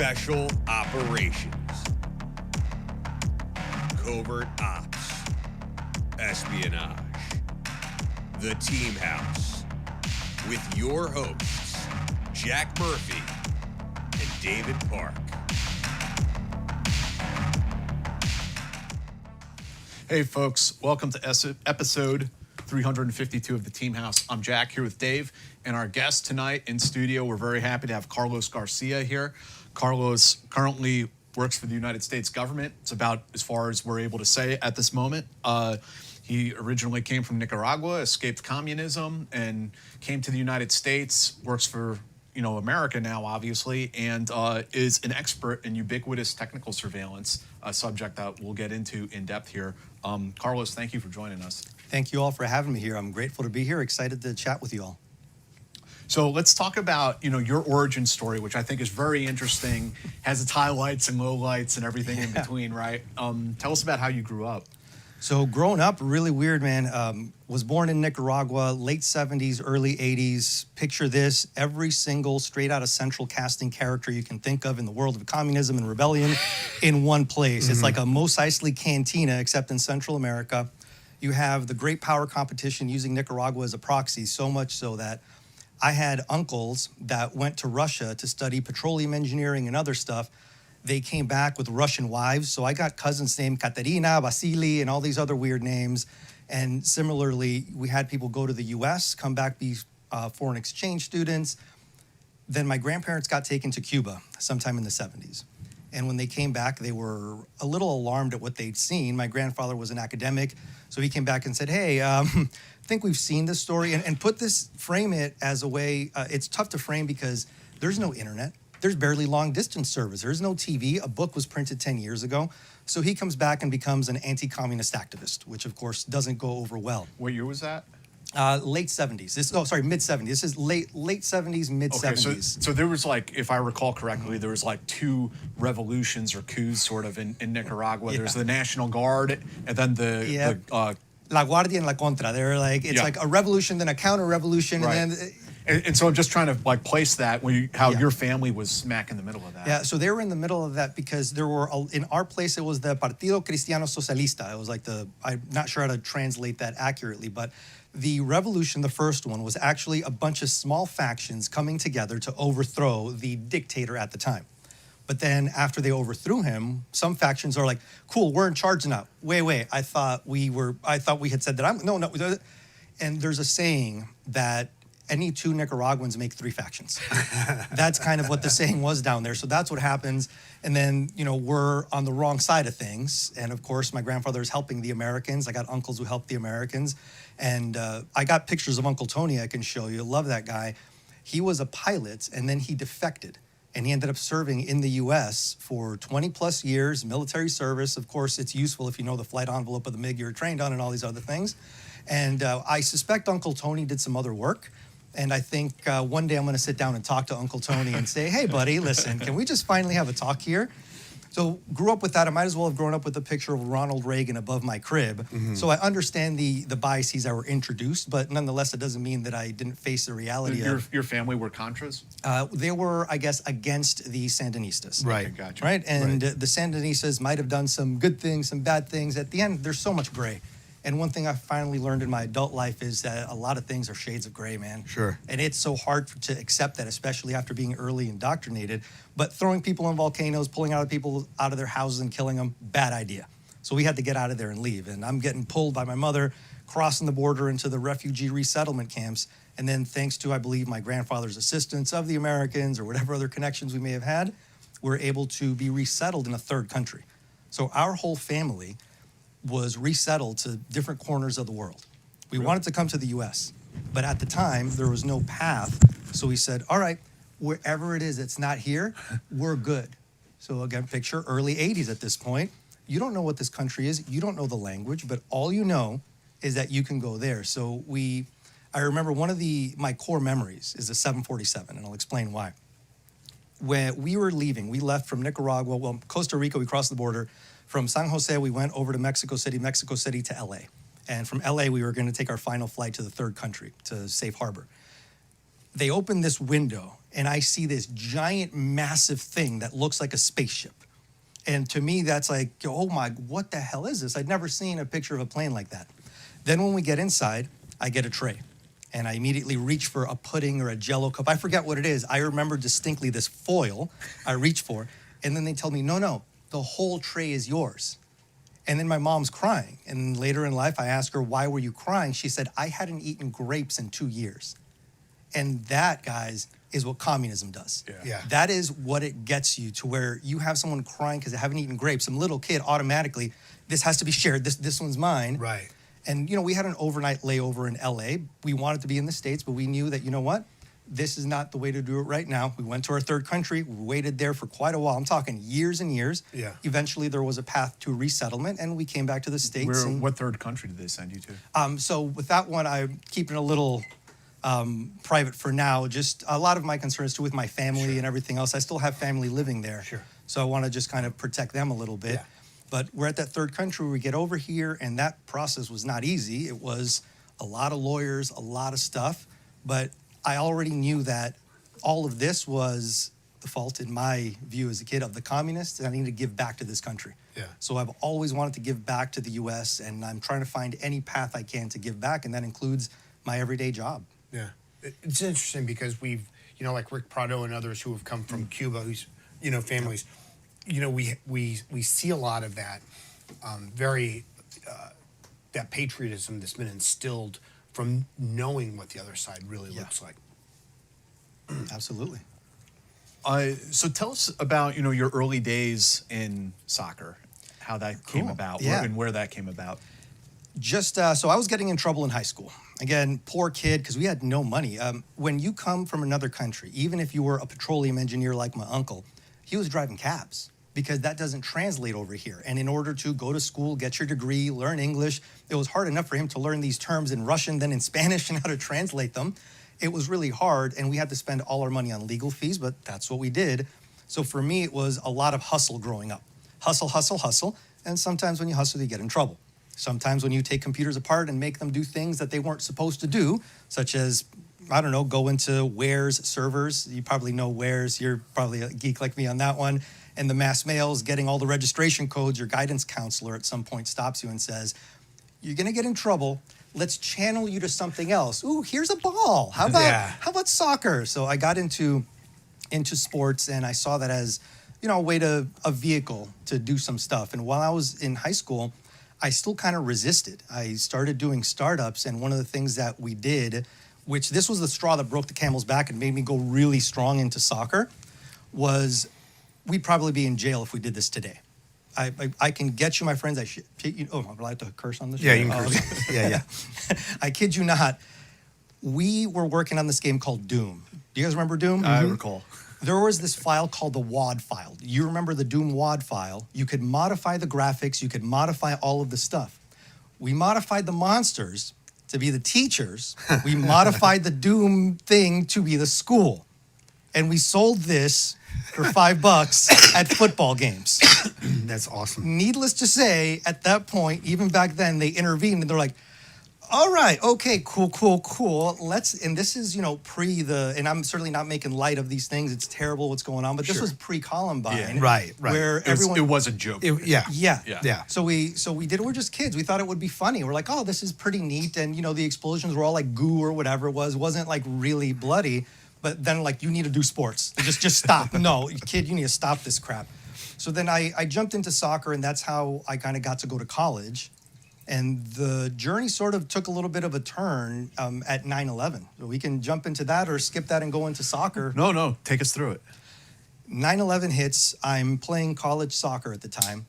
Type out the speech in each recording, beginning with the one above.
Special Operations, Covert Ops, Espionage, The Team House, with your hosts, Jack Murphy and David Park. Hey folks, welcome to episode 352 of The Team House. I'm Jack here with Dave, and our guest tonight in studio, we're very happy to have Carlos Garcia here. Carlos currently works for the United States government. It's about as far as we're able to say at this moment. He originally came from Nicaragua, escaped communism, and came to the United States, works for America now, obviously, and is an expert in ubiquitous technical surveillance, a subject that we'll get into in depth here. Carlos, thank you for joining us. Thank you all for having me here. I'm grateful to be here, excited to chat with you all. So let's talk about, your origin story, which I think is very interesting, has its highlights and lowlights and everything in between, right? Tell us about how you grew up. So growing up, really weird, man. Was born in Nicaragua, late 70s, early 80s. Picture this, every single straight out of Central casting character you can think of in the world of communism and rebellion in one place. It's like a Mos Eisley cantina, except in Central America. You have the great power competition using Nicaragua as a proxy, so much so that I had uncles that went to Russia to study petroleum engineering and other stuff. They came back with Russian wives. So I got cousins named Katerina, Vasily, and all these other weird names. And similarly, we had people go to the US, come back, be foreign exchange students. Then my grandparents got taken to Cuba sometime in the 70s. And when they came back, they were a little alarmed at what they'd seen. My grandfather was an academic, so he came back and said, hey, I think we've seen this story. And frame it as a way, it's tough to frame because there's no internet. There's barely long distance service. There's no TV. A book was printed 10 years ago. So he comes back and becomes an anti-communist activist, which of course doesn't go over well. What year was that? Late 70s. Mid 70s. This is late 70s, mid 70s. Okay, so there was if I recall correctly, there was two revolutions or coups sort of in Nicaragua. There's the National Guard and then the La Guardia and La Contra. They're like a revolution, then a counter-revolution, right. and then... And so I'm just trying to place that how your family was smack in the middle of that. Yeah, so they were in the middle of that because there were, in our place, it was the Partido Cristiano Socialista. It was I'm not sure how to translate that accurately, but the revolution, the first one, was actually a bunch of small factions coming together to overthrow the dictator at the time. But then after they overthrew him, some factions are like, cool, we're in charge now. Wait, I thought we had said that no. And there's a saying that any two Nicaraguans make three factions. That's kind of what the saying was down there. So that's what happens. And then, we're on the wrong side of things. And of course, my grandfather is helping the Americans. I got uncles who helped the Americans. And I got pictures of Uncle Tony I can show you. Love that guy. He was a pilot and then he defected. And he ended up serving in the US for 20 plus years, military service. Of course, it's useful if you know the flight envelope of the MiG you're trained on and all these other things. And I suspect Uncle Tony did some other work. And I think one day I'm going to sit down and talk to Uncle Tony and say, hey, buddy, listen, can we just finally have a talk here? So grew up with that. I might as well have grown up with a picture of Ronald Reagan above my crib. So I understand the biases that were introduced, but nonetheless, it doesn't mean that I didn't face the reality of... Your family were Contras? They were, I guess, against the Sandinistas. Right. Okay, gotcha. Right? And the Sandinistas might have done some good things, some bad things. At the end, there's so much gray. And one thing I finally learned in my adult life is that a lot of things are shades of gray, man. Sure. And it's so hard to accept that, especially after being early indoctrinated. But throwing people in volcanoes, pulling people out of their houses and killing them, bad idea. So we had to get out of there and leave. And I'm getting pulled by my mother, crossing the border into the refugee resettlement camps. And then thanks to, I believe, my grandfather's assistance of the Americans or whatever other connections we may have had, we're able to be resettled in a third country. So our whole family was resettled to different corners of the world. We wanted to come to the US, but at the time, there was no path. So we said, all right, wherever it is that's not here, we're good. So again, picture early 80s at this point. You don't know what this country is. You don't know the language, but all you know is that you can go there. So I remember one of my core memories is the 747, and I'll explain why. When we were leaving, we left from Nicaragua, Costa Rica, we crossed the border. From San Jose, we went over to Mexico City to LA. And from LA, we were going to take our final flight to the third country, to Safe Harbor. They open this window, and I see this giant, massive thing that looks like a spaceship. And to me, that's like, oh my, what the hell is this? I'd never seen a picture of a plane like that. Then when we get inside, I get a tray. And I immediately reach for a pudding or a Jell-O cup. I forget what it is. I remember distinctly this foil I reach for. And then they tell me, no, the whole tray is yours. And then my mom's crying. And later in life, I asked her, why were you crying? She said, I hadn't eaten grapes in 2 years. And that, guys, is what communism does. Yeah. That is what it gets you to, where you have someone crying because they haven't eaten grapes. Some little kid automatically, this has to be shared. This one's mine. Right. And, we had an overnight layover in LA. We wanted to be in the States, but we knew that, you know what? This is not the way to do it right now. We went to our third country. We waited there for quite a while. I'm talking years and years. Yeah. Eventually, there was a path to resettlement, and we came back to the States. What third country did they send you to? So with that one, I'm keeping it a little private for now. Just a lot of my concerns too with my family and everything else. I still have family living there. Sure. So I want to just kind of protect them a little bit. Yeah. But we're at that third country. We get over here, and that process was not easy. It was a lot of lawyers, a lot of stuff. But I already knew that all of this was the fault, in my view as a kid, of the communists, and I need to give back to this country. Yeah. So I've always wanted to give back to the U.S., and I'm trying to find any path I can to give back, and that includes my everyday job. Yeah. It's interesting because we've, like Rick Prado and others who have come from Cuba, who's, families, we see a lot of that that patriotism that's been instilled from knowing what the other side really looks like. Absolutely. So tell us about, your early days in soccer, how that came Cool. about, Yeah. and where that came about. Just so I was getting in trouble in high school. Again, poor kid, because we had no money. When you come from another country, even if you were a petroleum engineer like my uncle, he was driving cabs because that doesn't translate over here. And in order to go to school, get your degree, learn English, it was hard enough for him to learn these terms in Russian, then in Spanish, and how to translate them. It was really hard, and we had to spend all our money on legal fees, but that's what we did. So for me, it was a lot of hustle growing up. Hustle, hustle, hustle. And sometimes when you hustle, you get in trouble. Sometimes when you take computers apart and make them do things that they weren't supposed to do, such as, I don't know, go into Ware's servers. You probably know Ware's. You're probably a geek like me on that one. And the mass mails, getting all the registration codes, your guidance counselor at some point stops you and says, you're going to get in trouble. Let's channel you to something else. Ooh, here's a ball. How about soccer? So I got into sports, and I saw that as, a vehicle to do some stuff. And while I was in high school, I still kind of resisted. I started doing startups, and one of the things that we did, which this was the straw that broke the camel's back and made me go really strong into soccer, was we'd probably be in jail if we did this today. I can get you, my friends. I'm allowed to curse on this? Yeah, you can curse. Yeah. I kid you not. We were working on this game called Doom. Do you guys remember Doom? I recall. There was this file called the WAD file. You remember the Doom WAD file? You could modify the graphics. You could modify all of the stuff. We modified the monsters to be the teachers. We modified the Doom thing to be the school. And we sold this for $5 at football games. That's awesome. Needless to say, at that point, even back then, they intervened and they're like, all right, okay, cool. And this is, and I'm certainly not making light of these things. It's terrible what's going on, but this was pre-Columbine. Yeah. Right. Where It was a joke. Yeah. So we did. We're just kids. We thought it would be funny. We're like, oh, this is pretty neat. And the explosions were all like goo or whatever it was. It wasn't like really bloody. But then like, you need to do sports. Just stop. No, kid, you need to stop this crap. So then I jumped into soccer, and that's how I kind of got to go to college. And the journey sort of took a little bit of a turn at 9/11. So we can jump into that or skip that and go into soccer. No, take us through it. 9/11 hits. I'm playing college soccer at the time.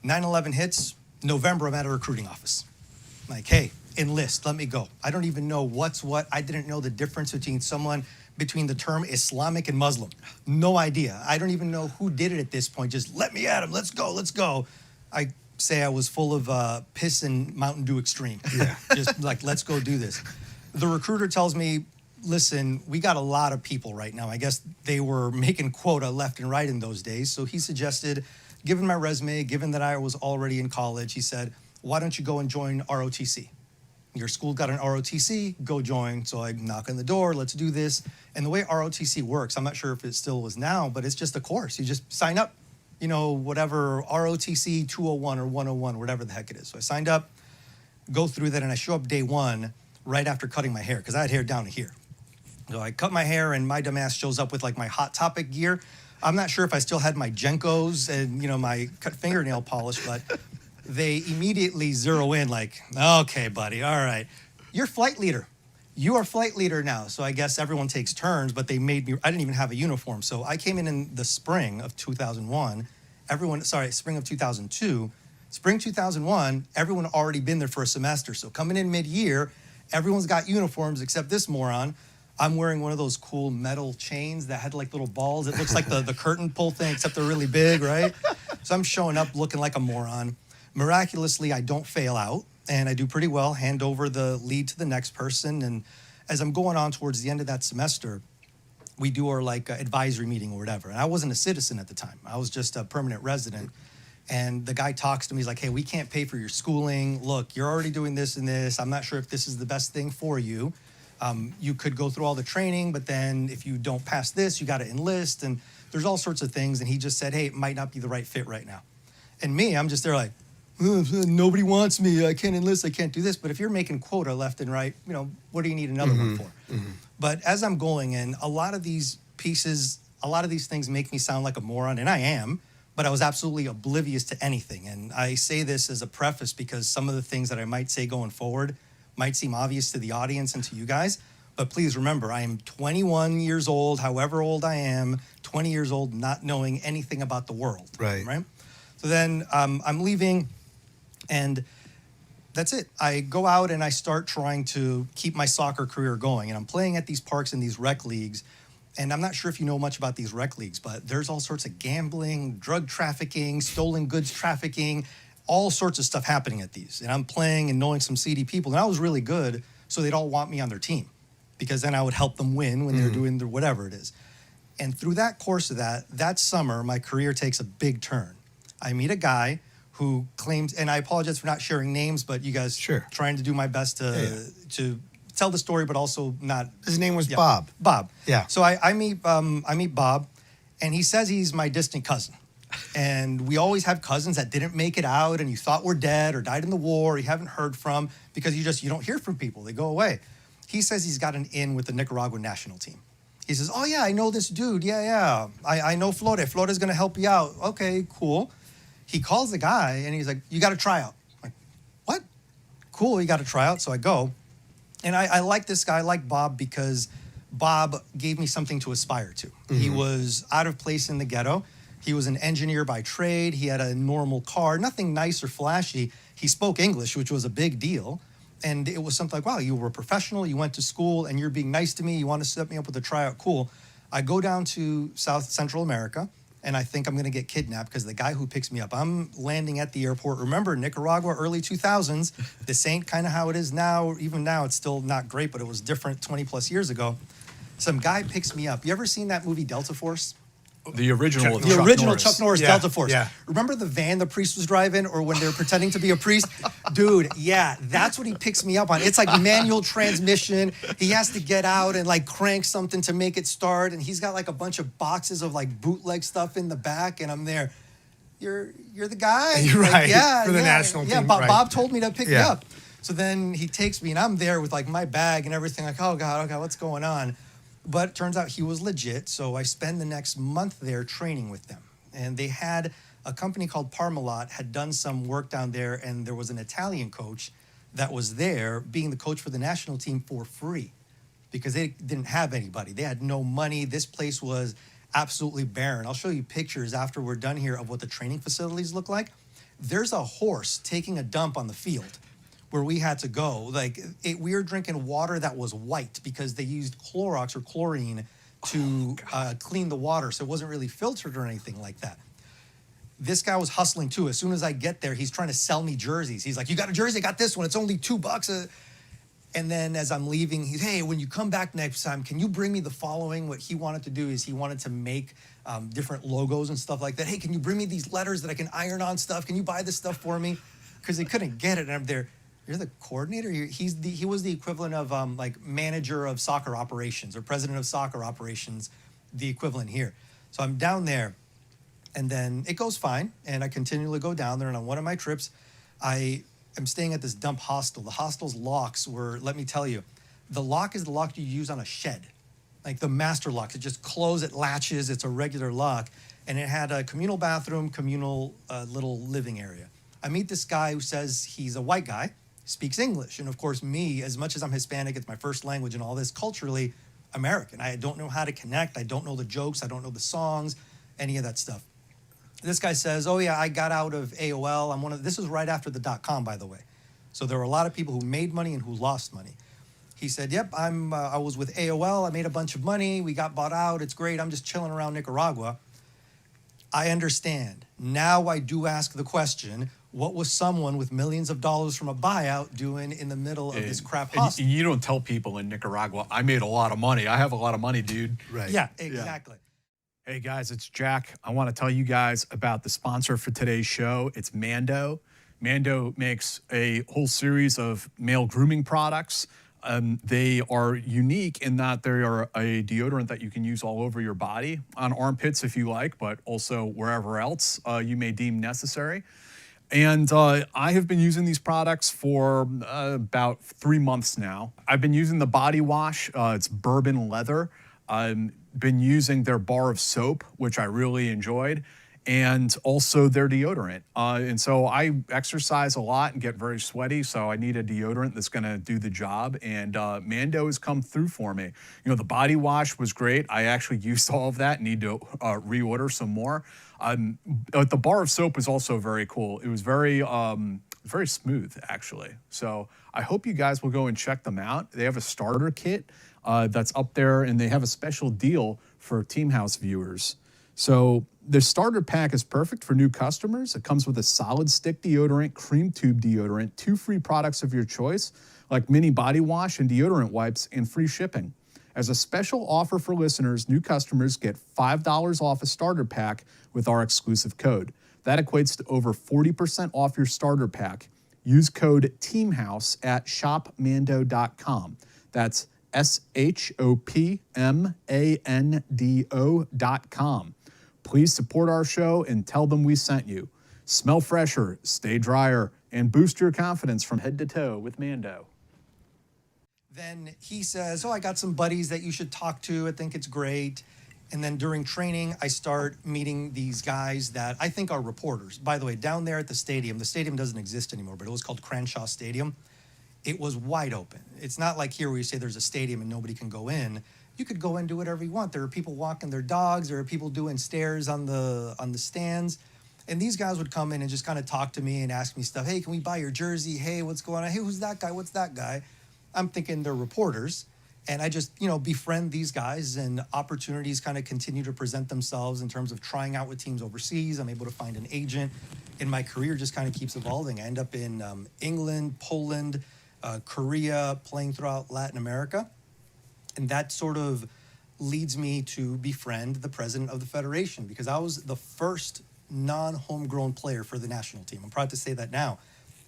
9/11 hits. November, I'm at a recruiting office. I'm like, hey, enlist, let me go. I don't even know what's what. I didn't know the difference between the term Islamic and Muslim. No idea. I don't even know who did it at this point. Just let me at him. Let's go. I say I was full of piss and Mountain Dew Extreme. Yeah. Just like, let's go do this. The recruiter tells me, listen, we got a lot of people right now. I guess they were making quota left and right in those days. So he suggested, given my resume, given that I was already in college, he said, why don't you go and join ROTC? Your school got an ROTC, go join. So I knock on the door, let's do this. And the way ROTC works, I'm not sure if it still is now, but it's just a course. You just sign up, whatever ROTC 201 or 101, whatever the heck it is. So I signed up, go through that, and I show up day one right after cutting my hair, because I had hair down to here. So I cut my hair, and my dumbass shows up with like my Hot Topic gear. I'm not sure if I still had my Jenkos and, my cut fingernail polish, but they immediately zero in like, okay, buddy, all right. You're flight leader. You are flight leader now. So I guess everyone takes turns, but they made me, I didn't even have a uniform. So I came in the spring of 2001. Spring of 2002. Spring 2001, everyone had already been there for a semester. So coming in mid-year, everyone's got uniforms except this moron. I'm wearing one of those cool metal chains that had like little balls. It looks like the curtain pull thing, except they're really big, right? So I'm showing up looking like a moron. Miraculously, I don't fail out, and I do pretty well, hand over the lead to the next person. And as I'm going on towards the end of that semester, we do our advisory meeting or whatever. And I wasn't a citizen at the time. I was just a permanent resident. And the guy talks to me, he's like, hey, we can't pay for your schooling. Look, you're already doing this and this. I'm not sure if this is the best thing for you. You could go through all the training, but then if you don't pass this, you got to enlist. And there's all sorts of things. And he just said, hey, it might not be the right fit right now. And me, I'm just there like, nobody wants me. I can't enlist. I can't do this. But if you're making quota left and right, what do you need another one for? Mm-hmm. But as I'm going in, a lot of these things make me sound like a moron, and I am. But I was absolutely oblivious to anything. And I say this as a preface because some of the things that I might say going forward might seem obvious to the audience and to you guys. But please remember, I am 21 years old, however old I am, 20 years old, not knowing anything about the world. Right. So then I'm leaving, and that's it. I go out and I start trying to keep my soccer career going. And I'm playing at these parks and these rec leagues. And I'm not sure if you know much about these rec leagues, but there's all sorts of gambling, drug trafficking, stolen goods trafficking, all sorts of stuff happening at these. And I'm playing and knowing some seedy people. And I was really good, so they'd all want me on their team, because then I would help them win when they're doing their whatever it is. And through that course of that summer, my career takes a big turn. I meet a guy who claims, and I apologize for not sharing names, but you guys trying to do my best to tell the story, but also not. His name was Bob. Bob. Yeah. So I meet Bob, and he says he's my distant cousin. And we always have cousins that didn't make it out, and you thought were dead or died in the war, or you haven't heard from, because you don't hear from people. They go away. He says he's got an in with the Nicaraguan national team. He says, oh yeah, I know this dude. Yeah. I know Flore. Flore's gonna help you out. Okay, cool. He calls the guy and he's like, you got a tryout. I'm like, what? Cool, you got a tryout. So I go. And I like this guy, I like Bob, because Bob gave me something to aspire to. Mm-hmm. He was out of place in the ghetto. He was an engineer by trade. He had a normal car, nothing nice or flashy. He spoke English, which was a big deal. And it was something like, wow, you were a professional, you went to school, and you're being nice to me, you want to set me up with a tryout, cool. I go down to South Central America, and I think I'm going to get kidnapped, because the guy who picks me up, I'm landing at the airport. Remember, Nicaragua, early 2000s, this ain't kind of how it is now. Even now, it's still not great, but it was different 20 plus years ago. Some guy picks me up. You ever seen that movie Delta Force? The original Chuck Norris Delta Force. Yeah. Remember the van the priest was driving, or when they were pretending to be a priest? Dude, yeah, that's what he picks me up on. It's like manual transmission. He has to get out and crank something to make it start, and he's got a bunch of boxes of bootleg stuff in the back, and I'm there. You're the guy? You're right. For the national team. Yeah, Bob told me to pick me up. So then he takes me, and I'm there with my bag and everything, oh God, what's going on? But it turns out he was legit, so I spend the next month there training with them. And they had a company called Parmalat had done some work down there, and there was an Italian coach that was there being the coach for the national team for free, because they didn't have anybody. They had no money. This place was absolutely barren. I'll show you pictures after we're done here of what the training facilities look like. There's a horse taking a dump on the field where we had to go. We were drinking water that was white because they used Clorox or chlorine to clean the water, so it wasn't really filtered or anything like that. This guy was hustling too. As soon as I get there, he's trying to sell me jerseys. He's like, you got a jersey? I got this one. It's only $2. And then as I'm leaving, he's, hey, when you come back next time, can you bring me the following? What he wanted to do is he wanted to make different logos and stuff like that. Hey, can you bring me these letters that I can iron on stuff? Can you buy this stuff for me? Because they couldn't get it. And I'm there. You're the coordinator? He was the equivalent of like manager of soccer operations or president of soccer operations, the equivalent here. So I'm down there, and then it goes fine, and I continually go down there. And on one of my trips, I am staying at this dump hostel. The hostel's locks were, let me tell you, the lock is the lock you use on a shed, like the master lock. It just closes, it latches, it's a regular lock. And it had a communal bathroom, communal little living area. I meet this guy who says he's a white guy, speaks English. And of course, me, as much as I'm Hispanic, it's my first language and all this, culturally American. I don't know how to connect. I don't know the jokes. I don't know the songs, any of that stuff. This guy says, oh yeah, I got out of AOL. This was right after the .com, by the way. So there were a lot of people who made money and who lost money. He said, yep, I was with AOL. I made a bunch of money. We got bought out. It's great. I'm just chilling around Nicaragua. I understand. Now I do ask the question, what was someone with millions of dollars from a buyout doing in the middle of this crap hostel? You don't tell people in Nicaragua, I made a lot of money. I have a lot of money, dude. Right. Yeah, exactly. Hey guys, it's Jack. I want to tell you guys about the sponsor for today's show. It's Mando. Mando makes a whole series of male grooming products. They are unique in that they are a deodorant that you can use all over your body, on armpits if you like, but also wherever else you may deem necessary. And I have been using these products for about 3 months now. I've been using the body wash. It's bourbon leather. I've been using their bar of soap, which I really enjoyed, and also their deodorant. And so I exercise a lot and get very sweaty, so I need a deodorant that's gonna do the job, and Mando has come through for me. You know, the body wash was great. I actually used all of that, need to reorder some more. But the bar of soap was also very cool. It was very smooth, actually. So I hope you guys will go and check them out. They have a starter kit that's up there, and they have a special deal for Team House viewers. So the starter pack is perfect for new customers. It comes with a solid stick deodorant, cream tube deodorant, 2 free products of your choice, like mini body wash and deodorant wipes, and free shipping. As a special offer for listeners, new customers get $5 off a starter pack with our exclusive code. That equates to over 40% off your starter pack. Use code TEAMHOUSE at shopmando.com. That's shopmando.com. Please support our show and tell them we sent you. Smell fresher, stay drier, and boost your confidence from head to toe with Mando. Then he says, oh, I got some buddies that you should talk to. I think it's great. And then during training, I start meeting these guys that I think are reporters. By the way, down there at the stadium doesn't exist anymore, but it was called Crenshaw Stadium. It was wide open. It's not like here where you say there's a stadium and nobody can go in. You could go and do whatever you want. There are people walking their dogs. There are people doing stairs on the stands. And these guys would come in and just kind of talk to me and ask me stuff. Hey, can we buy your jersey? Hey, what's going on? Hey, who's that guy? What's that guy? I'm thinking they're reporters. And I just, befriend these guys, and opportunities kind of continue to present themselves in terms of trying out with teams overseas. I'm able to find an agent. And my career just kind of keeps evolving. I end up in England, Poland, Korea, playing throughout Latin America. And that sort of leads me to befriend the president of the federation, because I was the first non-homegrown player for the national team. I'm proud to say that now.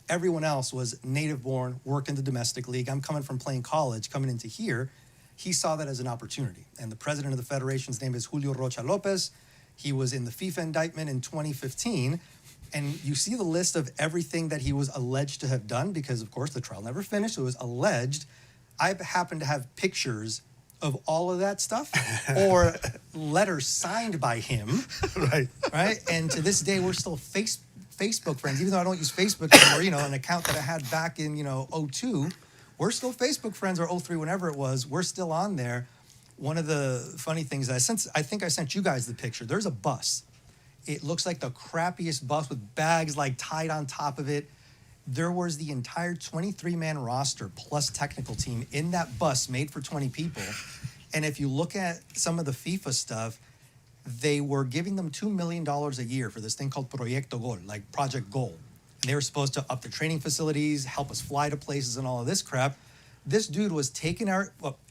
Everyone else was native-born, worked in the domestic league. I'm coming from playing college, coming into here. He saw that as an opportunity. And the president of the federation's name is Julio Rocha Lopez. He was in the FIFA indictment in 2015. And you see the list of everything that he was alleged to have done, because, of course, the trial never finished. It was alleged. I happen to have pictures of all of that stuff, or letters signed by him. Right? And to this day, we're still Facebook friends, even though I don't use Facebook anymore, an account that I had back in, 02. We're still Facebook friends, or 03, whenever it was. We're still on there. One of the funny things, I think I sent you guys the picture. There's a bus. It looks like the crappiest bus with bags like tied on top of it. There was the entire 23-man roster plus technical team in that bus made for 20 people. And if you look at some of the FIFA stuff, they were giving them $2 million a year for this thing called Proyecto Gol, like Project Goal. And they were supposed to up the training facilities, help us fly to places and all of this crap. This dude was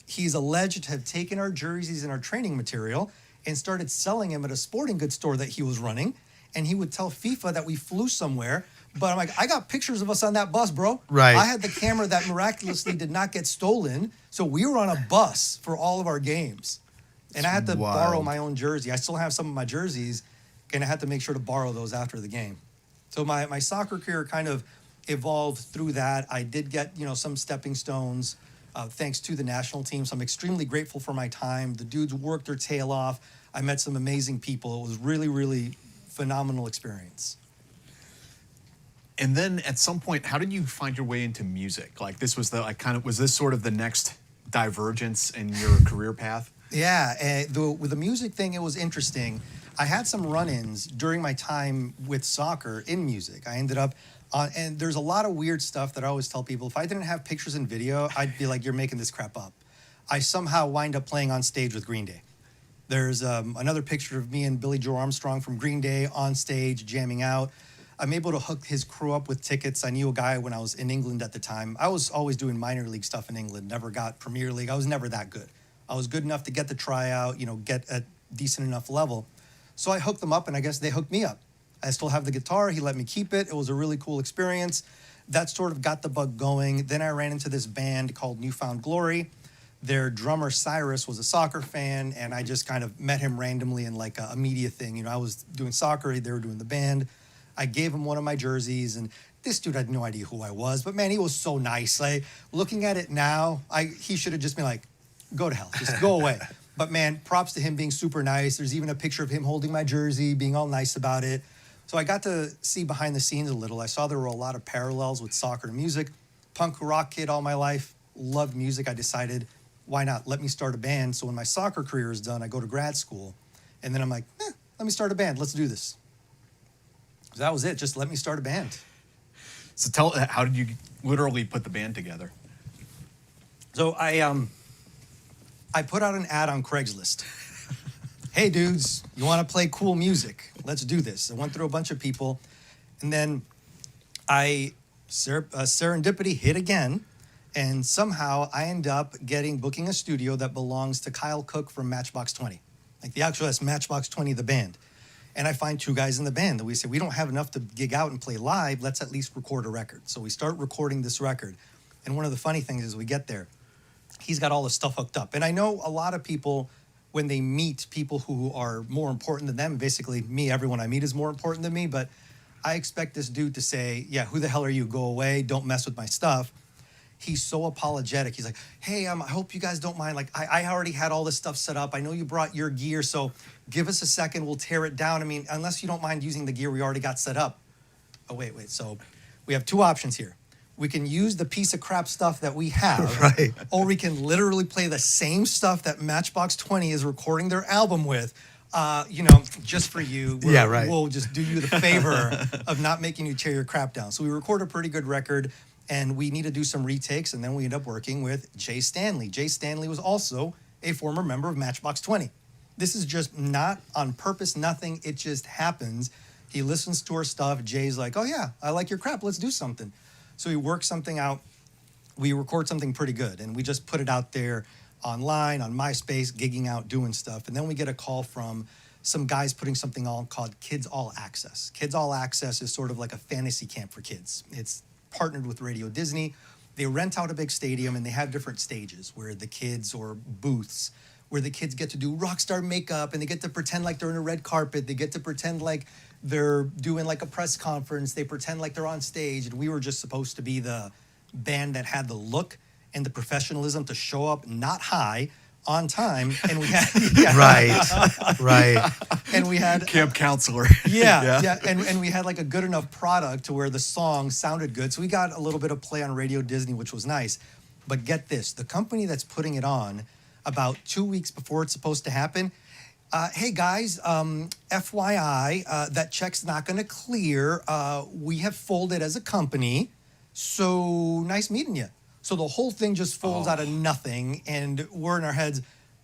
he's alleged to have taken our jerseys and our training material and started selling them at a sporting goods store that he was running. And he would tell FIFA that we flew somewhere, But I'm like, I got pictures of us on that bus, bro. Right. I had the camera that miraculously did not get stolen. So we were on a bus for all of our games. And I had to borrow wild. my own jersey. I still have some of my jerseys, and I had to make sure to borrow those after the game. So my soccer career kind of evolved through that. I did get, some stepping stones thanks to the national team. So I'm extremely grateful for my time. The dudes worked their tail off. I met some amazing people. It was really, really phenomenal experience. And then at some point, how did you find your way into music? Like this was was this sort of the next divergence in your career path? Yeah, with the music thing, it was interesting. I had some run-ins during my time with soccer in music. I ended up, and there's a lot of weird stuff that I always tell people. If I didn't have pictures and video, I'd be like, you're making this crap up. I somehow wind up playing on stage with Green Day. There's another picture of me and Billy Joe Armstrong from Green Day on stage jamming out. I'm able to hook his crew up with tickets. I knew a guy when I was in England at the time. I was always doing minor league stuff in England, never got Premier League. I was never that good. I was good enough to get the tryout, get a decent enough level. So I hooked them up, and I guess they hooked me up. I still have the guitar. He let me keep it. It was a really cool experience. That sort of got the bug going. Then I ran into this band called Newfound Glory. Their drummer, Cyrus, was a soccer fan, and I just kind of met him randomly in like a media thing. I was doing soccer. They were doing the band. I gave him one of my jerseys, and this dude had no idea who I was. But, man, he was so nice. Like, looking at it now, he should have just been like, go to hell. Just go away. But, man, props to him being super nice. There's even a picture of him holding my jersey, being all nice about it. So I got to see behind the scenes a little. I saw there were a lot of parallels with soccer and music. Punk rock kid all my life. Loved music. I decided, why not? Let me start a band. So when my soccer career is done, I go to grad school. And then I'm like, let me start a band. Let's do this. So that was it. Just let me start a band. So how did you literally put the band together? So I put out an ad on Craigslist. Hey, dudes, you want to play cool music? Let's do this. I went through a bunch of people, and then serendipity hit again, and somehow I end up booking a studio that belongs to Kyle Cook from Matchbox 20. Like that's Matchbox 20, the band. And I find two guys in the band that we say, we don't have enough to gig out and play live. Let's at least record a record. So we start recording this record. And one of the funny things is we get there, he's got all the stuff hooked up. And I know a lot of people, when they meet people who are more important than them, basically me, everyone I meet is more important than me, but I expect this dude to say, yeah, who the hell are you? Go away. Don't mess with my stuff. He's so apologetic. He's like, hey, I hope you guys don't mind. Like, I already had all this stuff set up. I know you brought your gear, so give us a second. We'll tear it down. I mean, unless you don't mind using the gear we already got set up. Oh, wait. So we have two options here. We can use the piece of crap stuff that we have, Right. Or we can literally play the same stuff that Matchbox 20 is recording their album with. Just for you. Yeah, right. We'll just do you the favor of not making you tear your crap down. So we record a pretty good record, and we need to do some retakes, and then we end up working with Jay Stanley. Jay Stanley was also a former member of Matchbox 20. This is just not on purpose, nothing. It just happens. He listens to our stuff. Jay's like, oh, yeah, I like your crap. Let's do something. So we work something out. We record something pretty good, and we just put it out there online, on MySpace, gigging out, doing stuff. And then we get a call from some guys putting something on called Kids All Access. Kids All Access is sort of like a fantasy camp for kids. It's partnered with Radio Disney. They rent out a big stadium, and they have different stages where the kids, or booths, where the kids get to do rock star makeup, and they get to pretend like they're in a red carpet. They get to pretend like they're doing like a press conference. They pretend like they're on stage. And we were just supposed to be the band that had the look and the professionalism to show up not high, on time. And we had Right. And we had Camp counselor. Yeah. And we had like a good enough product to where the song sounded good. So we got a little bit of play on Radio Disney, which was nice. But get this, the company that's putting it on, about 2 weeks before it's supposed to happen, hey guys, FYI, that check's not going to clear. We have folded as a company. So nice meeting you. So the whole thing just folds out of nothing, and we're in our heads,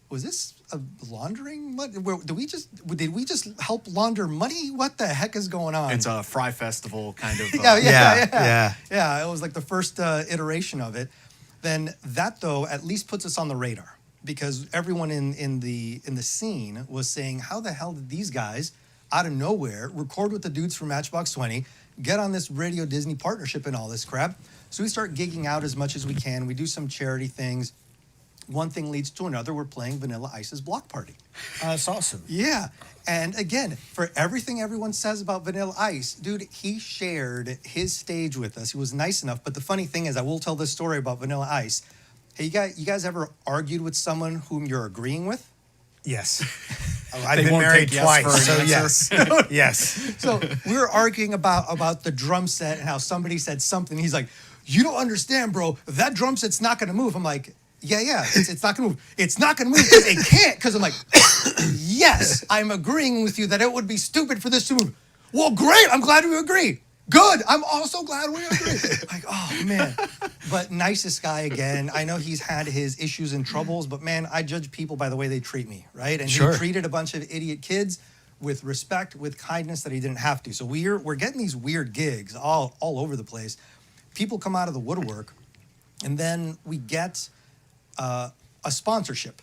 was this a laundering? What did we just help launder money? What the heck is going on? It's a Fry Festival kind of. Yeah. It was like the first iteration of it. Then that though at least puts us on the radar, because everyone in the scene was saying, how the hell did these guys out of nowhere, record with the dudes from Matchbox 20, get on this Radio Disney partnership and all this crap. So we start gigging out as much as we can. We do some charity things. One thing leads to another. We're playing Vanilla Ice's block party. That's awesome. Yeah. And again, for everything everyone says about Vanilla Ice, dude, he shared his stage with us. He was nice enough. But the funny thing is, I will tell this story about Vanilla Ice. Hey, you guys ever argued with someone whom you're agreeing with? Yes. I've They been won't married take yes twice, for an so answer. yes. Yes. So we were arguing about the drum set and how somebody said something. He's like, you don't understand, bro. That drum set's not going to move. I'm like, yeah, it's not going to move. It's not going to move because it can't. Because I'm like, yes, I'm agreeing with you that it would be stupid for this to move. Well, great. I'm glad we agree. Good. I'm also glad we agree. Like, oh, man. But nicest guy again. I know he's had his issues and troubles, but, man, I judge people by the way they treat me, right? And Sure. he treated a bunch of idiot kids with respect, with kindness that he didn't have to. So we're getting these weird gigs all over the place. People come out of the woodwork, and then we get a sponsorship.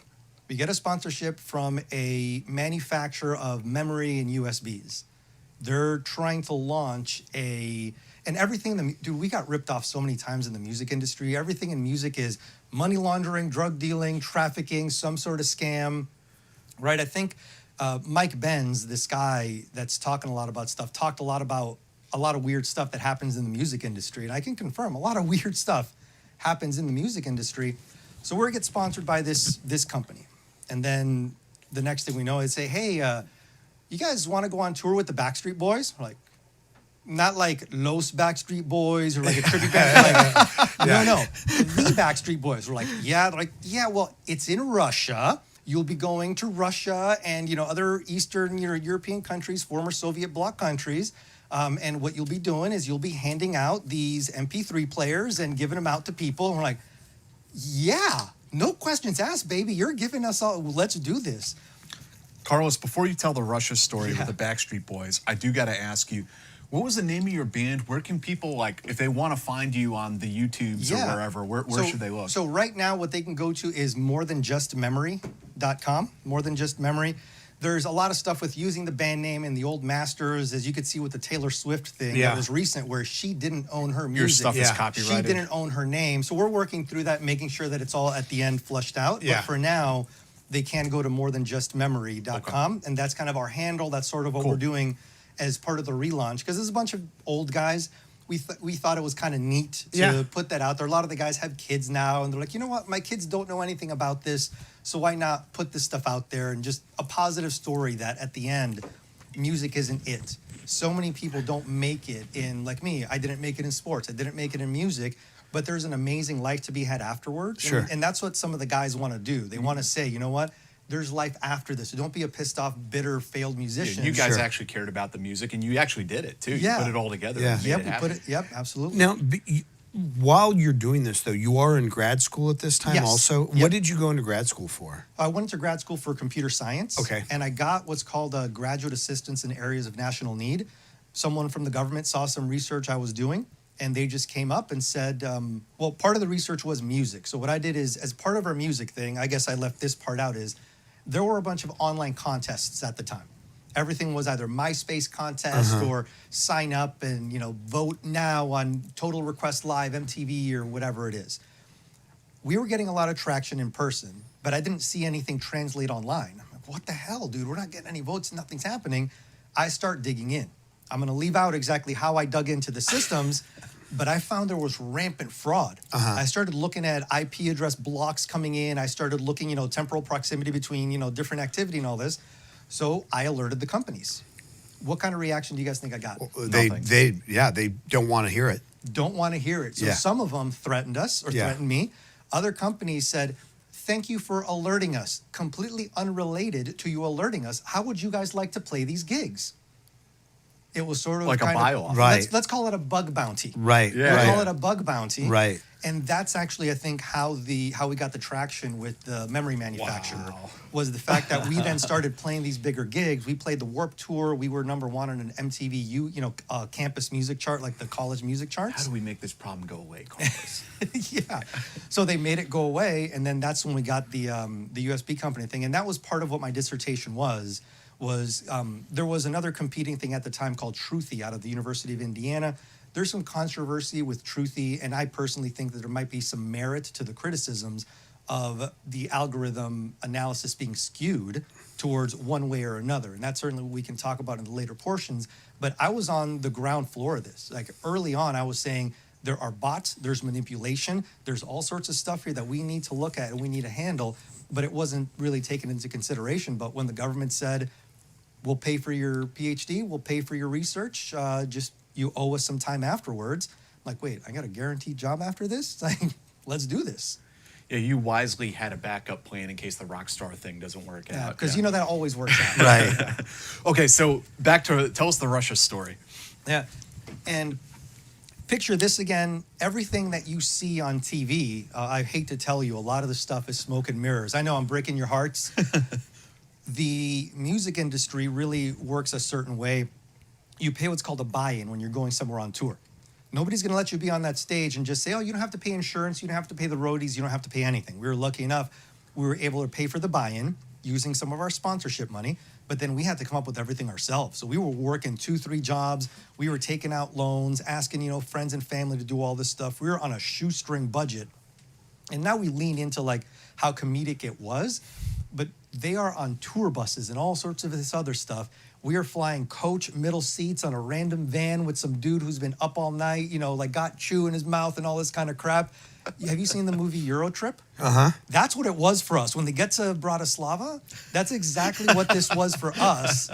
We get a sponsorship from a manufacturer of memory and USBs. They're trying to launch and everything, dude, we got ripped off so many times in the music industry. Everything in music is money laundering, drug dealing, trafficking, some sort of scam, right? I think Mike Benz, this guy that's talking a lot about stuff, talked a lot about a lot of weird stuff that happens in the music industry. And I can confirm a lot of weird stuff happens in the music industry. So we get sponsored by this company. And then the next thing we know, they say, hey, you guys want to go on tour with the Backstreet Boys? We're like, not like Los Backstreet Boys or like a tribute band. Like, no, the Backstreet Boys. We're like, yeah. They're like, yeah, well, it's in Russia. You'll be going to Russia and, other Eastern European countries, former Soviet bloc countries. And what you'll be doing is you'll be handing out these MP3 players and giving them out to people. And we're like, yeah, no questions asked, baby. You're giving us all, let's do this. Carlos, before you tell the Russia story Yeah. with the Backstreet Boys, I do got to ask you, what was the name of your band? Where can people, if they want to find you on the YouTubes or wherever, where should they look? So right now what they can go to is morethanjustmemory.com, More Than Just Memory. There's a lot of stuff with using the band name and the old masters, as you could see with the Taylor Swift thing that was recent, where she didn't own her music. Your stuff is She copyrighted. didn't own her name. So we're working through that, making sure that it's all at the end flushed out. Yeah. But for now, they can go to morethanjustmemory.com, and that's kind of our handle. That's sort of what we're doing as part of the relaunch, because there's a bunch of old guys. We thought it was kind of neat to put that out there. A lot of the guys have kids now, and they're like, you know what? My kids don't know anything about this, so why not put this stuff out there and just a positive story that at the end, music isn't it. So many people don't make it in, like me, I didn't make it in sports. I didn't make it in music, but there's an amazing life to be had afterwards. Sure. And that's what some of the guys want to do. They want to say, you know what? There's life after this. So don't be a pissed off, bitter, failed musician. You guys actually cared about the music, and you actually did it, too. Yeah. You put it all together. Yeah. And made Yep, it we happen. put it. Yep, absolutely. Now, while you're doing this, though, you are in grad school at this time Yes. also. Yep. What did you go into grad school for? I went to grad school for computer science. Okay. And I got what's called a graduate assistance in areas of national need. Someone from the government saw some research I was doing, and they just came up and said, well, part of the research was music. So what I did is, as part of our music thing, I guess I left this part out, is there were a bunch of online contests at the time. Everything was either MySpace contest or sign up and, vote now on Total Request Live, MTV, or whatever it is. We were getting a lot of traction in person, but I didn't see anything translate online. I'm like, what the hell, dude? We're not getting any votes. Nothing's happening. I start digging in. I'm going to leave out exactly how I dug into the systems, but I found there was rampant fraud. I started looking at IP address blocks coming in. I started looking, temporal proximity between, different activity and all this. So I alerted the companies. What kind of reaction do you guys think I got? They don't want to hear it. Don't want to hear it. So some of them threatened us or threatened me. Other companies said, thank you for alerting us. Completely unrelated to you alerting us. How would you guys like to play these gigs? It was sort of Like a kind of- buy-off. Right. Let's call it a bug bounty. Right. Yeah. We'll Right. call it a bug bounty. Right. And that's actually, I think, how we got the traction with the memory manufacturer was the fact that we then started playing these bigger gigs. We played the Warped Tour. We were #1 on an MTV campus music chart, like the college music How charts. do we make this problem go away, Carlos? Yeah. So they made it go away, and then that's when we got the USB company thing, and that was part of what my dissertation was was there was another competing thing at the time called Truthy out of the University of Indiana. There's some controversy with Truthy, and I personally think that there might be some merit to the criticisms of the algorithm analysis being skewed towards one way or another. And that's certainly what we can talk about in the later portions. But I was on the ground floor of this. Like early on, I was saying there are bots, there's manipulation, there's all sorts of stuff here that we need to look at and we need to handle. But it wasn't really taken into consideration. But when the government said, we'll pay for your PhD, we'll pay for your research, just you owe us some time afterwards. I'm like, wait, I got a guaranteed job after this? Like, let's do this. Yeah, you wisely had a backup plan in case the Rockstar thing doesn't work out. Because you know that always works out. Right. Okay, so back to, tell us the Russia story. Yeah. And picture this again. Everything that you see on TV, I hate to tell you, a lot of the stuff is smoke and mirrors. I know I'm breaking your hearts. The music industry really works a certain way. You pay what's called a buy-in when you're going somewhere on tour. Nobody's going to let you be on that stage and just say, oh, you don't have to pay insurance, you don't have to pay the roadies, you don't have to pay anything. We were lucky enough, we were able to pay for the buy-in using some of our sponsorship money, but then we had to come up with everything ourselves. So we were working 2-3 jobs, we were taking out loans, asking, friends and family to do all this stuff. We were on a shoestring budget. And now we lean into like how comedic it was, but they are on tour buses and all sorts of this other stuff. We are flying coach middle seats on a random van with some dude who's been up all night, like got chew in his mouth and all this kind of crap. Have you seen the movie Eurotrip? Uh-huh. That's what it was for us. When they get to Bratislava, that's exactly what this was for us.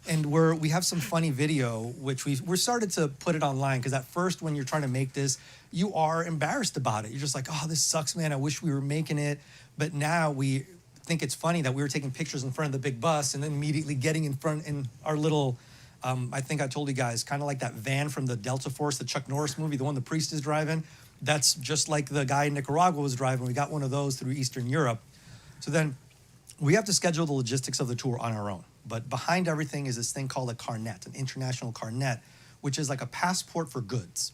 And we have some funny video, which we're started to put it online, because at first when you're trying to make this, you are embarrassed about it. You're just like, oh, this sucks, man. I wish we were making it. But now we think it's funny that we were taking pictures in front of the big bus and then immediately getting in front in our little, I think I told you guys, kind of like that van from the Delta Force, the Chuck Norris movie, the one the priest is driving. That's just like the guy in Nicaragua was driving. We got one of those through Eastern Europe. So then we have to schedule the logistics of the tour on our own. But behind everything is this thing called a carnet, an international carnet, which is like a passport for goods.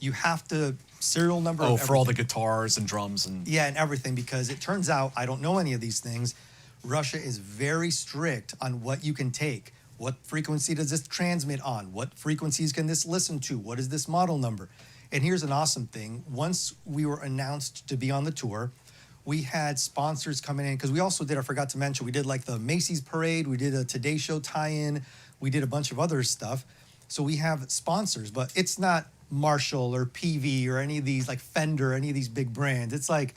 You have to serial number. Oh, for all the guitars and drums and. Yeah, and everything, because it turns out, I don't know any of these things, Russia is very strict on what you can take. What frequency does this transmit on? What frequencies can this listen to? What is this model number? And here's an awesome thing. Once we were announced to be on the tour, we had sponsors coming in, because we also did, I forgot to mention, we did like the Macy's parade, we did a Today Show tie-in, we did a bunch of other stuff. So we have sponsors, but it's not Marshall or PV or any of these, like Fender, any of these big brands. It's like,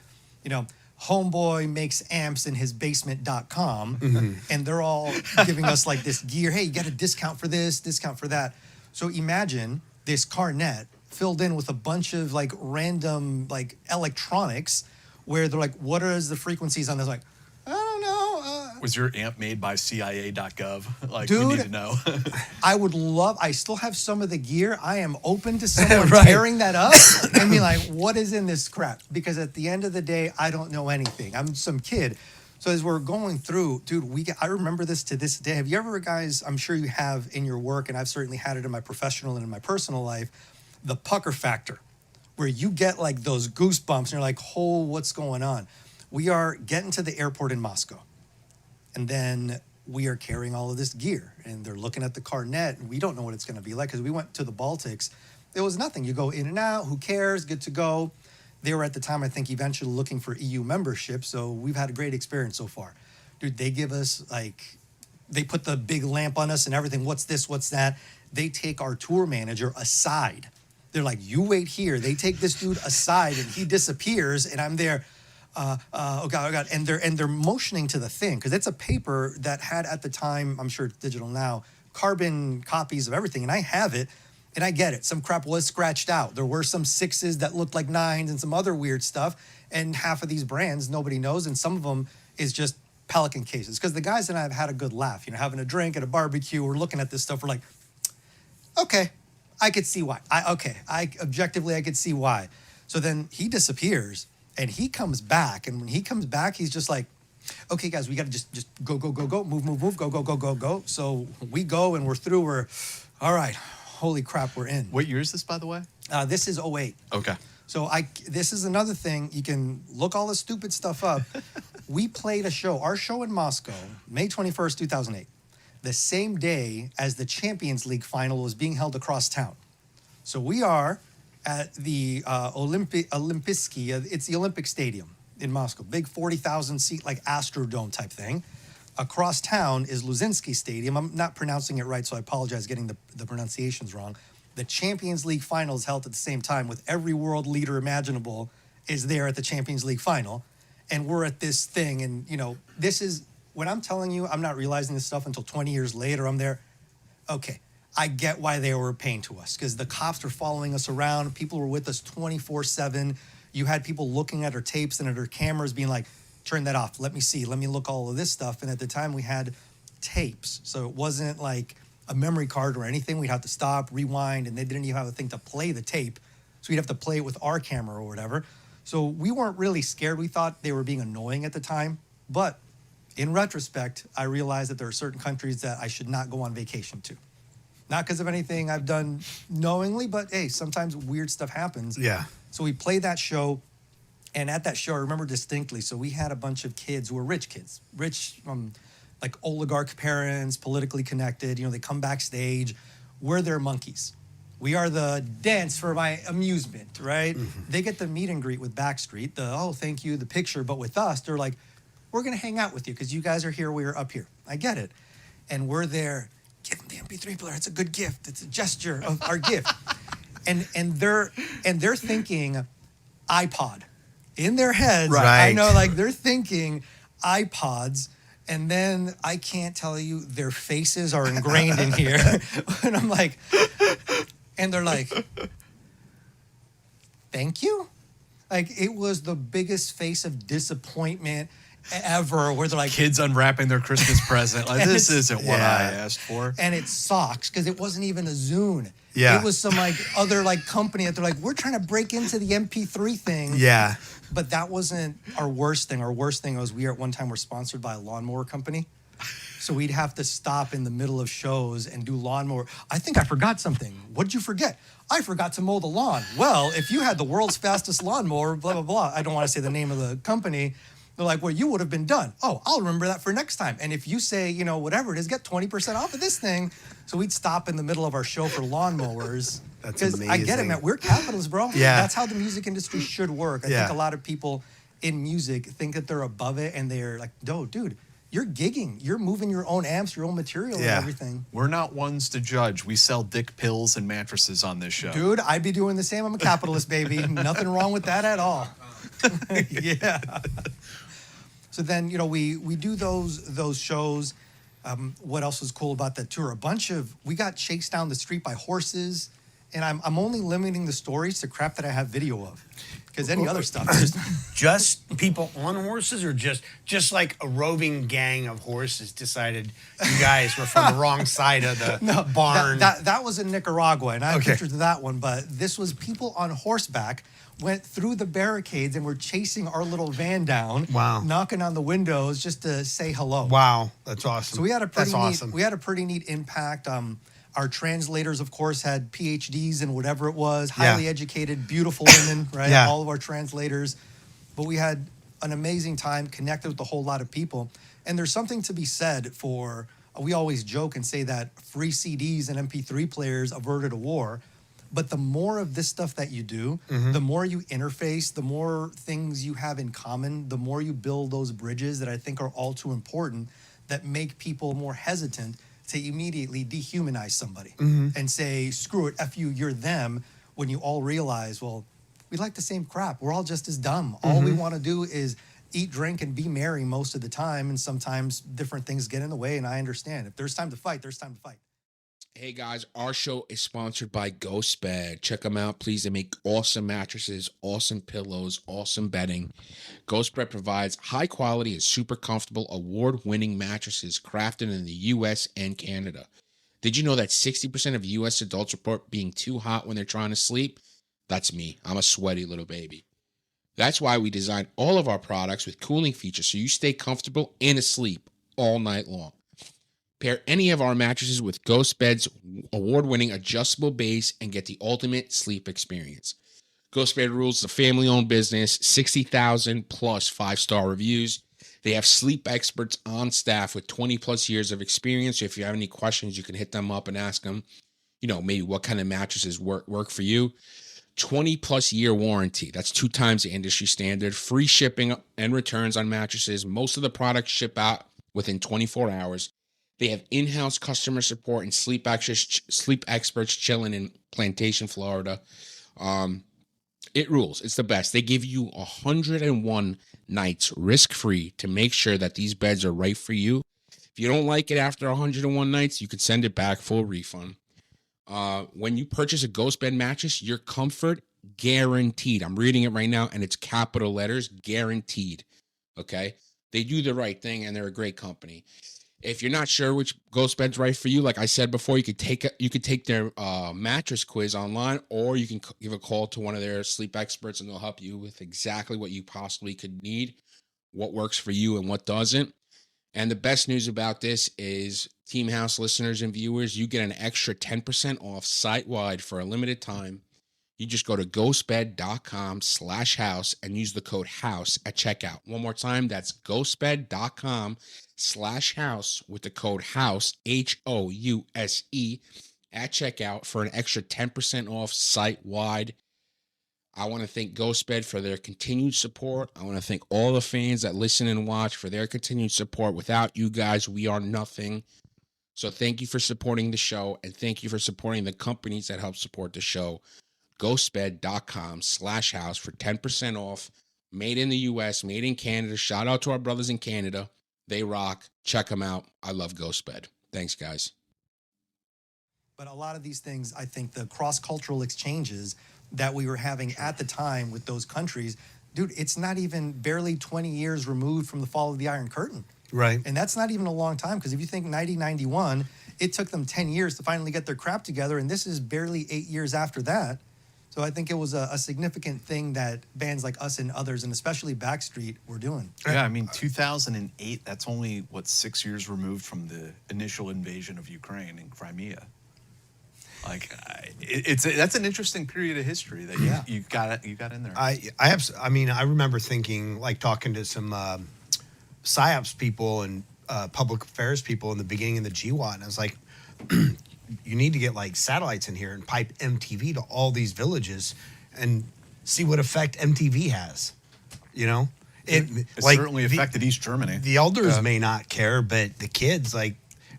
Homeboy makes amps in his basement.com, and they're all giving us like this gear. Hey, you get a discount for this, discount for that. So imagine this carnet filled in with a bunch of like random like electronics, where they're like, what is the frequencies on this? Like, I don't know. Was your amp made by CIA.gov? Like, Dude, we need to know. I still have some of the gear. I am open to someone Right. tearing that up and be like, what is in this crap? Because at the end of the day, I don't know anything. I'm some kid. So as we're going through, dude, I remember this to this day. Have you ever, guys, I'm sure you have in your work, and I've certainly had it in my professional and in my personal life, the pucker factor, where you get like those goosebumps and you're like, oh, what's going on? We are getting to the airport in Moscow. And then we are carrying all of this gear, and they're looking at the carnet, and we don't know what it's going to be like, because we went to the Baltics. There was nothing. You go in and out. Who cares? Good to go. They were at the time, I think, eventually looking for EU membership. So we've had a great experience so far. Dude, they give us they put the big lamp on us and everything. What's this? What's that? They take our tour manager aside. They're like, you wait here. They take this dude aside, and he disappears, and I'm there. Oh God. And they're motioning to the thing, because it's a paper that had at the time, I'm sure it's digital now, carbon copies of everything. And I have it, and I get it. Some crap was scratched out. There were some 6s that looked like 9s and some other weird stuff. And half of these brands, nobody knows. And some of them is just Pelican cases. Because the guys and I have had a good laugh, having a drink at a barbecue. We're looking at this stuff. We're like, okay, I could see why. Objectively, I could see why. So then he disappears. And he comes back, and when he comes back, he's just like, okay, guys, we got to just go, move, go. So we go, and we're through. We're, all right, holy crap, we're in. What year is this, by the way? This is 08. Okay. So this is another thing. You can look all the stupid stuff up. We played a show, our show in Moscow, May 21st, 2008. the same day as the Champions League final was being held across town. So we are at the Olympijski, it's the Olympic Stadium in Moscow, big 40,000 seat, like Astrodome type thing. Across town is Luzinski Stadium. I'm not pronouncing it right, so I apologize getting the pronunciations wrong. The Champions League final is held at the same time with every world leader imaginable is there at the Champions League final. And we're at this thing, and this is, when I'm telling you, I'm not realizing this stuff until 20 years later, I'm there, okay, I get why they were a pain to us, because the cops were following us around, people were with us 24/7, you had people looking at our tapes and at our cameras being like, turn that off, let me see, let me look all of this stuff, and at the time we had tapes, so it wasn't like a memory card or anything, we'd have to stop, rewind, and they didn't even have a thing to play the tape, so we'd have to play it with our camera or whatever. So we weren't really scared. We thought they were being annoying at the time. But in retrospect, I realized that there are certain countries that I should not go on vacation to. Not because of anything I've done knowingly, but hey, sometimes weird stuff happens. Yeah. So we played that show. And at that show, I remember distinctly, so we had a bunch of kids who were rich kids. Rich, like oligarch parents, politically connected. They come backstage. We're their monkeys. We are the dance for my amusement, right? Mm-hmm. They get the meet and greet with Backstreet, thank you, the picture. But with us, they're like, we're going to hang out with you because you guys are here, we're up here. I get it. And we're there, give them the MP3 player. It's a good gift. It's a gesture of our gift. And they're thinking iPod. In their heads, right. I know, like they're thinking iPods. And then I can't tell you, their faces are ingrained in here. And I'm like, and they're like, thank you? Like, it was the biggest face of disappointment ever, where they're like... Kids unwrapping their Christmas present. Like, this isn't what I asked for. And it sucks, because it wasn't even a Zune. Yeah. It was some, other, company that they're like, we're trying to break into the MP3 thing. Yeah. But that wasn't our worst thing. Our worst thing was we, at one time, were sponsored by a lawnmower company. So we'd have to stop in the middle of shows and do lawnmower. I think I forgot something. What did you forget? I forgot to mow the lawn. Well, if you had the world's fastest lawnmower, blah, blah, blah. I don't want to say the name of the company. They're like, well, you would have been done. Oh, I'll remember that for next time. And if you say, whatever it is, get 20% off of this thing. So we'd stop in the middle of our show for lawnmowers. That's amazing. Because I get it, man. We're capitalists, bro. Yeah. That's how the music industry should work. I think a lot of people in music think that they're above it, and they're like, no, dude, you're gigging. You're moving your own amps, your own material, and everything. We're not ones to judge. We sell dick pills and mattresses on this show. Dude, I'd be doing the same. I'm a capitalist, baby. Nothing wrong with that at all. Yeah. So then, we do those shows. What else was cool about that tour? We got chased down the street by horses, and I'm only limiting the stories to crap that I have video of, because any other stuff just people on horses, or just like a roving gang of horses decided you guys were from the wrong side of the barn. That was in Nicaragua, and I have pictures of that one, but this was people on horseback went through the barricades and were chasing our little van down. Wow. Knocking on the windows just to say hello. Wow, that's awesome. So we had a pretty neat impact. Our translators, of course, had PhDs in whatever it was, highly educated, beautiful women, right? Yeah. All of our translators. But we had an amazing time, connected with a whole lot of people. And there's something to be said for, we always joke and say that free CDs and MP3 players averted a war. But the more of this stuff that you do, the more you interface, the more things you have in common, the more you build those bridges that I think are all too important, that make people more hesitant to immediately dehumanize somebody and say, screw it, F you, you're them, when you all realize, well, we like the same crap. We're all just as dumb. All we want to do is eat, drink, and be merry most of the time, and sometimes different things get in the way, and I understand. If there's time to fight, there's time to fight. Hey guys, our show is sponsored by GhostBed. Check them out, please. They make awesome mattresses, awesome pillows, awesome bedding. GhostBed provides high quality and super comfortable award-winning mattresses crafted in the US and Canada. Did you know that 60% of US adults report being too hot when they're trying to sleep? That's me. I'm a sweaty little baby. That's why we designed all of our products with cooling features so you stay comfortable and asleep all night long. Pair any of our mattresses with GhostBed's award-winning adjustable base and get the ultimate sleep experience. GhostBed rules the family-owned business, 60,000 plus 5-star reviews. They have sleep experts on staff with 20 plus years of experience. So if you have any questions, you can hit them up and ask them, maybe what kind of mattresses work for you. 20 plus year warranty. That's 2 times the industry standard. Free shipping and returns on mattresses. Most of the products ship out within 24 hours. They have in-house customer support and sleep experts chilling in Plantation, Florida. It rules. It's the best. They give you 101 nights risk-free to make sure that these beds are right for you. If you don't like it after 101 nights, you could send it back, full refund. When you purchase a GhostBed mattress, your comfort guaranteed. I'm reading it right now, and it's capital letters, guaranteed. Okay? They do the right thing, and they're a great company. If you're not sure which GhostBed's right for you, like I said before, you could take their mattress quiz online, or you can give a call to one of their sleep experts, and they'll help you with exactly what you possibly could need, what works for you and what doesn't. And the best news about this is, Team House listeners and viewers, you get an extra 10% off site-wide for a limited time. You just go to ghostbed.com/house and use the code HOUSE at checkout. One more time, that's ghostbed.com/house with the code HOUSE, HOUSE, at checkout for an extra 10% off site-wide. I want to thank GhostBed for their continued support. I want to thank all the fans that listen and watch for their continued support. Without you guys, we are nothing. So thank you for supporting the show, and thank you for supporting the companies that help support the show. ghostbed.com/house for 10% off. Made in the U.S., made in Canada. Shout out to our brothers in Canada. They rock. Check them out. I love GhostBed. Thanks, guys. But a lot of these things, I think the cross-cultural exchanges that we were having at the time with those countries, dude, it's not even barely 20 years removed from the fall of the Iron Curtain. Right. And that's not even a long time, because if you think 1991, it took them 10 years to finally get their crap together, and this is barely 8 years after that. So I think it was a significant thing that bands like us and others, and especially Backstreet, were doing. Yeah, I mean, 2008, that's only, 6 years removed from the initial invasion of Ukraine and Crimea. Like, that's an interesting period of history that you got in there. I remember thinking, like, talking to some PSYOPs people and public affairs people in the beginning of the GWAT, and I was like, you need to get like satellites in here and pipe MTV to all these villages and see what effect MTV has. It like, certainly affected East Germany. The elders may not care, but the kids, like,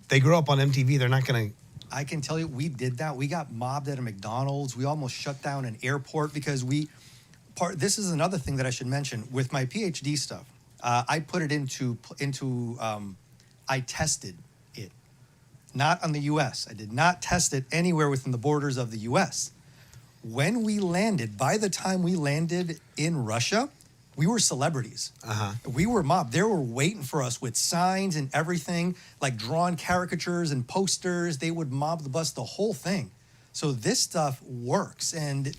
they grew up on MTV, they're not going to. I can tell you, we did that. We got mobbed at a McDonald's. We almost shut down an airport because this is another thing that I should mention. With my PhD stuff, I put it into I tested it. Not on the U.S. I did not test it anywhere within the borders of the U.S. When we landed, by the time we landed in Russia, we were celebrities. We were mobbed. They were waiting for us with signs and everything, like drawn caricatures and posters. They would mob the bus, the whole thing. So this stuff works. And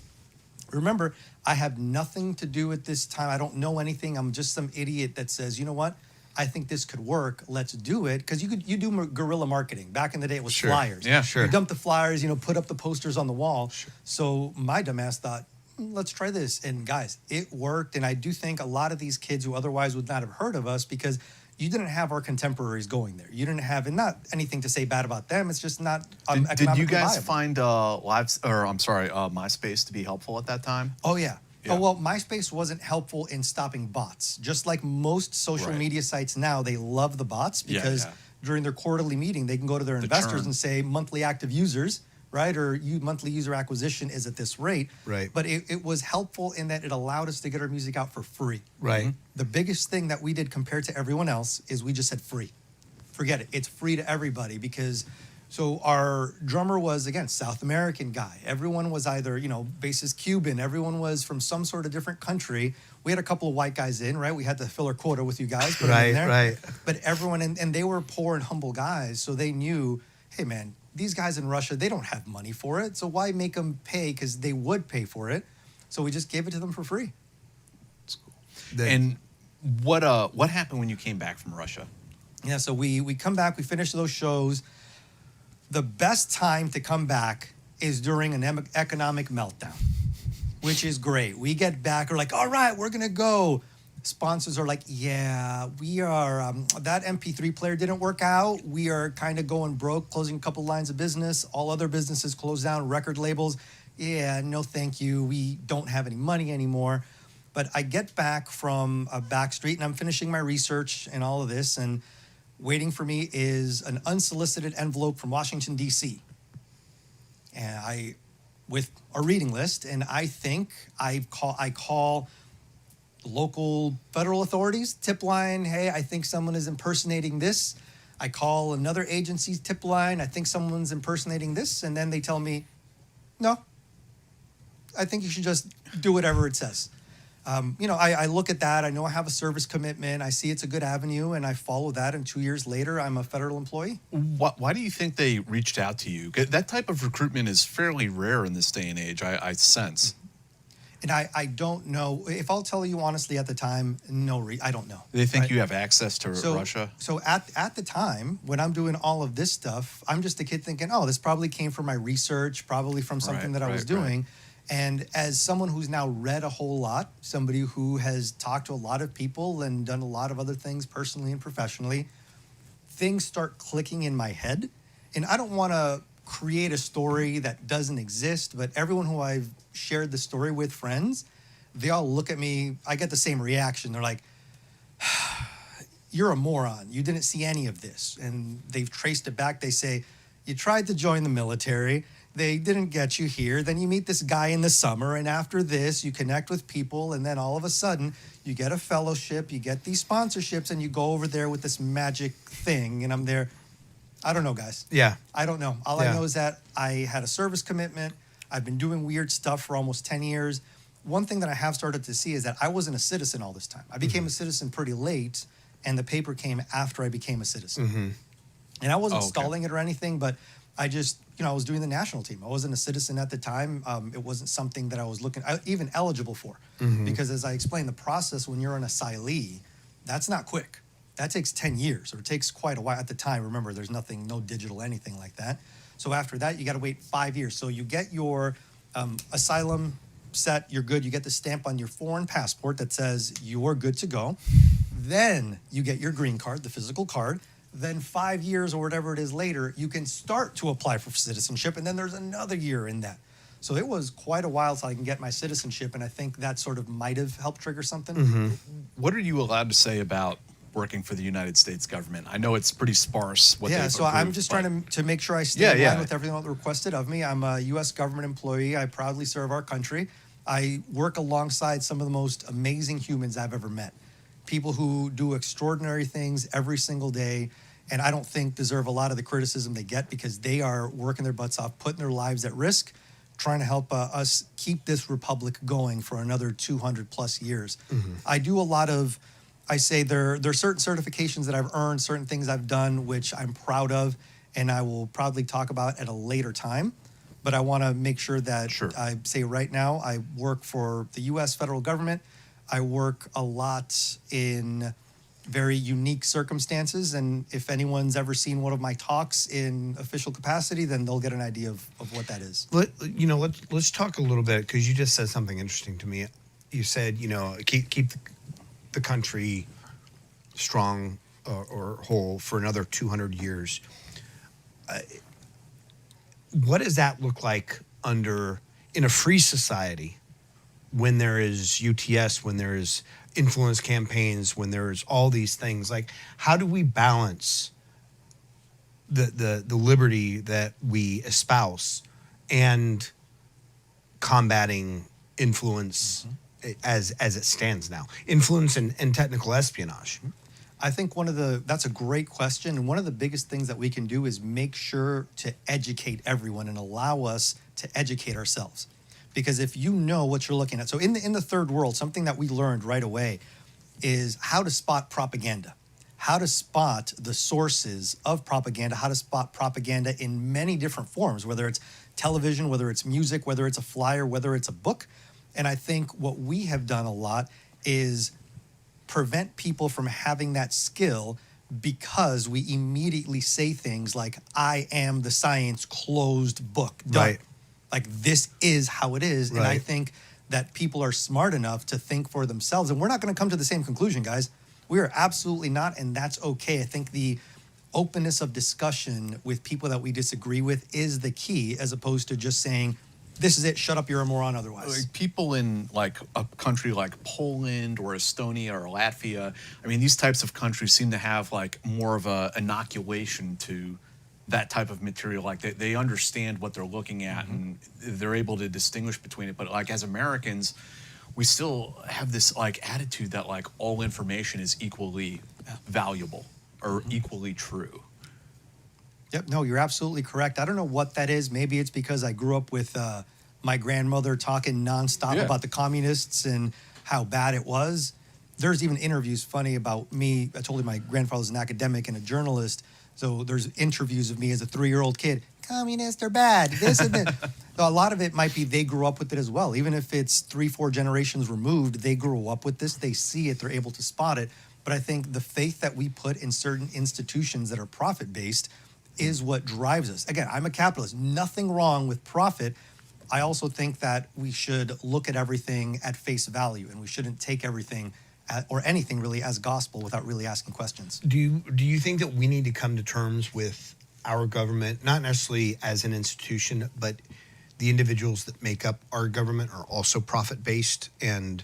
remember, I have nothing to do at this time. I don't know anything. I'm just some idiot that says, you know what? I think this could work. Let's do it. Because you do guerrilla marketing. Back in the day, it was flyers. Yeah, sure. You dump the flyers, put up the posters on the wall. Sure. So my dumbass thought, let's try this. And guys, it worked. And I do think a lot of these kids who otherwise would not have heard of us, because you didn't have our contemporaries going there. You didn't have, and not anything to say bad about them. It's just not economically Did you guys viable. find MySpace to be helpful at that time? Oh, yeah. Yeah. Oh, well, MySpace wasn't helpful in stopping bots. Just like most social media sites now, they love the bots because during their quarterly meeting, they can go to their investors churn. and say monthly active users, right? Or monthly user acquisition is at this rate. Right. But it was helpful in that it allowed us to get our music out for free. Right. The biggest thing that we did compared to everyone else is we just said free. Forget it. It's free to everybody because... So our drummer was, again, South American guy. Everyone was either, bassist Cuban. Everyone was from some sort of different country. We had a couple of white guys in, right? We had to fill our quota with you guys. Put them in there. Right. But everyone, and they were poor and humble guys. So they knew, hey, man, these guys in Russia, they don't have money for it. So why make them pay? Because they would pay for it. So we just gave it to them for free. That's cool. And what happened when you came back from Russia? Yeah, so we come back. We finish those shows. The best time to come back is during an economic meltdown, which is great. We get back, we're like, all right, we're going to go. sponsors are like, yeah, we are, that MP3 player didn't work out. We are kind of going broke, closing a couple lines of business. All other businesses closed down, record labels. Yeah, no thank you. We don't have any money anymore. But I get back from a back street and I'm finishing my research and all of this, and waiting for me is an unsolicited envelope from Washington, D.C. And with a reading list, and I think I call local federal authorities, tip line, hey, I think someone is impersonating this. I call another agency's tip line, I think someone's impersonating this, and then they tell me, no, I think you should just do whatever it says. I look at that, I know I have a service commitment, I see it's a good avenue, and I follow that, and 2 years later, I'm a federal employee. Why do you think they reached out to you? That type of recruitment is fairly rare in this day and age, I sense. And I don't know, if I'll tell you honestly at the time, I don't know. They think right? you have access to Russia? So at the time, when I'm doing all of this stuff, I'm just a kid thinking, oh, this probably came from my research, probably from something that I was doing. Right. And as someone who's now read a whole lot, somebody who has talked to a lot of people and done a lot of other things personally and professionally, things start clicking in my head. And I don't want to create a story that doesn't exist, but everyone who I've shared the story with, friends, they all look at me, I get the same reaction. They're like, you're a moron. You didn't see any of this. And they've traced it back. They say, you tried to join the military. They didn't get you here. Then you meet this guy in the summer. And after this, you connect with people. And then all of a sudden, you get a fellowship, you get these sponsorships, and you go over there with this magic thing. And I'm there. I don't know, guys. Yeah. I don't know. All I know is that I had a service commitment. I've been doing weird stuff for almost 10 years. One thing that I have started to see is that I wasn't a citizen all this time. I became a citizen pretty late, and the paper came after I became a citizen. And I wasn't stalling it or anything, but I just, I was doing the national team. I wasn't a citizen at the time. It wasn't something that I was even eligible for. Because as I explained, the process when you're an asylee, that's not quick. That takes 10 years, or it takes quite a while at the time. Remember, there's no digital anything like that. So after that, you got to wait 5 years. So you get your asylum set, you're good. You get the stamp on your foreign passport that says you're good to go. Then you get your green card, the physical card. Then 5 years or whatever it is later, you can start to apply for citizenship. And then there's another year in that. So it was quite a while till I can get my citizenship. And I think that sort of might have helped trigger something. What are you allowed to say about working for the United States government? I know it's pretty sparse. So I'm just trying to make sure I stay in line with everything that's requested of me. I'm a U.S. government employee. I proudly serve our country. I work alongside some of the most amazing humans I've ever met. People who do extraordinary things every single day, and I don't think deserve a lot of the criticism they get because they are working their butts off, putting their lives at risk, trying to help us keep this republic going for another 200 plus years. I do a lot of, I say there are certain certifications that I've earned, certain things I've done, which I'm proud of, and I will probably talk about at a later time. But I want to make sure that I say right now, I work for the U.S. federal government. I work a lot in very unique circumstances. And if anyone's ever seen one of my talks in official capacity, then they'll get an idea of what that is. Let's talk a little bit, because you just said something interesting to me. You said, keep the country strong or whole for another 200 years. What does that look like in a free society when there is UTS, when there is influence campaigns, when there's all these things? Like, how do we balance the liberty that we espouse and combating influence as it stands now? Influence and technical espionage. I think that's a great question. And one of the biggest things that we can do is make sure to educate everyone and allow us to educate ourselves. Because if you know what you're looking at, so in the third world, something that we learned right away is how to spot propaganda, how to spot the sources of propaganda, how to spot propaganda in many different forms, whether it's television, whether it's music, whether it's a flyer, whether it's a book. And I think what we have done a lot is prevent people from having that skill because we immediately say things like, I am the science, closed book, done. Right. Like, this is how it is. Right. And I think that people are smart enough to think for themselves. And we're not going to come to the same conclusion, guys. We are absolutely not, and that's okay. I think the openness of discussion with people that we disagree with is the key, as opposed to just saying, this is it, shut up, you're a moron otherwise. Like people in like a country like Poland or Estonia or Latvia, I mean, these types of countries seem to have like more of a inoculation to that type of material. Like they understand what they're looking at and they're able to distinguish between it. But like as Americans, we still have this like attitude that like all information is equally valuable or equally true. Yep, no, you're absolutely correct. I don't know what that is. Maybe it's because I grew up with my grandmother talking nonstop about the communists and how bad it was. There's even interviews funny about me. I told you my grandfather's an academic and a journalist. So there's interviews of me as a 3-year-old kid. Communists are bad, this and that. So a lot of it might be they grew up with it as well. Even if it's 3-4 generations removed, they grew up with this. They see it. They're able to spot it. But I think the faith that we put in certain institutions that are profit-based is what drives us. Again, I'm a capitalist. Nothing wrong with profit. I also think that we should look at everything at face value, and we shouldn't take everything or anything really as gospel without really asking questions. Do you think that we need to come to terms with our government, not necessarily as an institution, but the individuals that make up our government are also profit-based and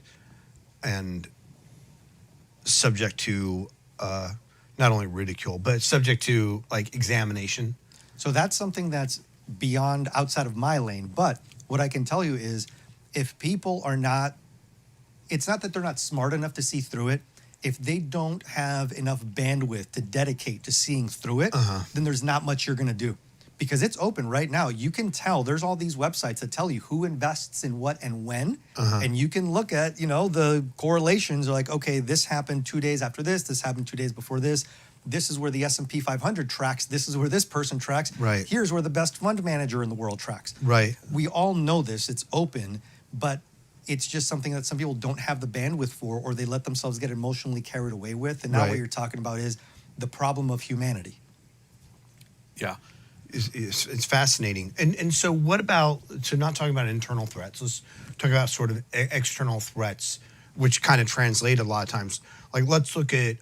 subject to not only ridicule, but subject to like examination? So that's something that's beyond outside of my lane. But what I can tell you is if people are not, it's not that they're not smart enough to see through it. If they don't have enough bandwidth to dedicate to seeing through it, then there's not much you're going to do. Because it's open right now. You can tell there's all these websites that tell you who invests in what and when. And you can look at, the correlations are like, okay, this happened 2 days after this happened 2 days before this. This is where the S&P 500 tracks. This is where this person tracks. Right. Here's where the best fund manager in the world tracks. Right. We all know this. It's open, but it's just something that some people don't have the bandwidth for, or they let themselves get emotionally carried away with. And now Right. what you're talking about is the problem of humanity. Yeah. It's fascinating. And so what about, so not talking about internal threats, let's talk about sort of external threats, which kind of translate a lot of times. Like let's look at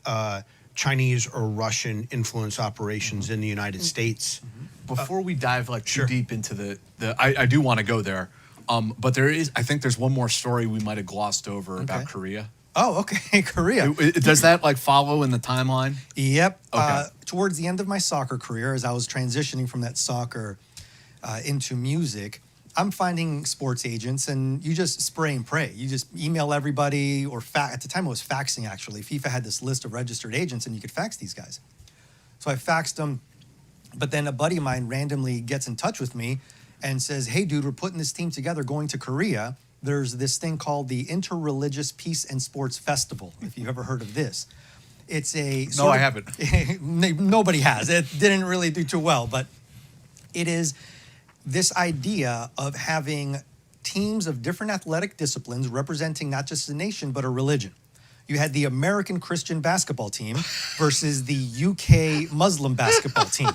Chinese or Russian influence operations in the United States. Before we dive like too deep into I do want to go there. But I think there's one more story we might have glossed over about Korea. Oh, okay. Korea. Does that like follow in the timeline? Yep. Okay. Towards the end of my soccer career, as I was transitioning from that soccer into music, I'm finding sports agents, and you just spray and pray. You just email everybody, or at the time it was faxing, actually. FIFA had this list of registered agents, and you could fax these guys. So I faxed them, but then a buddy of mine randomly gets in touch with me and says, hey, dude, we're putting this team together going to Korea. There's this thing called the Interreligious Peace and Sports Festival, if you've ever heard of this. It's a... No, I haven't. Nobody has. It didn't really do too well, but it is this idea of having teams of different athletic disciplines representing not just a nation, but a religion. You had the American Christian basketball team versus the UK Muslim basketball team.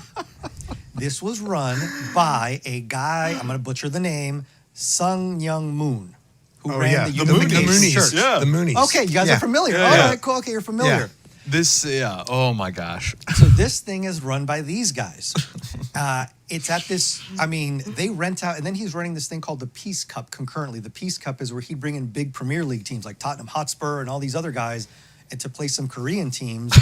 This was run by a guy, I'm going to butcher the name, Sung Young Moon, who ran the Ubiquitous Moonies. Church. Yeah. The Moonies. Okay, you guys are familiar. Yeah, All yeah. right, cool. Okay, you're familiar. Oh my gosh. So this thing is run by these guys. It's at this, they rent out, and then he's running this thing called the Peace Cup concurrently. The Peace Cup is where he'd bring in big Premier League teams like Tottenham Hotspur and all these other guys, and to play some Korean teams.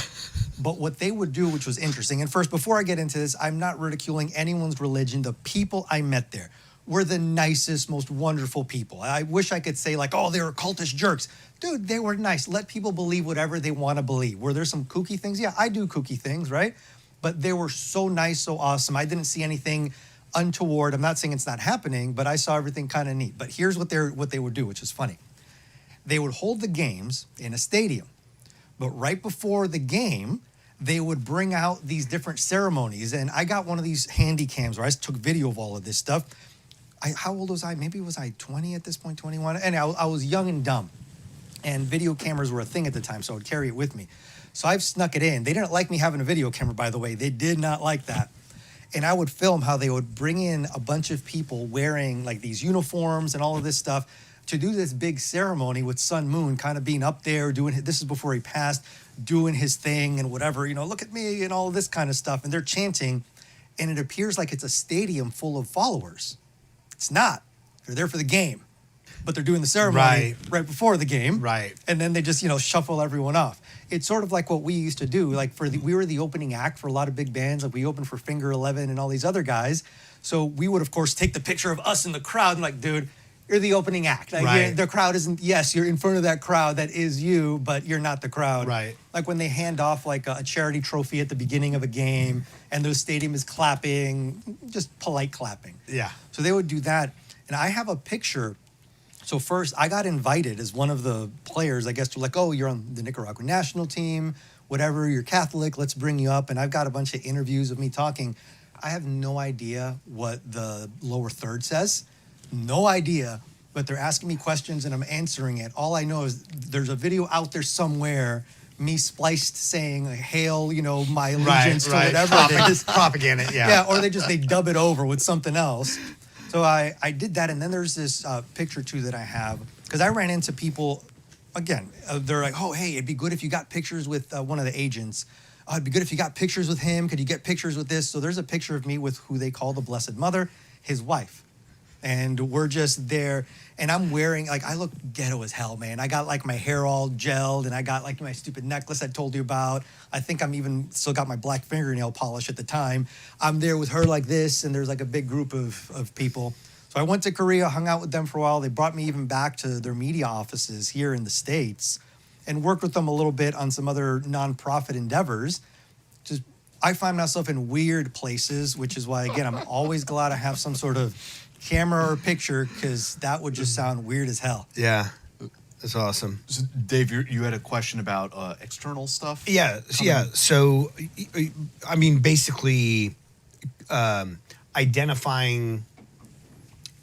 But what they would do, which was interesting, and first, before I get into this, I'm not ridiculing anyone's religion. The people I met there were the nicest, most wonderful people. I wish I could say like, oh, they were cultish jerks. Dude, they were nice. Let people believe whatever they want to believe. Were there some kooky things? Yeah, I do kooky things, right? But they were so nice, so awesome. I didn't see anything untoward. I'm not saying it's not happening, but I saw everything kind of neat. But here's what they would do, which is funny. They would hold the games in a stadium. But right before the game, they would bring out these different ceremonies. And I got one of these handy cams where I took video of all of this stuff. How old was I? Maybe was I 20 at this point, 21? And I was young and dumb. And video cameras were a thing at the time, so I would carry it with me. So I've snuck it in. They didn't like me having a video camera, by the way. They did not like that. And I would film how they would bring in a bunch of people wearing like these uniforms and all of this stuff. to do this big ceremony with Sun Moon kind of being up there doing, this is before he passed, doing his thing and whatever, you know, look at me and all this kind of stuff. And they're chanting, and it appears like it's a stadium full of followers. It's not. They're there for the game, but they're doing the ceremony right before the game. Right. And then they just, you know, shuffle everyone off. It's sort of like what we used to do. Like we were the opening act for a lot of big bands. Like we opened for Finger 11 and all these other guys. So we would, of course, take the picture of us in the crowd and like, dude, you're the opening act. Like, the crowd isn't, yes, you're in front of that crowd. That is you, but you're not the crowd. Right. Like when they hand off like a charity trophy at the beginning of a game and the stadium is clapping, just polite clapping. Yeah. So they would do that. And I have a picture. So first, I got invited as one of the players, I guess, to like, oh, you're on the Nicaraguan national team, whatever, you're Catholic, let's bring you up. And I've got a bunch of interviews of me talking. I have no idea what the lower third says. No idea. But they're asking me questions and I'm answering it. All I know is there's a video out there somewhere, me spliced saying, hail, you know, my allegiance to whatever it is. Propaganda, yeah. Yeah, or they dub it over with something else. So I did that, and then there's this picture, too, that I have, because I ran into people, again, they're like, oh, hey, it'd be good if you got pictures with one of the agents. Oh, it'd be good if you got pictures with him. Could you get pictures with this? So there's a picture of me with who they call the Blessed Mother, his wife. And we're just there, and I'm wearing, like, I look ghetto as hell, man. I got, like, my hair all gelled, and I got, like, my stupid necklace I told you about. I think I'm even still got my black fingernail polish at the time. I'm there with her like this, and there's, like, a big group of people. So I went to Korea, hung out with them for a while. They brought me even back to their media offices here in the States and worked with them a little bit on some other nonprofit endeavors. Just, I find myself in weird places, which is why, again, I'm always glad I have some sort of camera or picture, because that would just sound weird as hell. Yeah. That's awesome. So Dave, you had a question about external stuff? Yeah. So, I mean, basically identifying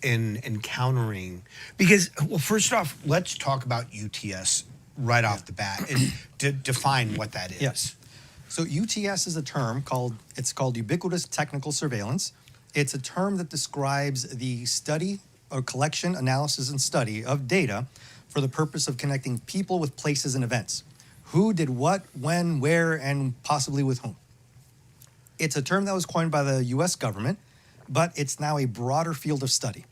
and encountering, because, well, first off, let's talk about UTS right off the bat and define what that is. Yes. So UTS is a term called Ubiquitous Technical Surveillance. It's a term that describes the study or collection, analysis, and study of data for the purpose of connecting people with places and events. Who did what, when, where, and possibly with whom. It's a term that was coined by the US government, but it's now a broader field of study.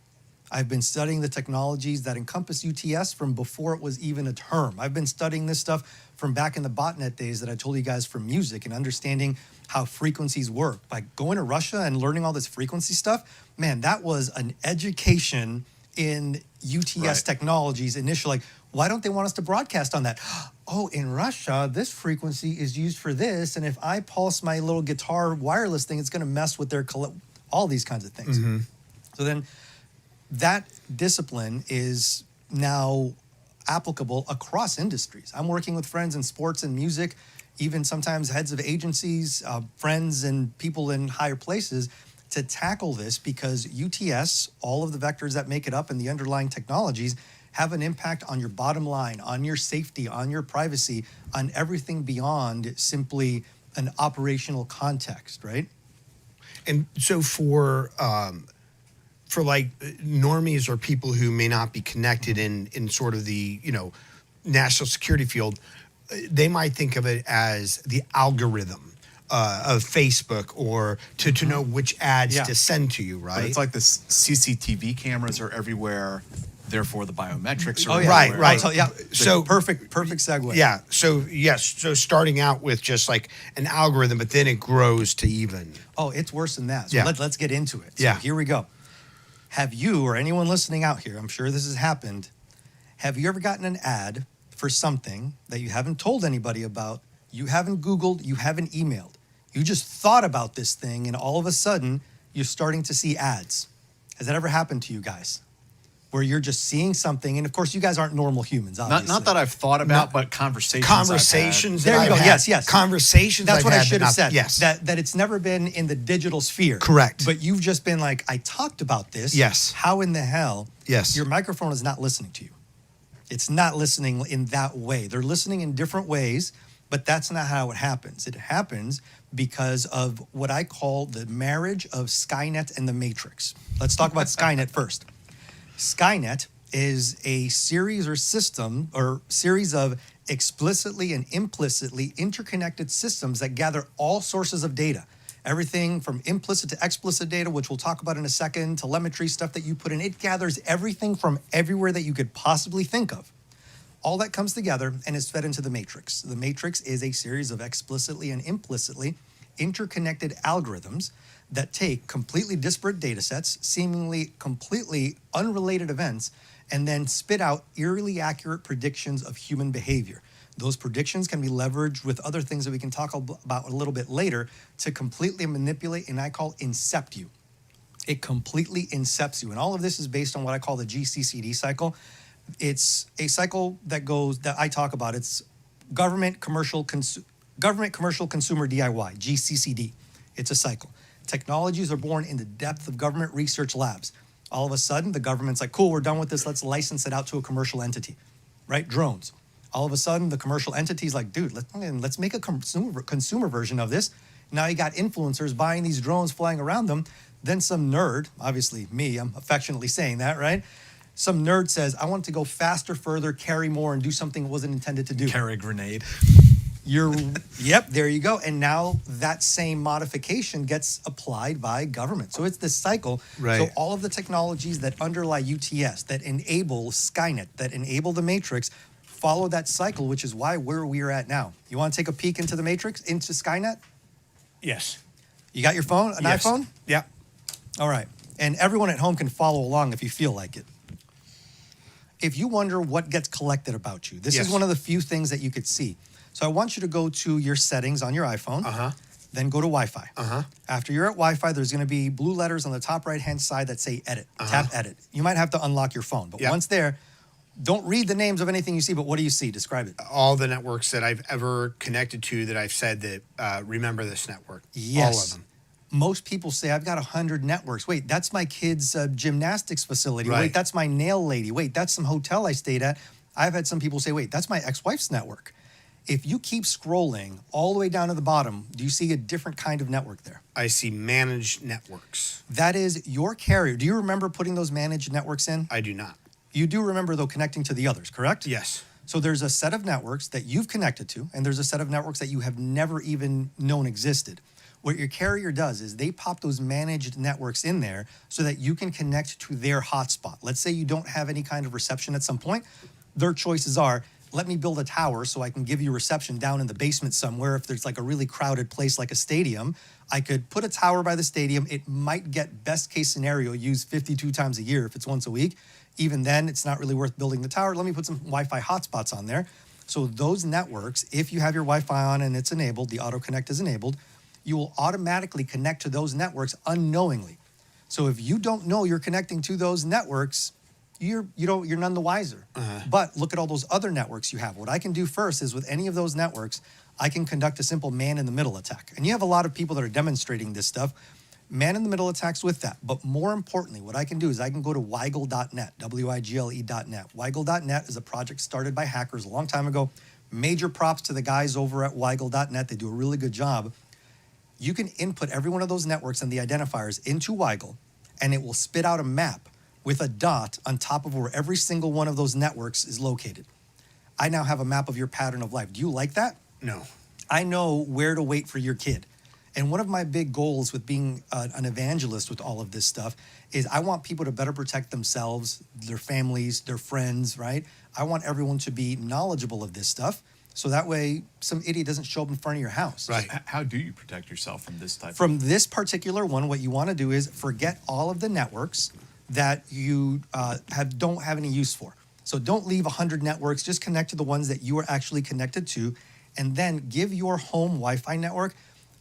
I've been studying the technologies that encompass UTS from before it was even a term. I've been studying this stuff from back in the botnet days that I told you guys for music and understanding how frequencies work. By going to Russia and learning all this frequency stuff, man, that was an education in UTS technologies initially. Like, why don't they want us to broadcast on that? Oh, in Russia, this frequency is used for this, and if I pulse my little guitar wireless thing, it's going to mess with their all these kinds of things. Mm-hmm. So then that discipline is now applicable across industries. I'm working with friends in sports and music, even sometimes heads of agencies, friends and people in higher places to tackle this, because UTS, all of the vectors that make it up and the underlying technologies have an impact on your bottom line, on your safety, on your privacy, on everything beyond simply an operational context, right? And so for like normies or people who may not be connected in sort of the, you know, national security field, they might think of it as the algorithm of Facebook, or to know which ads to send to you, right? But it's like the CCTV cameras are everywhere, therefore the biometrics are everywhere. Right. So perfect segue. Yeah. So yes. So starting out with just like an algorithm, but then it grows to even. Oh, it's worse than that. So let's get into it. So here we go. Have you, or anyone listening out here, I'm sure this has happened, have you ever gotten an ad for something that you haven't told anybody about, you haven't Googled, you haven't emailed? You just thought about this thing, and all of a sudden, you're starting to see ads. Has that ever happened to you guys? Where you're just seeing something, and of course, you guys aren't normal humans, obviously. Not that I've thought about, but conversations. There you go. Yes. Conversations. That's what I should have said. Yes. That it's never been in the digital sphere. Correct. But you've just been like, I talked about this. Yes. How in the hell? Yes. Your microphone is not listening to you. It's not listening in that way. They're listening in different ways, but that's not how it happens. It happens because of what I call the marriage of Skynet and the Matrix. Let's talk about Skynet first. Skynet is a series or system or series of explicitly and implicitly interconnected systems that gather all sources of data. Everything from implicit to explicit data, which we'll talk about in a second, telemetry stuff that you put in. It gathers everything from everywhere that you could possibly think of. All that comes together and is fed into the matrix. The matrix is a series of explicitly and implicitly interconnected algorithms that take completely disparate data sets, seemingly completely unrelated events, and then spit out eerily accurate predictions of human behavior. Those predictions can be leveraged with other things that we can talk about a little bit later to completely manipulate, and I call incept you. It completely incepts you. And all of this is based on what I call the GCCD cycle. It's a cycle that I talk about. It's government, commercial, consumer DIY, GCCD. It's a cycle. Technologies are born in the depth of government research labs. All of a sudden, the government's like, cool, we're done with this. Let's license it out to a commercial entity, right? Drones. All of a sudden, the commercial entity's like, dude, let's make a consumer version of this. Now you got influencers buying these drones, flying around them. Then some nerd, obviously me, I'm affectionately saying that, right? Some nerd says, I want to go faster, further, carry more, and do something it wasn't intended to do. Carry a grenade. Yep, there you go. And now that same modification gets applied by government. So it's this cycle. Right. So all of the technologies that underlie UTS, that enable Skynet, that enable the Matrix, follow that cycle, which is why we're at now. You want to take a peek into the Matrix, into Skynet? Yes. You got your phone, an Yes. iPhone? Yeah. All right. And everyone at home can follow along if you feel like it. If you wonder what gets collected about you, this is Yes. one of the few things that you could see. So I want you to go to your settings on your iPhone, then go to Wi-Fi. After you're at Wi-Fi, there's going to be blue letters on the top right-hand side that say edit. Tap edit. You might have to unlock your phone, but Yep. once there, don't read the names of anything you see, but what do you see? Describe it. All the networks that I've ever connected to that I've said that remember this network. Yes. All of them. Most people say, I've got 100 networks. Wait, that's my kid's gymnastics facility. Right. Wait, that's my nail lady. Wait, that's some hotel I stayed at. I've had some people say, wait, that's my ex-wife's network. If you keep scrolling all the way down to the bottom, do you see a different kind of network there? I see managed networks. That is your carrier. Do you remember putting those managed networks in? I do not. You do remember, though, connecting to the others, correct? Yes. So there's a set of networks that you've connected to, and there's a set of networks that you have never even known existed. What your carrier does is they pop those managed networks in there so that you can connect to their hotspot. Let's say you don't have any kind of reception at some point. Their choices are, let me build a tower so I can give you reception down in the basement somewhere. If there's like a really crowded place like a stadium, I could put a tower by the stadium. It might get, best case scenario, used 52 times a year if it's once a week. Even then, it's not really worth building the tower. Let me put some Wi-Fi hotspots on there. So those networks, if you have your Wi-Fi on and it's enabled, the auto connect is enabled, you will automatically connect to those networks unknowingly. So if you don't know you're connecting to those networks, you're none the wiser. But look at all those other networks you have. What I can do first is with any of those networks, I can conduct a simple man-in-the-middle attack. And you have a lot of people that are demonstrating this stuff. Man-in-the-middle attacks with that. But more importantly, what I can do is I can go to wigle.net, W-I-G-L-E.net. Wigle.net is a project started by hackers a long time ago. Major props to the guys over at wigle.net. They do a really good job. You can input every one of those networks and the identifiers into Wiggle, and it will spit out a map with a dot on top of where every single one of those networks is located. I now have a map of your pattern of life. Do you like that? No. I know where to wait for your kid. And one of my big goals with being an evangelist with all of this stuff is I want people to better protect themselves, their families, their friends, right? I want everyone to be knowledgeable of this stuff. So that way, some idiot doesn't show up in front of your house. Right. How do you protect yourself from this type From this particular one, what you want to do is forget all of the networks that you don't have any use for. So don't leave 100 networks. Just connect to the ones that you are actually connected to, and then give your home Wi-Fi network.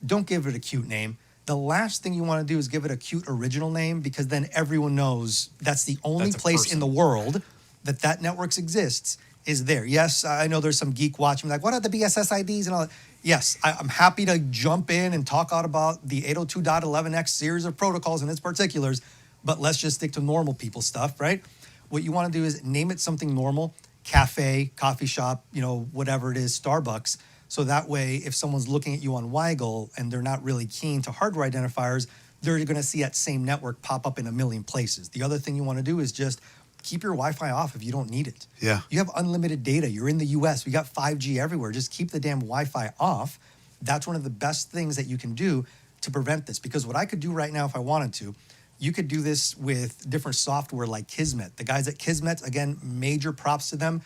Don't give it a cute name. The last thing you want to do is give it a cute original name, because then everyone knows that's the only That's a place person. in the world that networks exists is there. Yes, I know there's some geek watching like, what are the BSS IDs and all that? Yes, I'm happy to jump in and talk out about the 802.11x series of protocols and its particulars, but let's just stick to normal people stuff, right? What you want to do is name it something normal, cafe, coffee shop, whatever it is, Starbucks. So that way, if someone's looking at you on Wiggle and they're not really keen to hardware identifiers, they're going to see that same network pop up in a million places. The other thing you want to do is just keep your Wi-Fi off if you don't need it. Yeah. You have unlimited data. You're in the US. We got 5G everywhere. Just keep the damn Wi-Fi off. That's one of the best things that you can do to prevent this. Because what I could do right now if I wanted to, you could do this with different software like Kismet. The guys at Kismet, again, major props to them.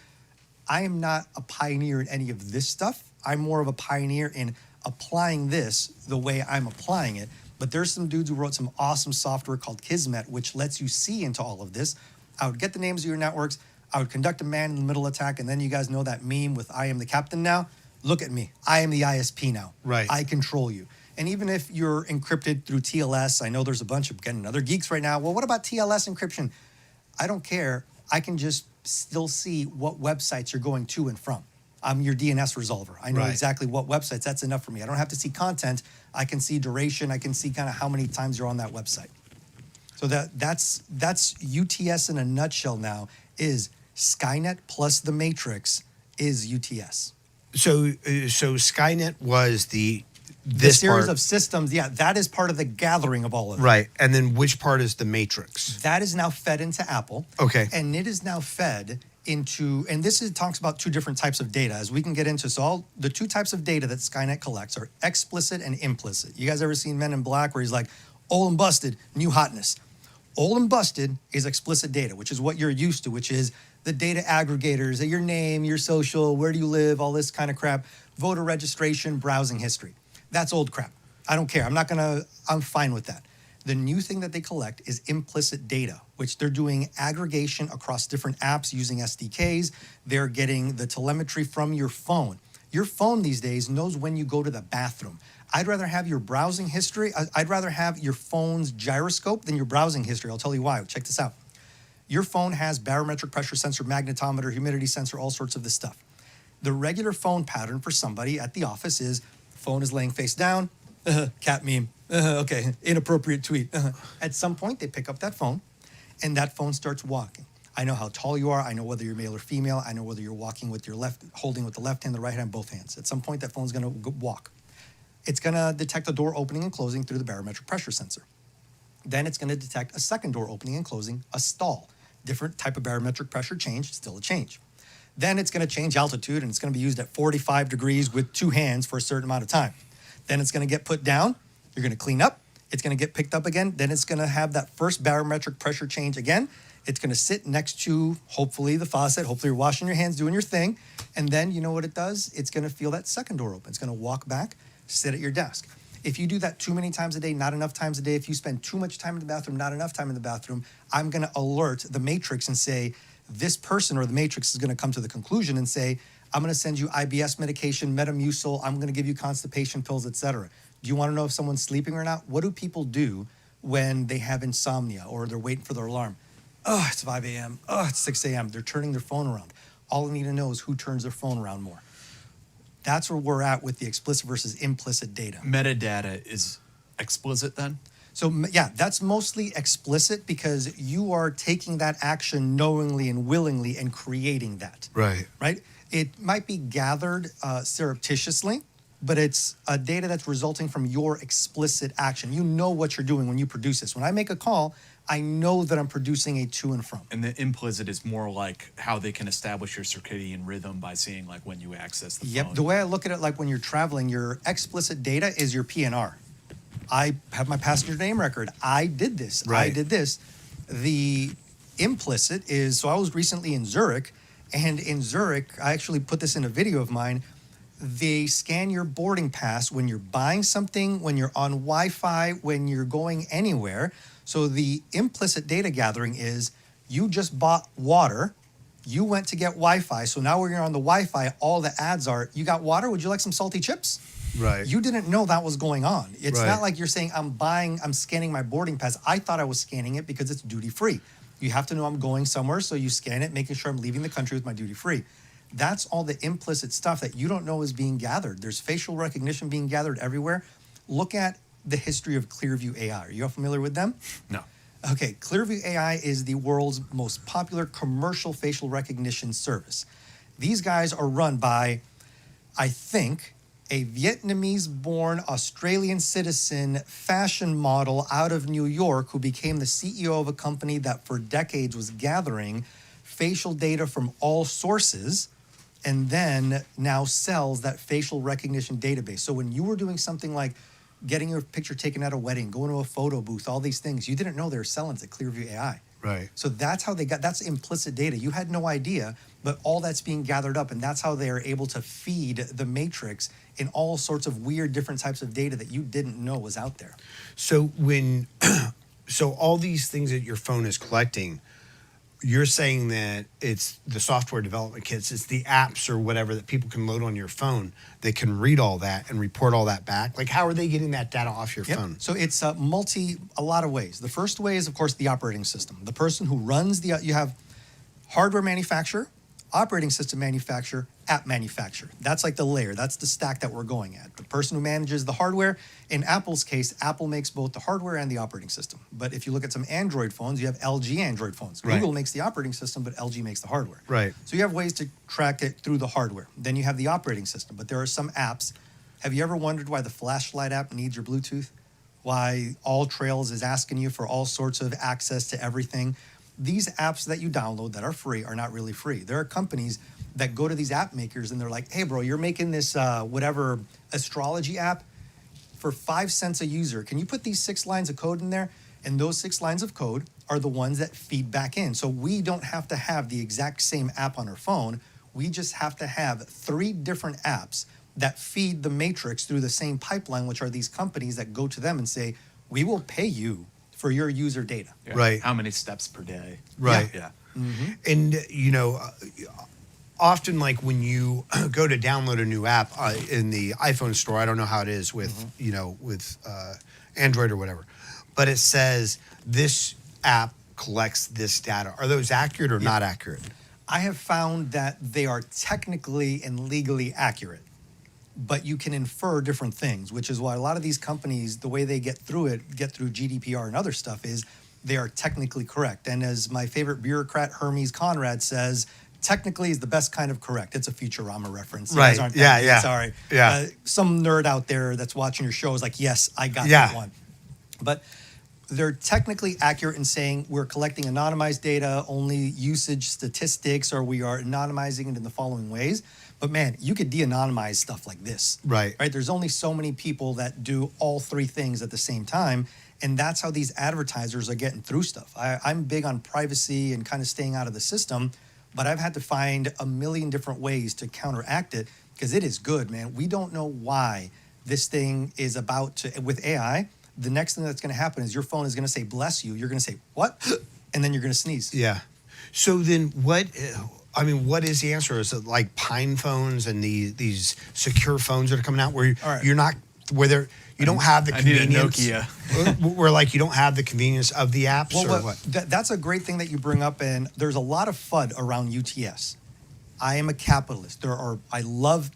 I am not a pioneer in any of this stuff. I'm more of a pioneer in applying this the way I'm applying it. But there's some dudes who wrote some awesome software called Kismet, which lets you see into all of this. I would get the names of your networks. I would conduct a man-in-the-middle attack, and then you guys know that meme with I am the captain now? Look at me. I am the ISP now. Right. I control you. And even if you're encrypted through TLS, I know there's a bunch of, getting other geeks right now. Well, what about TLS encryption? I don't care. I can just still see what websites you're going to and from. I'm your DNS resolver. I know Right. exactly what websites. That's enough for me. I don't have to see content. I can see duration. I can see kind of how many times you're on that website. So that's UTS in a nutshell now, is Skynet plus the Matrix is UTS. So Skynet was The this series part, of systems, yeah, that is part of the gathering of all of it. right? And then which part is the Matrix? That is now fed into Apple. Okay. And it is now fed into, and this is, talks about two different types of data as we can get into. So the two types of data that Skynet collects are explicit and implicit. You guys ever seen Men in Black where he's like, old and busted, new hotness? Old and busted is explicit data, which is what you're used to, which is the data aggregators, your name, your social, where do you live, all this kind of crap, voter registration, browsing history. That's old crap. I don't care. I'm fine with that. The new thing that they collect is implicit data, which they're doing aggregation across different apps using SDKs. They're getting the telemetry from your phone. Your phone these days knows when you go to the bathroom. I'd rather have your browsing history. I'd rather have your phone's gyroscope than your browsing history. I'll tell you why. Check this out. Your phone has barometric pressure sensor, magnetometer, humidity sensor, all sorts of this stuff. The regular phone pattern for somebody at the office is phone is laying face down, cat meme, okay, inappropriate tweet. At some point, they pick up that phone, and that phone starts walking. I know how tall you are. I know whether you're male or female. I know whether you're walking with your left, holding with the left hand, the right hand, both hands. At some point, that phone's going to walk. It's going to detect a door opening and closing through the barometric pressure sensor. Then it's going to detect a second door opening and closing, a stall. Different type of barometric pressure change, still a change. Then it's going to change altitude, and it's going to be used at 45 degrees with two hands for a certain amount of time. Then it's going to get put down. You're going to clean up. It's going to get picked up again. Then it's going to have that first barometric pressure change again. It's going to sit next to, hopefully, the faucet. Hopefully, you're washing your hands, doing your thing. And then, you know what it does? It's going to feel that second door open. It's going to walk back, sit at your desk. If you do that too many times a day, not enough times a day, if you spend too much time in the bathroom, not enough time in the bathroom, I'm going to alert the Matrix and say, this person or the Matrix is going to come to the conclusion and say, I'm going to send you IBS medication, Metamucil, I'm going to give you constipation pills, etc. Do you want to know if someone's sleeping or not? What do people do when they have insomnia or they're waiting for their alarm? Oh, it's 5 a.m. Oh, it's 6 a.m. They're turning their phone around. All I need to know is who turns their phone around more. That's where we're at with the explicit versus implicit data. Metadata is explicit then? So yeah, that's mostly explicit because you are taking that action knowingly and willingly and creating that. Right. Right? It might be gathered surreptitiously, but it's a data that's resulting from your explicit action. You know what you're doing when you produce this. When I make a call, I know that I'm producing a to and from. And the implicit is more like how they can establish your circadian rhythm by seeing like when you access the Yep. phone. The way I look at it, like when you're traveling, your explicit data is your PNR. I have my passenger name record. I did this. I Right. did this. The implicit is, so I was recently in Zurich, and in Zurich, I actually put this in a video of mine. They scan your boarding pass when you're buying something, when you're on Wi-Fi, when you're going anywhere. So the implicit data gathering is you just bought water, you went to get Wi-Fi, so now when you're on the Wi-Fi, all the ads are, you got water, would you like some salty chips? Right. You didn't know that was going on. It's Right. not like you're saying, I'm scanning my boarding pass. I thought I was scanning it because it's duty free. You have to know I'm going somewhere, so you scan it, making sure I'm leaving the country with my duty free. That's all the implicit stuff that you don't know is being gathered. There's facial recognition being gathered everywhere. Look at the history of Clearview AI. Are you all familiar with them? No. Okay, Clearview AI is the world's most popular commercial facial recognition service. These guys are run by, I think, a Vietnamese-born Australian citizen fashion model out of New York who became the CEO of a company that for decades was gathering facial data from all sources and then now sells that facial recognition database. So when you were doing something like getting your picture taken at a wedding, going to a photo booth, all these things, you didn't know they were selling to Clearview AI. Right. So that's how that's implicit data. You had no idea, but all that's being gathered up, and that's how they are able to feed the matrix in all sorts of weird different types of data that you didn't know was out there. So so all these things that your phone is collecting, you're saying that it's the software development kits, it's the apps or whatever that people can load on your phone that can read all that and report all that back. Like, how are they getting that data off your phone? So it's a lot of ways. The first way is, of course, the operating system. The person who runs you have hardware manufacturer, operating system manufacturer, app manufacturer. That's like the layer. That's the stack that we're going at. The person who manages the hardware, in Apple's case, Apple makes both the hardware and the operating system. But if you look at some Android phones, you have LG Android phones. Right. Google makes the operating system, but LG makes the hardware. Right. So you have ways to track it through the hardware. Then you have the operating system, but there are some apps. Have you ever wondered why the flashlight app needs your Bluetooth? Why All Trails is asking you for all sorts of access to everything? These apps that you download that are free are not really free. There are companies that go to these app makers and they're like, hey, bro, you're making this whatever astrology app for 5 cents a user. Can you put these 6 lines of code in there? And those 6 lines of code are the ones that feed back in. So we don't have to have the exact same app on our phone. We just have to have 3 different apps that feed the matrix through the same pipeline, which are these companies that go to them and say, we will pay you for your user data. Yeah. Right. How many steps per day? Right. Yeah. And, often, like when you go to download a new app in the iPhone store, I don't know how it is with, with Android or whatever, but it says this app collects this data. Are those accurate or not accurate? I have found that they are technically and legally accurate, but you can infer different things, which is why a lot of these companies, the way they get through GDPR and other stuff, is they are technically correct. And as my favorite bureaucrat, Hermes Conrad, says, technically is the best kind of correct. It's a Futurama reference. You guys Right. aren't Yeah, that- yeah. Sorry. Yeah. Some nerd out there that's watching your show is like, yes, I got that one. But they're technically accurate in saying we're collecting anonymized data, only usage statistics, or we are anonymizing it in the following ways. But man, you could de-anonymize stuff like this. Right. There's only so many people that do all 3 things at the same time. And that's how these advertisers are getting through stuff. I'm big on privacy and kind of staying out of the system, but I've had to find a million different ways to counteract it because it is good, man. We don't know why this thing is about to, with AI, the next thing that's going to happen is your phone is going to say, bless you. You're going to say, what? And then you're going to sneeze. Yeah. So then what is the answer? Is it like Pine phones and these secure phones that are coming out where you don't have the convenience? I need a Nokia. Where like you don't have the convenience of the apps or what? That's a great thing that you bring up, and there's a lot of FUD around UTS. I am a capitalist. I love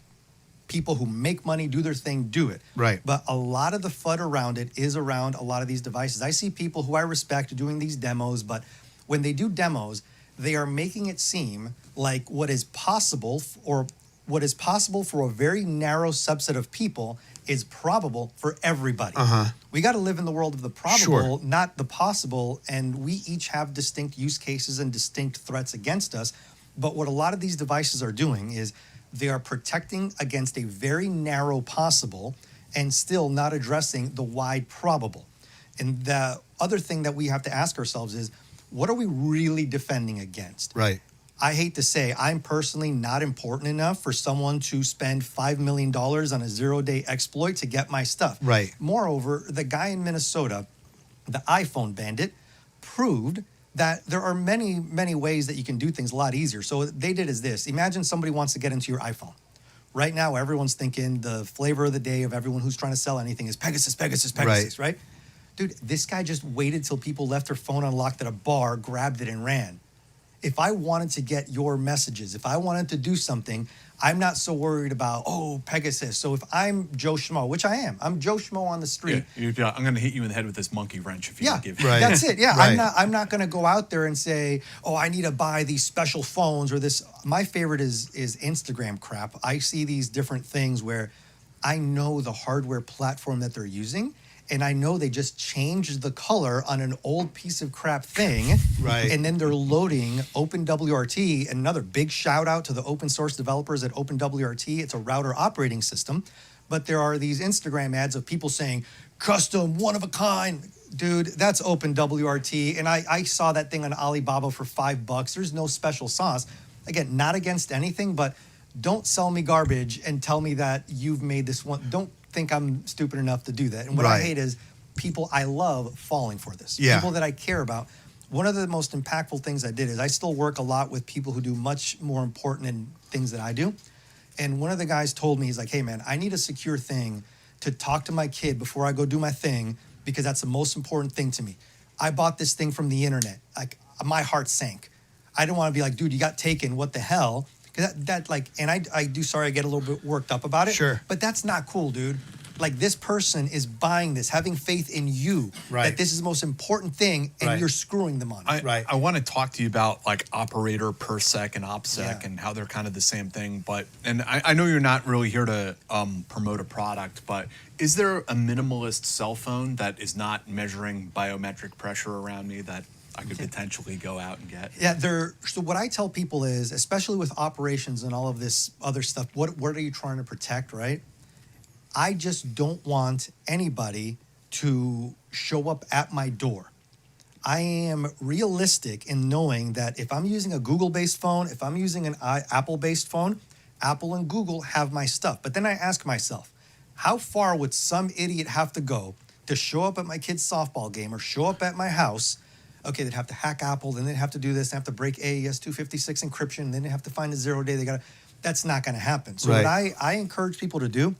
people who make money, do their thing, do it. Right. But a lot of the FUD around it is around a lot of these devices. I see people who I respect doing these demos, but when they do demos, they are making it seem like what is possible for a very narrow subset of people is probable for everybody. We got to live in the world of the probable, not the possible, and we each have distinct use cases and distinct threats against us. But what a lot of these devices are doing is they are protecting against a very narrow possible and still not addressing the wide probable. And the other thing that we have to ask ourselves is, what are we really defending against? Right. I hate to say, I'm personally not important enough for someone to spend $5 million on a 0-day exploit to get my stuff. Right. Moreover, the guy in Minnesota, the iPhone bandit, proved that there are many, many ways that you can do things a lot easier. So what they did is this. Imagine somebody wants to get into your iPhone. Right now, everyone's thinking the flavor of the day of everyone who's trying to sell anything is Pegasus, Pegasus, Pegasus, right? Dude, this guy just waited till people left their phone unlocked at a bar, grabbed it, and ran. If I wanted to get your messages, if I wanted to do something, I'm not so worried about, Pegasus. So if I'm Joe Schmo, which I am, I'm Joe Schmo on the street. Yeah, I'm going to hit you in the head with this monkey wrench if you don't give me. Right. That's it. Yeah, Right. I'm not going to go out there and say, I need to buy these special phones or this. My favorite is Instagram crap. I see these different things where I know the hardware platform that they're using, and I know they just changed the color on an old piece of crap thing. Right. And then they're loading OpenWRT. Another big shout out to the open source developers at OpenWRT. It's a router operating system. But there are these Instagram ads of people saying, custom, one of a kind. Dude, that's OpenWRT. And I saw that thing on Alibaba for $5. There's no special sauce. Again, not against anything, but don't sell me garbage and tell me that you've made this one. Don't think I'm stupid enough to do that. And what I Right. hate is people I love falling for this. Yeah. People that I care about. One of the most impactful things I did is I still work a lot with people who do much more important things than I do. And one of the guys told me, he's like, hey man, I need a secure thing to talk to my kid before I go do my thing, because that's the most important thing to me. I bought this thing from the internet. Like, my heart sank. I didn't want to be like, dude, you got taken, what the hell? Because that like, and I do, sorry, I get a little bit worked up about it. Sure. But that's not cool, dude. Like, this person is buying this, having faith in you, Right. that this is the most important thing, and Right. you're screwing them on it. Right. I want to talk to you about like operator PerSec and OPSEC Yeah. and how they're kind of the same thing. But and I know you're not really here to promote a product, but is there a minimalist cell phone that is not measuring biometric pressure around me that I could potentially go out and get? Yeah, so what I tell people is, especially with operations and all of this other stuff, what are you trying to protect, right? I just don't want anybody to show up at my door. I am realistic in knowing that if I'm using a Google-based phone, if I'm using an Apple-based phone, Apple and Google have my stuff. But then I ask myself, how far would some idiot have to go to show up at my kid's softball game or show up at my house? Okay, they'd have to hack Apple, then they'd have to do this, they have to break AES 256 encryption, then they have to find a 0 day. That's not going to happen. So what I encourage people to do,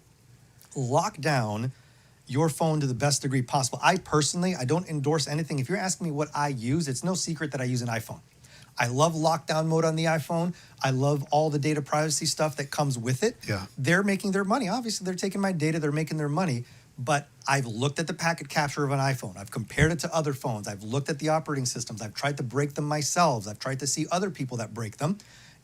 lock down your phone to the best degree possible. I personally, I don't endorse anything. If you're asking me what I use, it's no secret that I use an iPhone. I love lockdown mode on the iPhone. I love all the data privacy stuff that comes with it. Yeah. They're making their money. Obviously, they're taking my data, they're making their money. But I've looked at the packet capture of an iPhone. I've compared it to other phones. I've looked at the operating systems. I've tried to break them myself. I've tried to see other people that break them.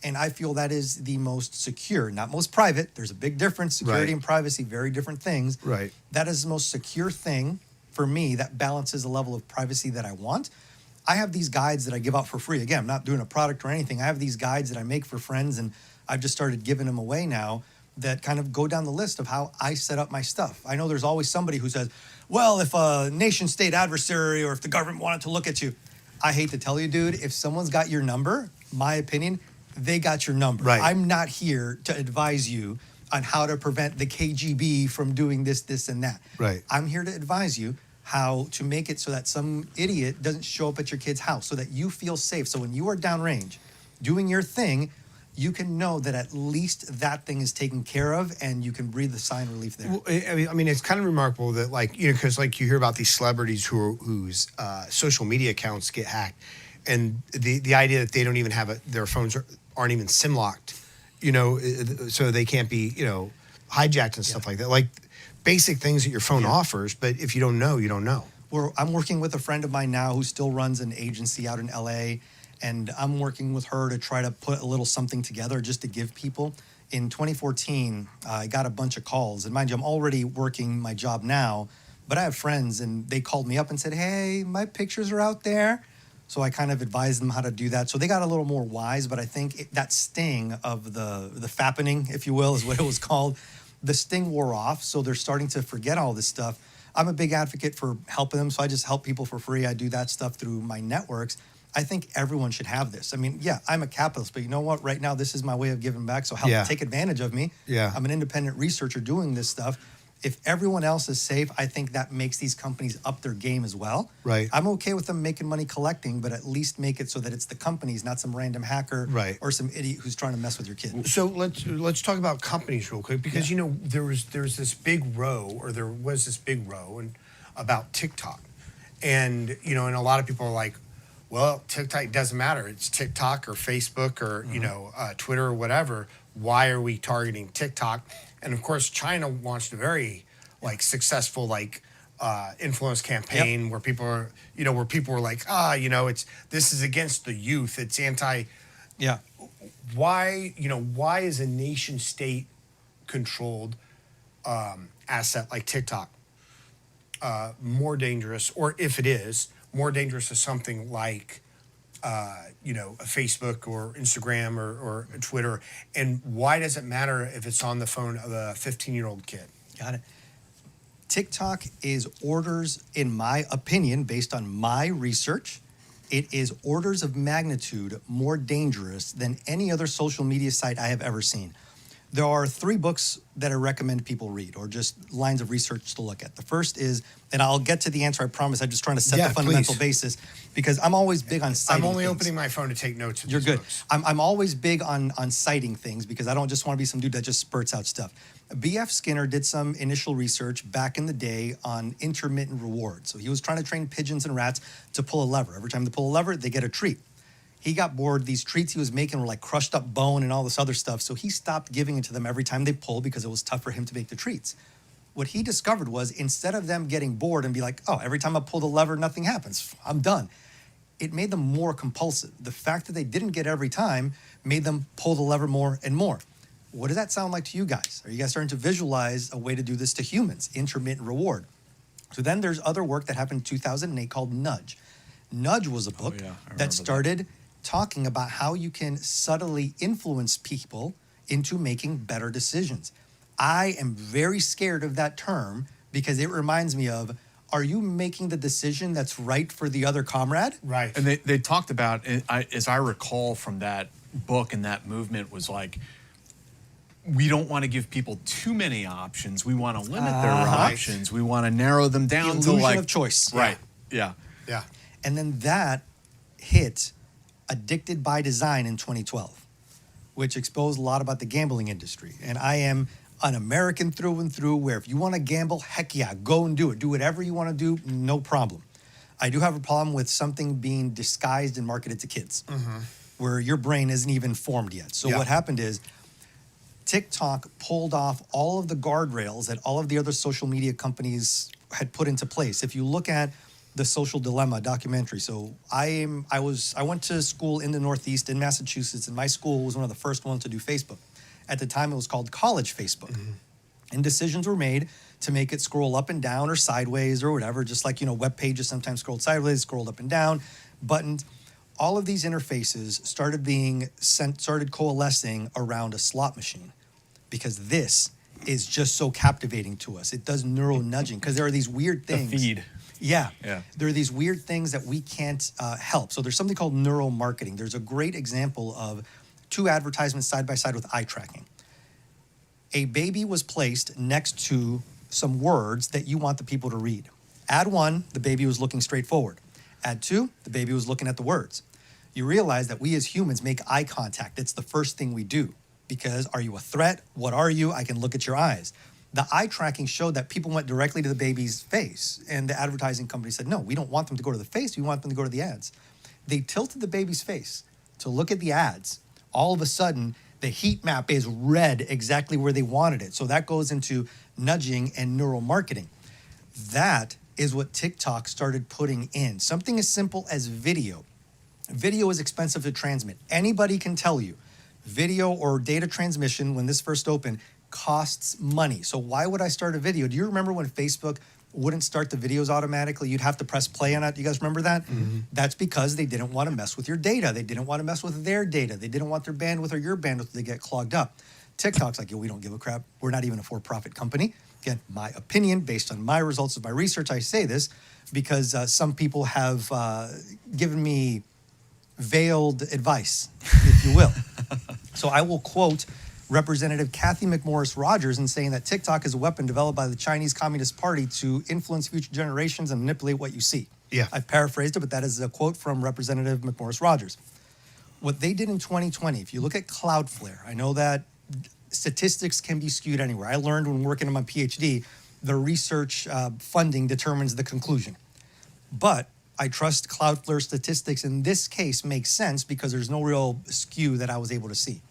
And I feel that is the most secure, not most private. There's a big difference. Security Right. and privacy, very different things. Right. That is the most secure thing for me that balances the level of privacy that I want. I have these guides that I give out for free. Again, I'm not doing a product or anything. I have these guides that I make for friends, and I've just started giving them away now that kind of go down the list of how I set up my stuff. I know there's always somebody who says, well, if a nation state adversary or if the government wanted to look at you, I hate to tell you, dude, if someone's got your number, my opinion, they got your number. Right. I'm not here to advise you on how to prevent the KGB from doing this, this, and that. Right. I'm here to advise you how to make it so that some idiot doesn't show up at your kid's house, so that you feel safe. So when you are downrange doing your thing, you can know that at least that thing is taken care of, and you can breathe a sigh of relief there. Well, I mean, it's kind of remarkable that, like, you know, because like you hear about these celebrities whose social media accounts get hacked, and the idea that they don't even have their phones aren't even SIM locked, you know, so they can't be, you know, hijacked and stuff like that. Like basic things that your phone offers, but if you don't know, you don't know. I'm working with a friend of mine now who still runs an agency out in LA, and I'm working with her to try to put a little something together just to give people. In 2014, I got a bunch of calls, and mind you, I'm already working my job now, but I have friends, and they called me up and said, hey, my pictures are out there. So I kind of advised them how to do that. So they got a little more wise, but I think that sting of the fappening, if you will, is what it was called. The sting wore off, so they're starting to forget all this stuff. I'm a big advocate for helping them, so I just help people for free. I do that stuff through my networks. I think everyone should have this. I mean, yeah, I'm a capitalist, but you know what? Right now, this is my way of giving back, so help take advantage of me. Yeah. I'm an independent researcher doing this stuff. If everyone else is safe, I think that makes these companies up their game as well. Right. I'm okay with them making money collecting, but at least make it so that it's the companies, not some random hacker or some idiot who's trying to mess with your kid. So let's talk about companies real quick, because you know there's this big row, or there was this big row, and about TikTok, and you know, and a lot of people are like, well, TikTok doesn't matter. It's TikTok or Facebook or you know Twitter or whatever. Why are we targeting TikTok? And of course, China launched a very successful influence campaign where people are were like, this is against the youth. It's anti. Yeah. Why is a nation state controlled asset like TikTok more dangerous, or if it is more dangerous to something like a Facebook or Instagram or Twitter? And why does it matter if it's on the phone of a 15-year-old kid? Got it. TikTok is orders, in my opinion, based on my research, it is orders of magnitude more dangerous than any other social media site I have ever seen. There are 3 books that I recommend people read, or just lines of research to look at. The first is, and I'll get to the answer, I promise. I'm just trying to set the fundamental basis, because I'm always big on citing I'm only things. opening my phone to take notes of You're these good. books. I'm always big on citing things, because I don't just want to be some dude that just spurts out stuff. B.F. Skinner did some initial research back in the day on intermittent reward. So he was trying to train pigeons and rats to pull a lever. Every time they pull a lever, they get a treat. He got bored. These treats he was making were like crushed up bone and all this other stuff. So he stopped giving it to them every time they pulled, because it was tough for him to make the treats. What he discovered was, instead of them getting bored and be like, oh, every time I pull the lever, nothing happens, I'm done, it made them more compulsive. The fact that they didn't get every time made them pull the lever more and more. What does that sound like to you guys? Are you guys starting to visualize a way to do this to humans, intermittent reward? So then there's other work that happened in 2008 called Nudge. Nudge was a book that started talking about how you can subtly influence people into making better decisions. I am very scared of that term, because it reminds me of, are you making the decision that's right for the other comrade? Right. And they talked about, as I recall from that book and that movement, was like, we don't want to give people too many options. We want to limit their options. We want to narrow them down to Illusion like of choice. Right. Yeah. Yeah. And then that hit Addicted by Design in 2012, which exposed a lot about the gambling industry. And I am an American through and through, where if you want to gamble, heck yeah, go and do it. Do whatever you want to do, no problem. I do have a problem with something being disguised and marketed to kids, where your brain isn't even formed yet. So what happened is, TikTok pulled off all of the guardrails that all of the other social media companies had put into place. If you look at the Social Dilemma documentary, so I went to school in the Northeast in Massachusetts, and my school was one of the first ones to do Facebook. At the time, it was called College Facebook. And decisions were made to make it scroll up and down or sideways or whatever, just like, web pages sometimes scrolled sideways, scrolled up and down, buttons. All of these interfaces started coalescing around a slot machine, because this is just so captivating to us. It does neural nudging, because there are these weird things. The feed. Yeah. Yeah. There are these weird things that we can't help. So there's something called neural marketing. There's a great example of 2 advertisements side by side with eye tracking. A baby was placed next to some words that you want the people to read. Ad 1, the baby was looking straight forward. Ad 2, the baby was looking at the words. You realize that we as humans make eye contact. It's the first thing we do, because are you a threat? What are you? I can look at your eyes. The eye tracking showed that people went directly to the baby's face, and the advertising company said, no, we don't want them to go to the face, we want them to go to the ads. They tilted the baby's face to look at the ads. All of a sudden, the heat map is red exactly where they wanted it. So that goes into nudging and neural marketing. That is what TikTok started putting in. Something as simple as video. Video is expensive to transmit. Anybody can tell you, video or data transmission, when this first opened, costs money. So why would I start a video? Do you remember when Facebook wouldn't start the videos automatically? You'd have to press play on it. You guys remember that? That's because they didn't want to mess with your data. They didn't want to mess with their data. They didn't want their bandwidth or your bandwidth to get clogged up. TikTok's like, yo, we don't give a crap. We're not even a for-profit company. Again, my opinion, based on my results of my research, I say this because some people have given me veiled advice, if you will. So I will quote Representative Kathy McMorris Rogers in saying that TikTok is a weapon developed by the Chinese Communist Party to influence future generations and manipulate what you see. Yeah. I paraphrased it, but that is a quote from Representative McMorris Rogers. What they did in 2020, if you look at Cloudflare, I know that statistics can be skewed anywhere. I learned when working on my PhD, the research funding determines the conclusion. But I trust Cloudflare statistics in this case makes sense because there's no real skew that I was able to see.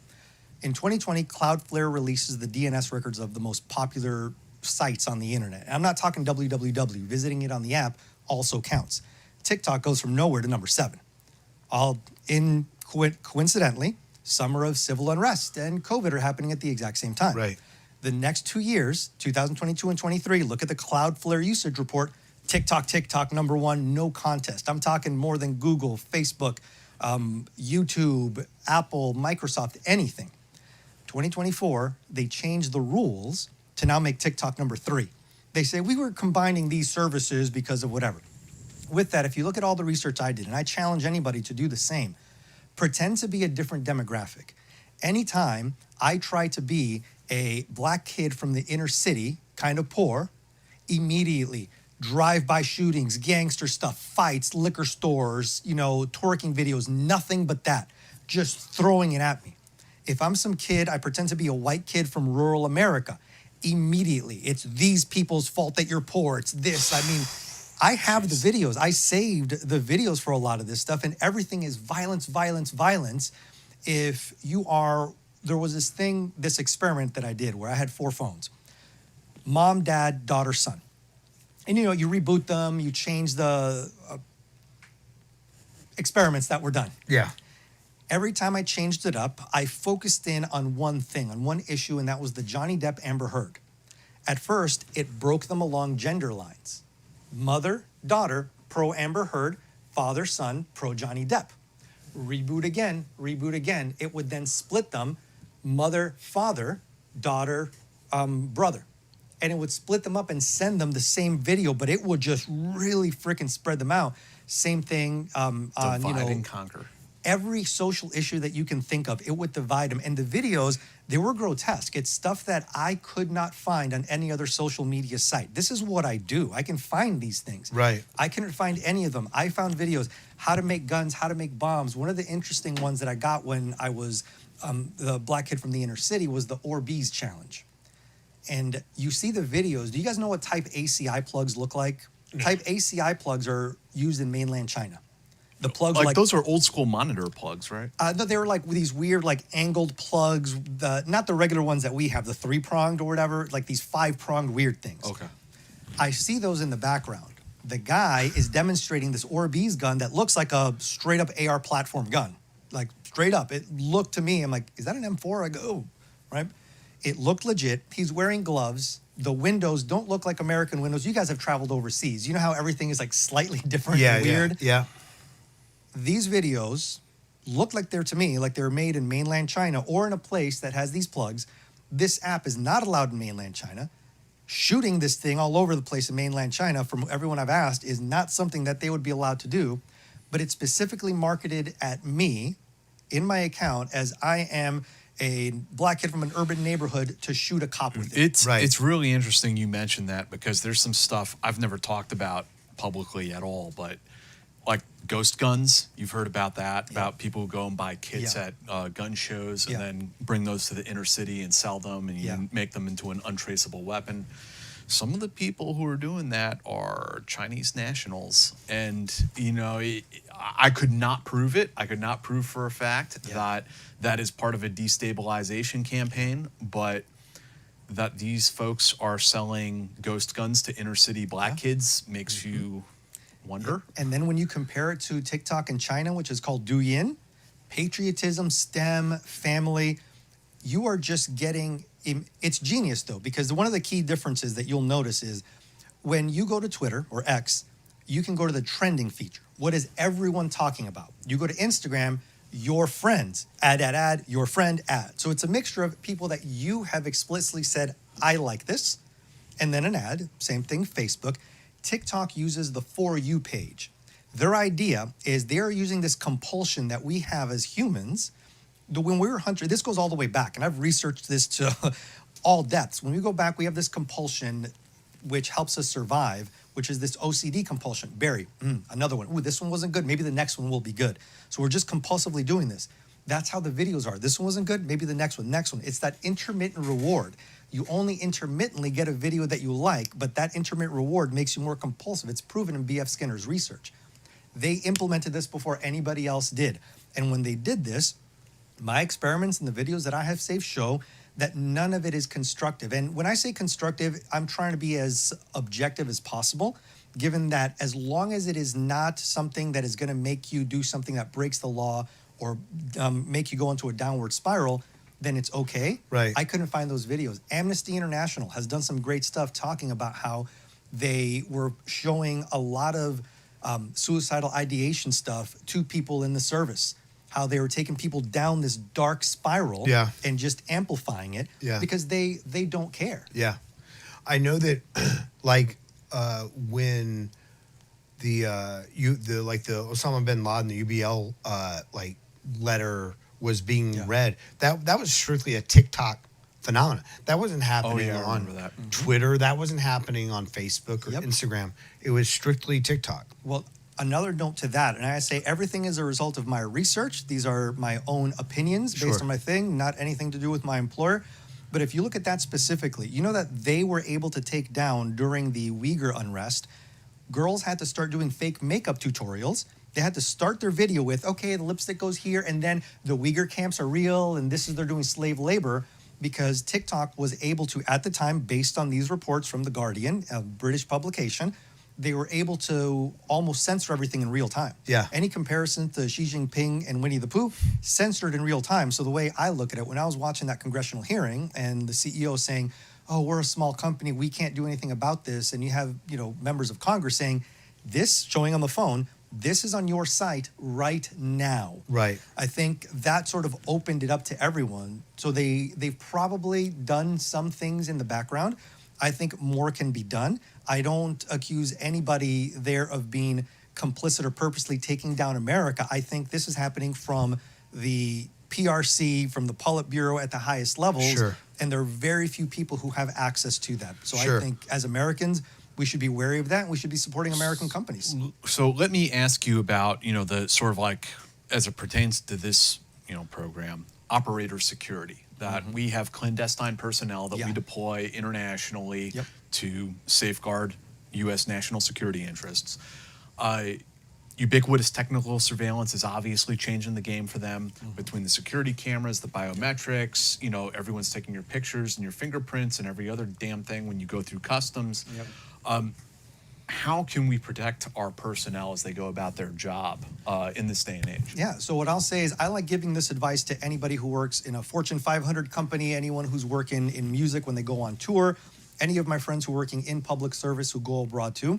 In 2020, Cloudflare releases the DNS records of the most popular sites on the internet. I'm not talking www. Visiting it on the app also counts. TikTok goes from nowhere to number 7. Coincidentally, summer of civil unrest and COVID are happening at the exact same time. Right. The next 2 years, 2022 and 23, look at the Cloudflare usage report. TikTok, number one, no contest. I'm talking more than Google, Facebook, YouTube, Apple, Microsoft, anything. 2024, they changed the rules to now make TikTok number 3. They say we were combining these services because of whatever. With that, if you look at all the research I did, and I challenge anybody to do the same, pretend to be a different demographic. Anytime I try to be a black kid from the inner city, kind of poor, immediately drive-by shootings, gangster stuff, fights, liquor stores, twerking videos, nothing but that, just throwing it at me. If I'm some kid, I pretend to be a white kid from rural America, immediately, it's these people's fault that you're poor, it's this. I mean, I have the videos. I saved the videos for a lot of this stuff, and everything is violence, violence, violence. There was this experiment that I did where I had 4 phones. Mom, dad, daughter, son. And you reboot them, you change the experiments that were done. Yeah. Every time I changed it up, I focused in on one thing, on one issue, and that was the Johnny Depp Amber Heard. At first, it broke them along gender lines. Mother, daughter, pro Amber Heard, father, son, pro Johnny Depp. Reboot again, it would then split them, mother, father, daughter, brother. And it would split them up and send them the same video, but it would just really freaking spread them out. Same thing on, Divide and conquer. Every social issue that you can think of, it would divide them. And the videos, they were grotesque. It's stuff that I could not find on any other social media site. This is what I do. I can find these things. Right. I couldn't find any of them. I found videos, how to make guns, how to make bombs. One of the interesting ones that I got when I was the black kid from the inner city was the Orbeez challenge. And you see the videos. Do you guys know what type ACI plugs look like? Type ACI plugs are used in mainland China. The plugs like those are old school monitor plugs, right? No, they were like these weird, like angled plugs. Not the regular ones that we have, the 3-pronged or whatever. Like these 5-pronged weird things. Okay. I see those in the background. The guy is demonstrating this Orbeez gun that looks like a straight up AR platform gun, like straight up. It looked to me, I'm like, is that an M4? I go, oh, right. It looked legit. He's wearing gloves. The windows don't look like American windows. You guys have traveled overseas. You know how everything is like slightly different and weird? Yeah. These videos look like to me, like they're made in mainland China or in a place that has these plugs. This app is not allowed in mainland China. Shooting this thing all over the place in mainland China, from everyone I've asked, is not something that they would be allowed to do. But it's specifically marketed at me in my account as I am a black kid from an urban neighborhood to shoot a cop with it. It's really interesting you mentioned that, because there's some stuff I've never talked about publicly at all, but like ghost guns, you've heard about that, about people who go and buy kits at gun shows and then bring those to the inner city and sell them, and you make them into an untraceable weapon. Some of the people who are doing that are Chinese nationals. And, I could not prove it. I could not prove for a fact that that is part of a destabilization campaign, but that these folks are selling ghost guns to inner city black kids makes you wonder. And then when you compare it to TikTok in China, which is called Douyin, patriotism, STEM, family, you are just getting, it's genius though, because one of the key differences that you'll notice is when you go to Twitter or X, you can go to the trending feature. What is everyone talking about? You go to Instagram, your friends, add, your friend, add. So it's a mixture of people that you have explicitly said, I like this, and then an ad, same thing, Facebook. TikTok uses the For You page. Their idea is they're using this compulsion that we have as humans. When we were hunters, this goes all the way back, and I've researched this to all depths. When we go back, we have this compulsion which helps us survive, which is this OCD compulsion. Barry, another one. Ooh, this one wasn't good. Maybe the next one will be good. So we're just compulsively doing this. That's how the videos are. This one wasn't good. Maybe the next one. It's that intermittent reward. You only intermittently get a video that you like, but that intermittent reward makes you more compulsive. It's proven in B.F. Skinner's research. They implemented this before anybody else did. And when they did this, my experiments and the videos that I have saved show that none of it is constructive. And when I say constructive, I'm trying to be as objective as possible, given that as long as it is not something that is going to make you do something that breaks the law or make you go into a downward spiral, then it's okay. Right. I couldn't find those videos. Amnesty International has done some great stuff talking about how they were showing a lot of suicidal ideation stuff to people in the service, how they were taking people down this dark spiral Yeah. and just amplifying it Yeah. because they don't care. Yeah. I know that like when the Osama bin Laden, the UBL like letter was being read, that was strictly a TikTok phenomenon. That wasn't happening I on remember that. Twitter. That wasn't happening on Facebook or Yep. Instagram. It was strictly TikTok. Well, another note to that, and I say everything is a result of my research. These are my own opinions based Sure. on my thing, not anything to do with my employer. But if you look at that specifically, you know that they were able to take down during the Uyghur unrest, girls had to start doing fake makeup tutorials. They had to start their video with, okay, the lipstick goes here, and then the Uyghur camps are real, and this is they're doing slave labor, because TikTok was able to, at the time, based on these reports from The Guardian, a British publication, they were able to almost censor everything in real time. Yeah. Any comparison to Xi Jinping and Winnie the Pooh, censored in real time. So the way I look at it, when I was watching that congressional hearing and the CEO saying, oh, we're a small company, we can't do anything about this, and you have, members of Congress saying, this, showing on the phone, this is on your site right now. Right. I think that sort of opened it up to everyone. So they've probably done some things in the background. I think more can be done. I don't accuse anybody there of being complicit or purposely taking down America. I think this is happening from the PRC, from the Politburo at the highest levels. Sure. And there are very few people who have access to that. So Sure. I think as Americans, we should be wary of that, and we should be supporting American companies. So let me ask you about, the sort of like, as it pertains to this, program, operator security, that we have clandestine personnel that we Yeah. deploy internationally Yep. to safeguard U.S. national security interests. Ubiquitous technical surveillance is obviously changing the game for them between the security cameras, the biometrics, everyone's taking your pictures and your fingerprints and every other damn thing when you go through customs. How can we protect our personnel as they go about their job in this day and age? Yeah, so what I'll say is I like giving this advice to anybody who works in a Fortune 500 company, anyone who's working in music when they go on tour, any of my friends who are working in public service who go abroad too.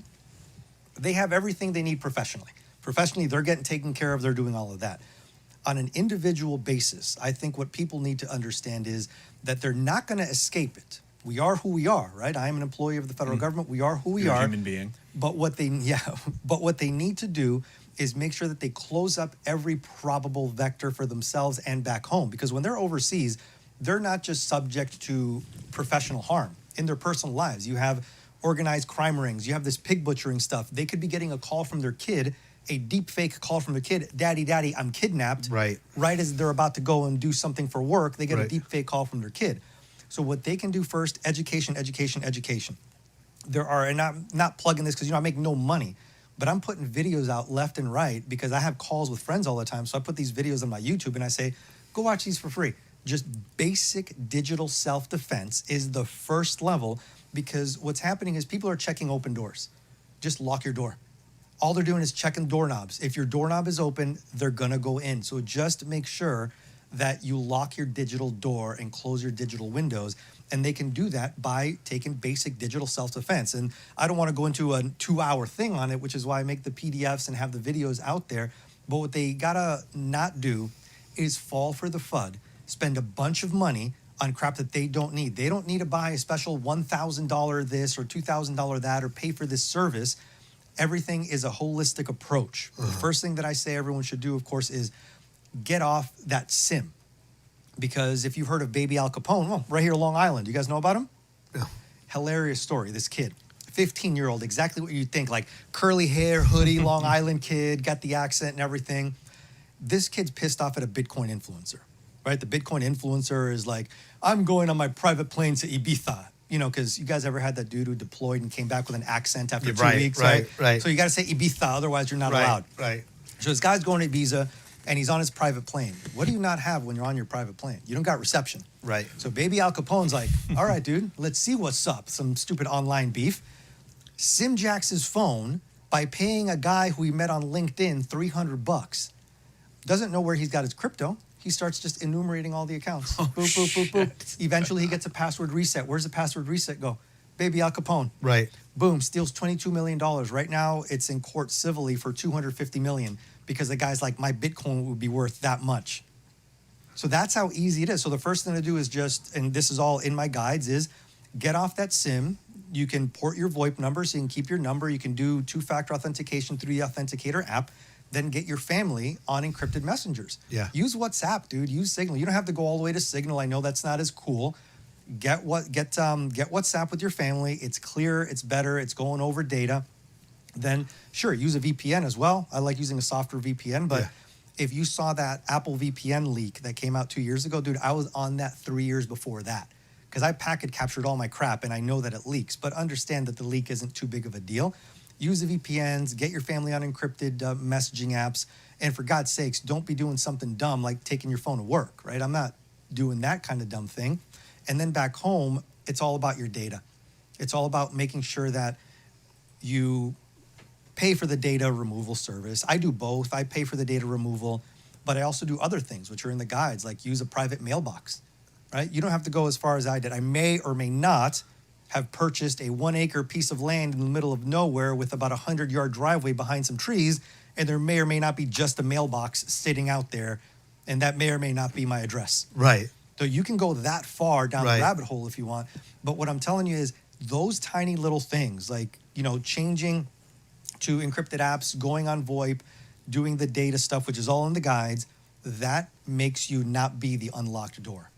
They have everything they need professionally. Professionally, they're getting taken care of, they're doing all of that. On an individual basis, I think what people need to understand is that they're not going to escape it. We are who we are, right? I am an employee of the federal government. We are who we You're a are. human being. But what they need to do is make sure that they close up every probable vector for themselves and back home. Because when they're overseas, they're not just subject to professional harm in their personal lives. You have organized crime rings. You have this pig butchering stuff. They could be getting a call from their kid, a deep fake call from their kid, Daddy, I'm kidnapped. Right. Right as they're about to go and do something for work, they get a Right. deep fake call from their kid. So what they can do first, education. There are, and I'm not plugging this because, I make no money, but I'm putting videos out left and right because I have calls with friends all the time. So I put these videos on my YouTube and I say, go watch these for free. Just basic digital self-defense is the first level, because what's happening is people are checking open doors. Just lock your door. All they're doing is checking doorknobs. If your doorknob is open, they're gonna go in. So just make sure that you lock your digital door and close your digital windows. And they can do that by taking basic digital self-defense. And I don't want to go into a 2-hour thing on it, which is why I make the PDFs and have the videos out there. But what they gotta not do is fall for the FUD, spend a bunch of money on crap that they don't need. They don't need to buy a special $1,000 this or $2,000 that or pay for this service. Everything is a holistic approach. The first thing that I say everyone should do, of course, is get off that SIM. Because if you've heard of Baby Al Capone, well, right here in Long Island, you guys know about him? Yeah. Hilarious story, this kid. 15-year-old, exactly what you'd think, like curly hair, hoodie, Long Island kid, got the accent and everything. This kid's pissed off at a Bitcoin influencer, right? The Bitcoin influencer is like, I'm going on my private plane to Ibiza. Because you guys ever had that dude who deployed and came back with an accent after 2 weeks, right? Right. So you got to say Ibiza, otherwise you're not allowed. Right. So this guy's going to Ibiza, and he's on his private plane. What do you not have when you're on your private plane? You don't got reception. Right. So Baby Al Capone's like, all right, dude, let's see what's up. Some stupid online beef. Sim jacks his phone by paying a guy who he met on LinkedIn $300. Doesn't know where he's got his crypto. He starts just enumerating all the accounts. Boop, boop, boop, boop. Eventually, he gets a password reset. Where's the password reset go? Baby Al Capone. Right. Boom, steals $22 million. Right now, it's in court civilly for $250 million because the guy's like, my Bitcoin would be worth that much. So that's how easy it is. So the first thing to do is just, and this is all in my guides, is get off that SIM. You can port your VoIP number so you can keep your number. You can do two-factor authentication through the Authenticator app. Then get your family on encrypted messengers. Yeah. Use WhatsApp, dude. Use Signal. You don't have to go all the way to Signal. I know that's not as cool. Get WhatsApp with your family. It's clear. It's better. It's going over data. Then sure, use a VPN as well. I like using a softer VPN, but if you saw that Apple VPN leak that came out 2 years ago, dude, I was on that 3 years before that because I packet captured all my crap and I know that it leaks. But understand that the leak isn't too big of a deal. Use the VPNs. Get your family on encrypted messaging apps. And for God's sakes, don't be doing something dumb like taking your phone to work, right? I'm not doing that kind of dumb thing. And then back home, it's all about your data. It's all about making sure that you pay for the data removal service. I do both. I pay for the data removal, but I also do other things, which are in the guides, like use a private mailbox, right? You don't have to go as far as I did. I may or may not have purchased a 1 acre piece of land in the middle of nowhere with about 100-yard driveway behind some trees, and there may or may not be just a mailbox sitting out there, and that may or may not be my address. Right. So you can go that far down Right. the rabbit hole if you want. But what I'm telling you is those tiny little things, like, changing to encrypted apps, going on VoIP, doing the data stuff, which is all in the guides, that makes you not be the unlocked door.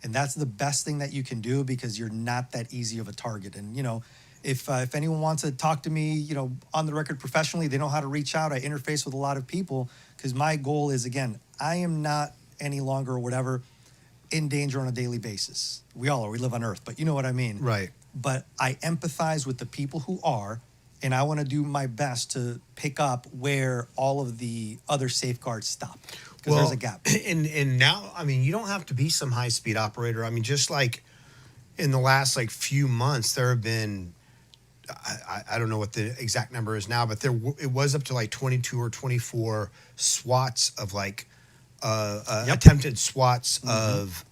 And that's the best thing that you can do because you're not that easy of a target. And, if anyone wants to talk to me, on the record professionally, they know how to reach out. I interface with a lot of people because my goal is, again, I am not any longer or whatever in danger on a daily basis. We all are. We live on Earth, but you know what I mean. Right. But I empathize with the people who are, and I want to do my best to pick up where all of the other safeguards stop. Because there's a gap. And now, you don't have to be some high-speed operator. Just like in the last few months, there have been, I don't know what the exact number is now, but it was up to 22 or 24 swats of attempted swats of,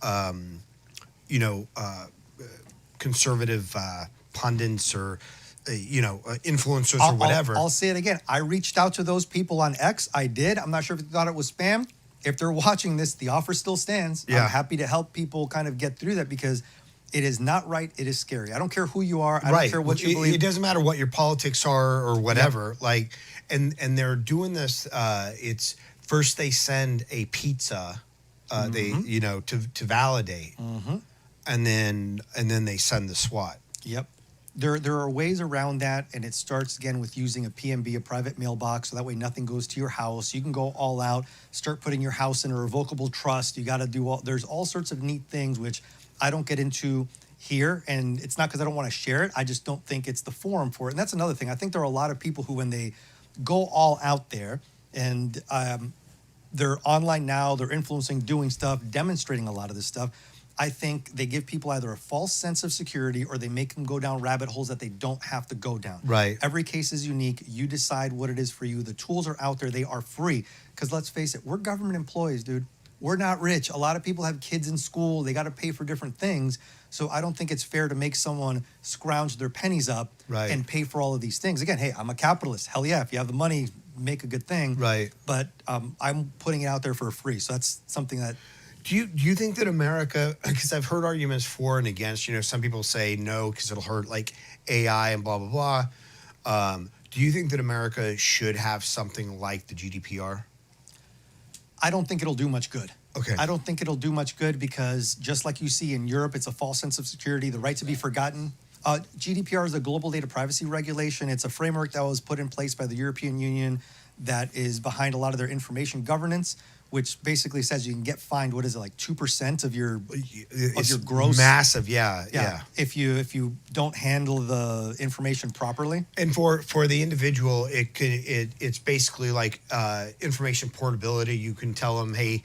conservative pundits or, influencers or whatever. I'll say it again. I reached out to those people on X. I did. I'm not sure if they thought it was spam. If they're watching this, the offer still stands. Yeah. I'm happy to help people kind of get through that because it is not right. It is scary. I don't care who you are. I don't care what you believe. It doesn't matter what your politics are or whatever. Yep. And they're doing this. It's first they send a pizza, they to validate, and then they send the SWAT. Yep. There are ways around that, and it starts again with using a PMB, a private mailbox, so that way nothing goes to your house. You can go all out, start putting your house in a revocable trust. You got to do there's all sorts of neat things which I don't get into here, and it's not because I don't want to share it. I just don't think it's the forum for it. And that's another thing. I think there are a lot of people who, when they go all out there and they're online now, they're influencing, doing stuff, demonstrating a lot of this stuff, I think they give people either a false sense of security or they make them go down rabbit holes that they don't have to go down. Right. Every case is unique. You decide what it is for you. The tools are out there. They are free. Because let's face it, we're government employees, dude. We're not rich. A lot of people have kids in school. They got to pay for different things. So I don't think it's fair to make someone scrounge their pennies up and pay for all of these things. Again, hey, I'm a capitalist. Hell yeah. If you have the money, make a good thing. Right. But I'm putting it out there for free. So that's something that... Do you think that America, because I've heard arguments for and against, some people say no because it'll hurt AI and blah, blah, blah. Do you think that America should have something like the GDPR? I don't think it'll do much good. Okay. I don't think it'll do much good because just like you see in Europe, it's a false sense of security, the right to be forgotten. GDPR is a global data privacy regulation. It's a framework that was put in place by the European Union that is behind a lot of their information governance, which basically says you can get fined, 2% of your gross? Massive, yeah. If you don't handle the information properly. And for the individual, it's basically like information portability. You can tell them, hey,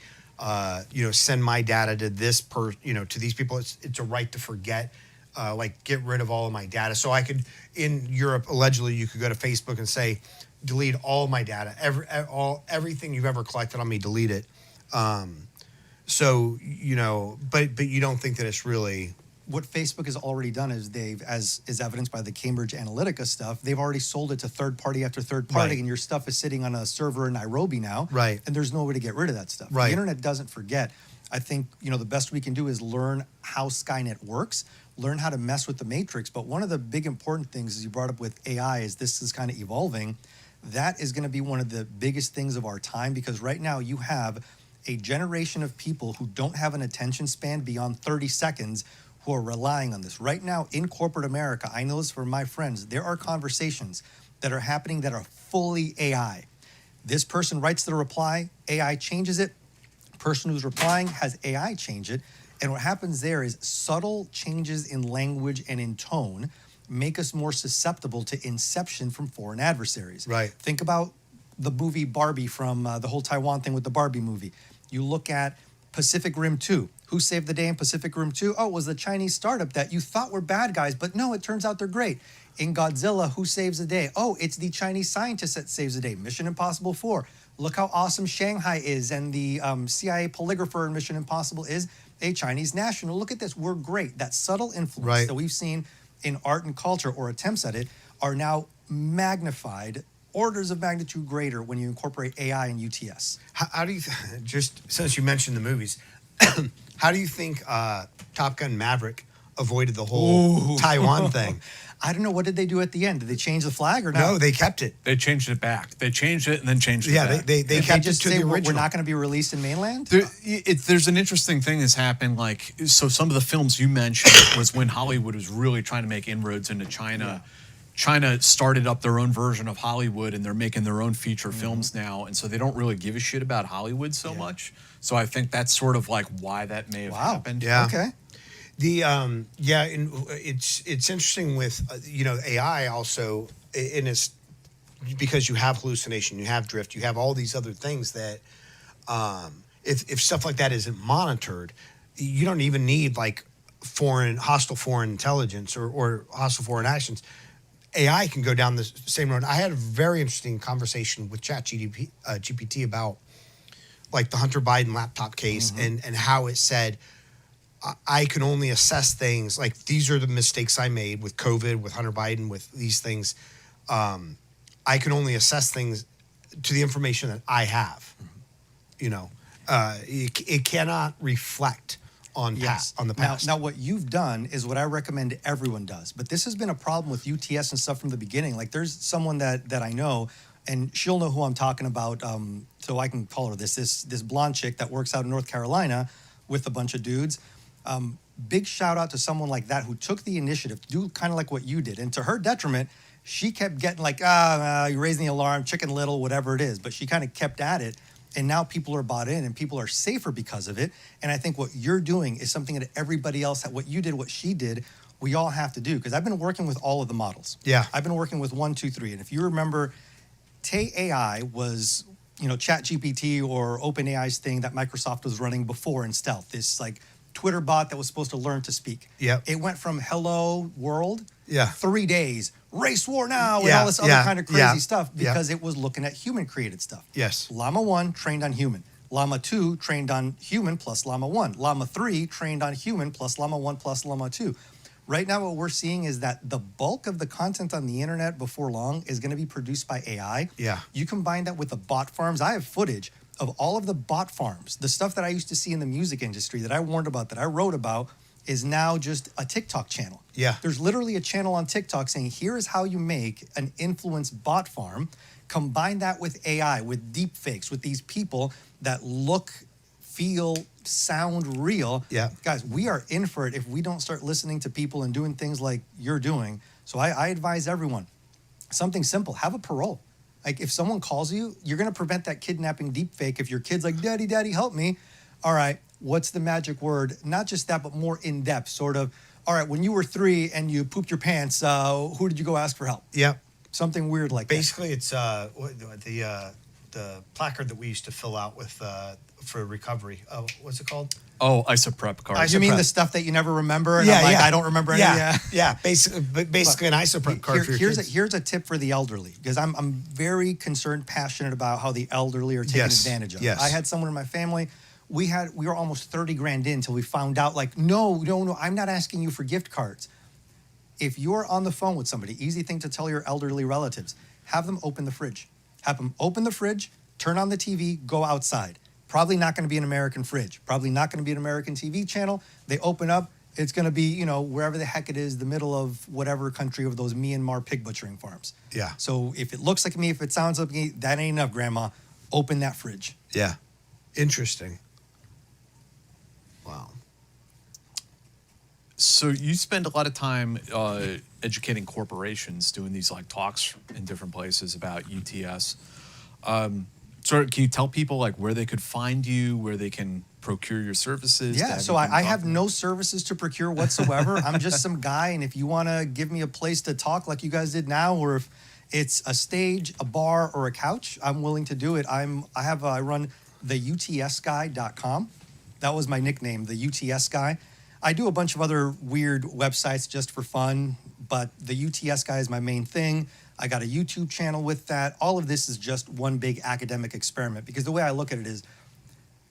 send my data to this to these people. It's a right to forget, get rid of all of my data. So I could, in Europe, allegedly, you could go to Facebook and say, delete all my data, everything you've ever collected on me, delete it. So, but you don't think that it's really. What Facebook has already done is as is evidenced by the Cambridge Analytica stuff, they've already sold it to third party after third party, Right. and your stuff is sitting on a server in Nairobi now. Right. And there's no way to get rid of that stuff. Right. The internet doesn't forget. I think, the best we can do is learn how Skynet works, learn how to mess with the matrix. But one of the big important things, as you brought up with AI, is this is kind of evolving. That is going to be one of the biggest things of our time, because right now you have a generation of people who don't have an attention span beyond 30 seconds who are relying on this. Right now in corporate America, I know this from my friends, there are conversations that are happening that are fully AI. This person writes the reply, AI changes it. Person who's replying has AI change it. And what happens there is subtle changes in language and in tone make us more susceptible to inception from foreign adversaries. Right. Think about the movie Barbie from the whole Taiwan thing with the Barbie movie. You look at Pacific Rim 2. Who saved the day in Pacific Rim 2? Oh, it was the Chinese startup that you thought were bad guys, but no, it turns out they're great. In Godzilla, who saves the day? Oh, it's the Chinese scientist that saves the day. Mission Impossible 4. Look how awesome Shanghai is, and the CIA polygrapher in Mission Impossible is a Chinese national. Look at this. We're great. That subtle influence Right. that we've seen in art and culture, or attempts at it, are now magnified orders of magnitude greater when you incorporate AI and UTS. How do you, just since you mentioned the movies, how do you think Top Gun Maverick avoided the whole Taiwan thing? I don't know. What did they do at the end? Did they change the flag or not? No, they kept it. They changed it back. They changed it and then changed it Yeah, back. they Did kept it just to say the we're original. not going to be released in mainland? There's an interesting thing that's happened. Like, so some of the films you mentioned was when Hollywood was really trying to make inroads into China. China started up their own version of Hollywood, and they're making their own feature films now. And so they don't really give a shit about Hollywood so much. So I think that's sort of like why that may have happened. Yeah. Okay. The and it's interesting with AI also, and it's because you have hallucination, you have drift, you have all these other things that if stuff like that isn't monitored, you don't even need like hostile foreign intelligence or hostile foreign actions. AI can go down the same road. I had a very interesting conversation with GPT about like the Hunter Biden laptop case and how it said, I can only assess things like these are the mistakes I made with COVID, with Hunter Biden, with these things. I can only assess things to the information that I have. It cannot reflect on on the past. Now, what you've done is what I recommend everyone does. But this has been a problem with UTS and stuff from the beginning. Like, there's someone that I know, and she'll know who I'm talking about. So I can call her this blonde chick that works out in North Carolina with a bunch of dudes. Big shout out to someone like that who took the initiative to do kind of like what you did. And to her detriment, she kept getting like, you're raising the alarm, Chicken Little, whatever it is. But she kind of kept at it. And now people are bought in and people are safer because of it. And I think what you're doing is something that everybody else, what you did, what she did, we all have to do. Because I've been working with all of the models. Yeah. I've been working with 1, 2, 3. And if you remember, Tay AI was, ChatGPT or OpenAI's thing that Microsoft was running before in stealth. This like Twitter bot that was supposed to learn to speak. Yep. It went from hello world, Yeah. 3 days, race war now, and Yeah, all this other yeah, kind of crazy yeah, stuff yeah. because it was looking at human created stuff. Yes. Llama 1 trained on human. Llama 2 trained on human plus Llama 1. Llama 3 trained on human plus Llama 1 plus Llama 2. Right now, what we're seeing is that the bulk of the content on the internet before long is going to be produced by AI. Yeah. You combine that with the bot farms. I have footage of all of the bot farms. The stuff that I used to see in the music industry that I warned about, that I wrote about, is now just a TikTok channel. Yeah. There's literally a channel on TikTok saying, here is how you make an influence bot farm. Combine that with AI, with deep fakes, with these people that look, feel, sound real. Yeah. Guys, we are in for it if we don't start listening to people and doing things like you're doing. So I advise everyone, something simple, have a parole. Like if someone calls you, you're going to prevent that kidnapping deep fake. If your kid's like, daddy, help me. All right, what's the magic word? Not just that, but more in depth, sort of. All right, when you were 3 and you pooped your pants, who did you go ask for help? Yep. Something weird like Basically, it's the placard that we used to fill out with for recovery. What's it called? Oh, ISOPrep card. that. You mean Isoprep. the stuff that you never remember? And I'm like, I don't remember any. Yeah. Basically an isoprep card for your kids. Here's a tip for the elderly, because I'm very concerned, passionate about how the elderly are taken Yes, advantage of. yes. I had someone in my family we were almost 30 grand in until we found out, like, no, I'm not asking you for gift cards. If you're on the phone with somebody, easy thing to tell your elderly relatives, have them open the fridge. Have them open the fridge, turn on the TV, go outside. Probably not going to be an American fridge. Probably not going to be an American TV channel. They open up, it's going to be, wherever the heck it is, the middle of whatever country of those Myanmar pig butchering farms. Yeah. So if it looks like me, if it sounds like me, that ain't enough, Grandma. Open that fridge. Yeah. Interesting. Wow. So you spend a lot of time educating corporations, doing these like talks in different places about UTS. So can you tell people like where they could find you, where they can procure your services? Yeah, so I have no services to procure whatsoever. I'm just some guy, and if you want to give me a place to talk like you guys did now, or if it's a stage, a bar, or a couch, I'm willing to do it. I run the utsguy.com. That was my nickname, the UTS guy. I do a bunch of other weird websites just for fun, but the UTS guy is my main thing. I got a YouTube channel with that. All of this is just one big academic experiment, because the way I look at it is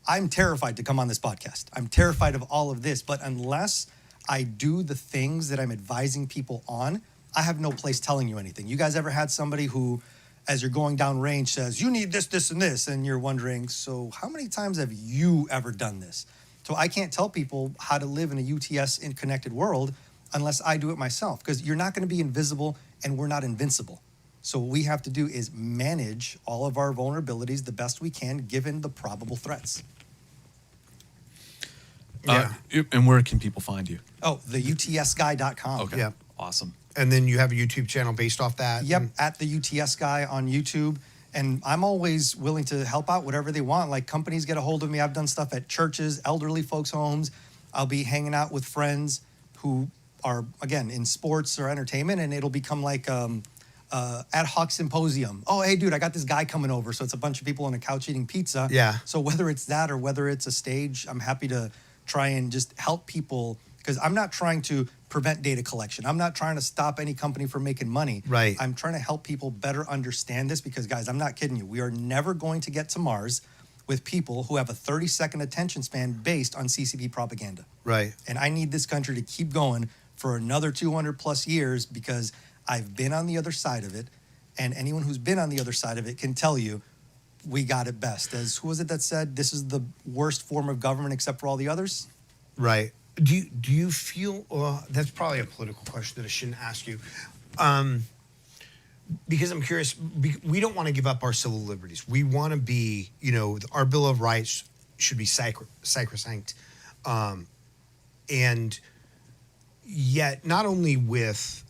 I'm terrified to come on this podcast. I'm terrified of all of this, but unless I do the things that I'm advising people on, I have no place telling you anything. You guys ever had somebody who, as you're going down range, says, you need this, this, and this, and you're wondering, so how many times have you ever done this? So I can't tell people how to live in a UTS connected world unless I do it myself, because you're not going to be invisible and we're not invincible. So what we have to do is manage all of our vulnerabilities the best we can given the probable threats. And where can people find you? Oh, the utsguy.com. Okay. Yeah. Awesome. And then you have a YouTube channel based off that? Yep, at the UTS guy on YouTube. And I'm always willing to help out whatever they want. Like companies get a hold of me. I've done stuff at churches, elderly folks' homes. I'll be hanging out with friends who are, again, in sports or entertainment, and it'll become like ad hoc symposium. Oh, hey, dude, I got this guy coming over. So it's a bunch of people on a couch eating pizza. Yeah. So whether it's that or whether it's a stage, I'm happy to try and just help people, because I'm not trying to prevent data collection. I'm not trying to stop any company from making money. Right. I'm trying to help people better understand this, because, guys, I'm not kidding you. We are never going to get to Mars with people who have a 30-second attention span based on CCP propaganda. Right. And I need this country to keep going for another 200 plus years, because I've been on the other side of it, and anyone who's been on the other side of it can tell you we got it best. As who was it that said this is the worst form of government except for all the others? Right. Do you feel, that's probably a political question that I shouldn't ask you, because I'm curious, we don't want to give up our civil liberties. We want to be, our Bill of Rights should be sacrosanct. And yet, not only with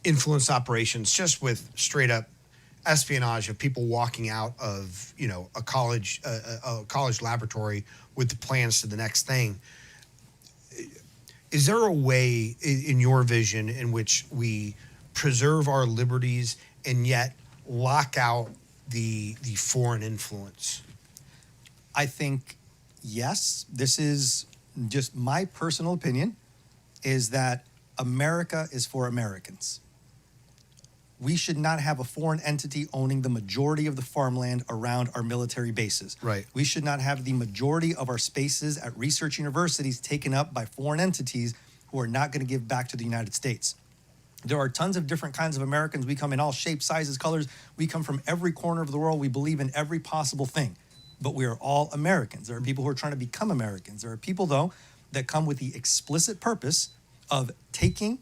influence operations, just with straight up espionage of people walking out of a college laboratory with the plans to the next thing. Is there a way, in your vision, in which we preserve our liberties and yet lock out the foreign influence? I think yes. This is just my personal opinion, is that America is for Americans. We should not have a foreign entity owning the majority of the farmland around our military bases. Right. We should not have the majority of our spaces at research universities taken up by foreign entities who are not going to give back to the United States. There are tons of different kinds of Americans. We come in all shapes, sizes, colors. We come from every corner of the world. We believe in every possible thing. But we are all Americans. There are people who are trying to become Americans. There are people, though, that come with the explicit purpose of taking,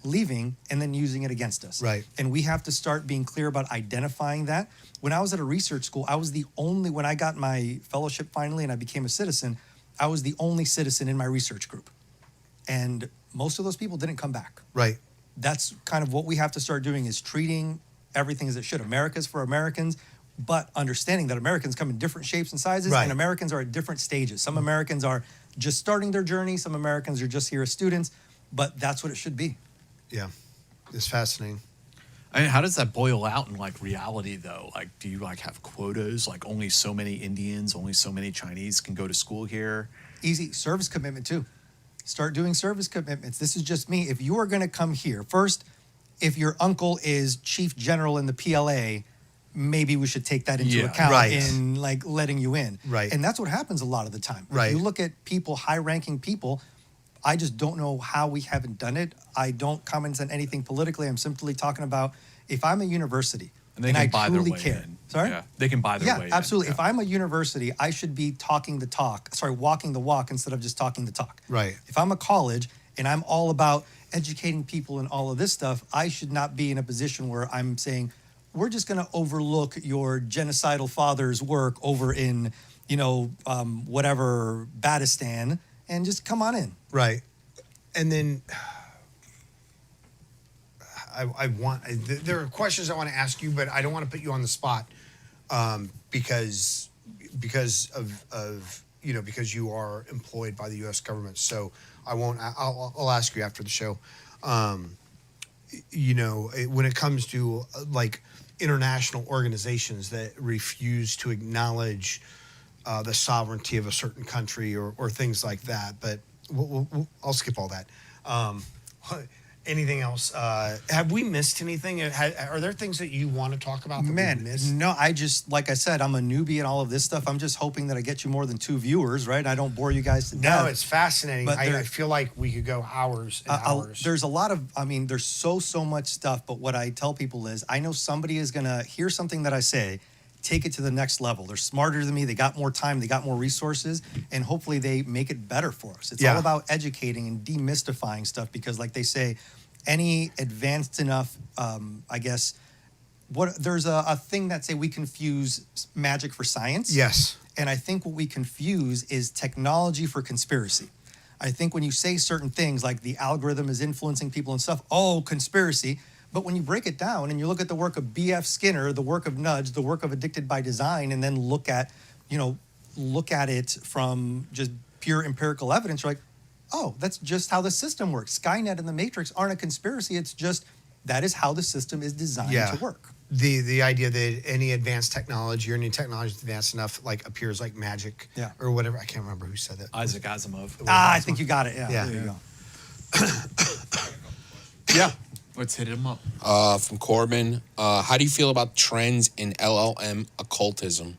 leaving, and then using it against us. Right. And we have to start being clear about identifying that. When I was at a research school, I was the only, when I got my fellowship finally and I became a citizen, I was the only citizen in my research group. And most of those people didn't come back. Right. That's kind of what we have to start doing, is treating everything as it should. America's for Americans, but understanding that Americans come in different shapes and sizes, Right. and Americans are at different stages. Some Americans are just starting their journey. Some Americans are just here as students, but that's what it should be. Yeah. It's fascinating. I mean, how does that boil out in like reality though? Like, do you like have quotas? Like only so many Indians, only so many Chinese can go to school here? Easy service commitment too. Start doing service commitments. This is just me. If you are going to come here, first, if your uncle is chief general in the PLA, maybe we should take that into Yeah. account Right. in like letting you in. Right. And that's what happens a lot of the time. Right. If you look at people, high-ranking people, I just don't know how we haven't done it. I don't comment on anything politically. I'm simply talking about if I'm a university And they and can I buy their truly way care. in. Sorry? Yeah, they can buy their way in. Yeah, absolutely. Yeah. If I'm a university, I should be talking the talk. Sorry, walking the walk instead of just talking the talk. Right. If I'm a college and I'm all about educating people and all of this stuff, I should not be in a position where I'm saying, we're just going to overlook your genocidal father's work over in, whatever, Badistan, and just come on in. Right. And then there are questions I want to ask you, but I don't want to put you on the spot because because you are employed by the U.S. government. So I won't. I'll ask you after the show. When it comes to like international organizations that refuse to acknowledge the sovereignty of a certain country or things like that, but I'll skip all that. Anything else? Have we missed anything? Are there things that you want to talk about that we Man, missed? no, like I said, I'm a newbie in all of this stuff. I'm just hoping that I get you more than 2 viewers, right? I don't bore you guys to death. No, it's fascinating. But I feel like we could go hours and hours. There's a lot of, there's so much stuff. But what I tell people is, I know somebody is going to hear something that I say, take it to the next level. They're smarter than me. They got more time. They got more resources. And hopefully they make it better for us. It's all about educating and demystifying stuff because, like they say, any advanced enough, there's a thing that say we confuse magic for science. Yes. And I think what we confuse is technology for conspiracy. I think when you say certain things like the algorithm is influencing people and stuff, oh, conspiracy. But when you break it down and you look at the work of B.F. Skinner, the work of Nudge, the work of Addicted by Design, and then look at it from just pure empirical evidence, you're like, oh, that's just how the system works. Skynet and the Matrix aren't a conspiracy. It's just that is how the system is designed to work. The idea that any advanced technology or any technology that's advanced enough like appears like magic or whatever. I can't remember who said that. Isaac Asimov. I think you got it. Yeah. Yeah. There you go. Yeah. Let's hit him up. From Corbin, how do you feel about trends in LLM occultism?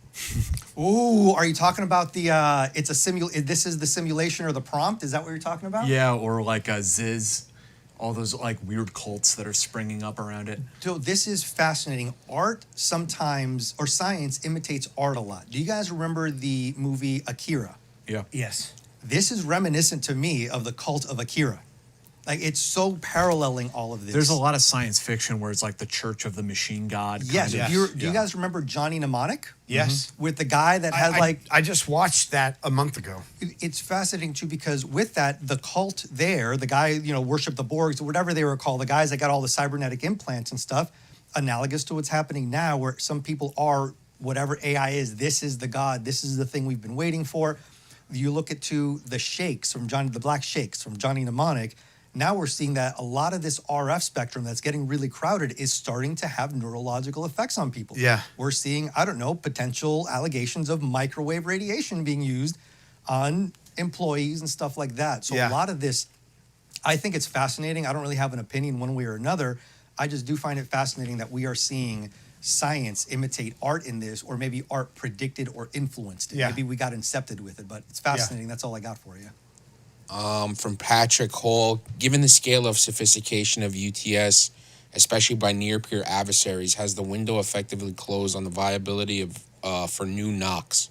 Ooh, are you talking about the this is the simulation or the prompt? Is that what you're talking about? Yeah, or like a Ziz, all those like weird cults that are springing up around it. So this is fascinating. Art sometimes, or science imitates art a lot. Do you guys remember the movie Akira? Yeah. Yes. This is reminiscent to me of the cult of Akira. Like, it's so paralleling all of this. There's a lot of science fiction where it's like the Church of the Machine God. Yes. kind of. Do you guys remember Johnny Mnemonic? Yes. With the guy that had I just watched that a month ago. It's fascinating too because with that, the cult there, the guy, worshiped the Borgs or whatever they were called, the guys that got all the cybernetic implants and stuff, analogous to what's happening now where some people are, whatever AI is, this is the God, this is the thing we've been waiting for. You look at the Shakes the Black Shakes from Johnny Mnemonic. Now we're seeing that a lot of this RF spectrum that's getting really crowded is starting to have neurological effects on people. Yeah. We're seeing, potential allegations of microwave radiation being used on employees and stuff like that. So a lot of this, I think it's fascinating. I don't really have an opinion one way or another. I just do find it fascinating that we are seeing science imitate art in this, or maybe art predicted or influenced it. Yeah. Maybe we got incepted with it, but it's fascinating. That's all I got for you. From Patrick Hall, given the scale of sophistication of UTS, especially by near-peer adversaries, has the window effectively closed on the viability of for new knocks,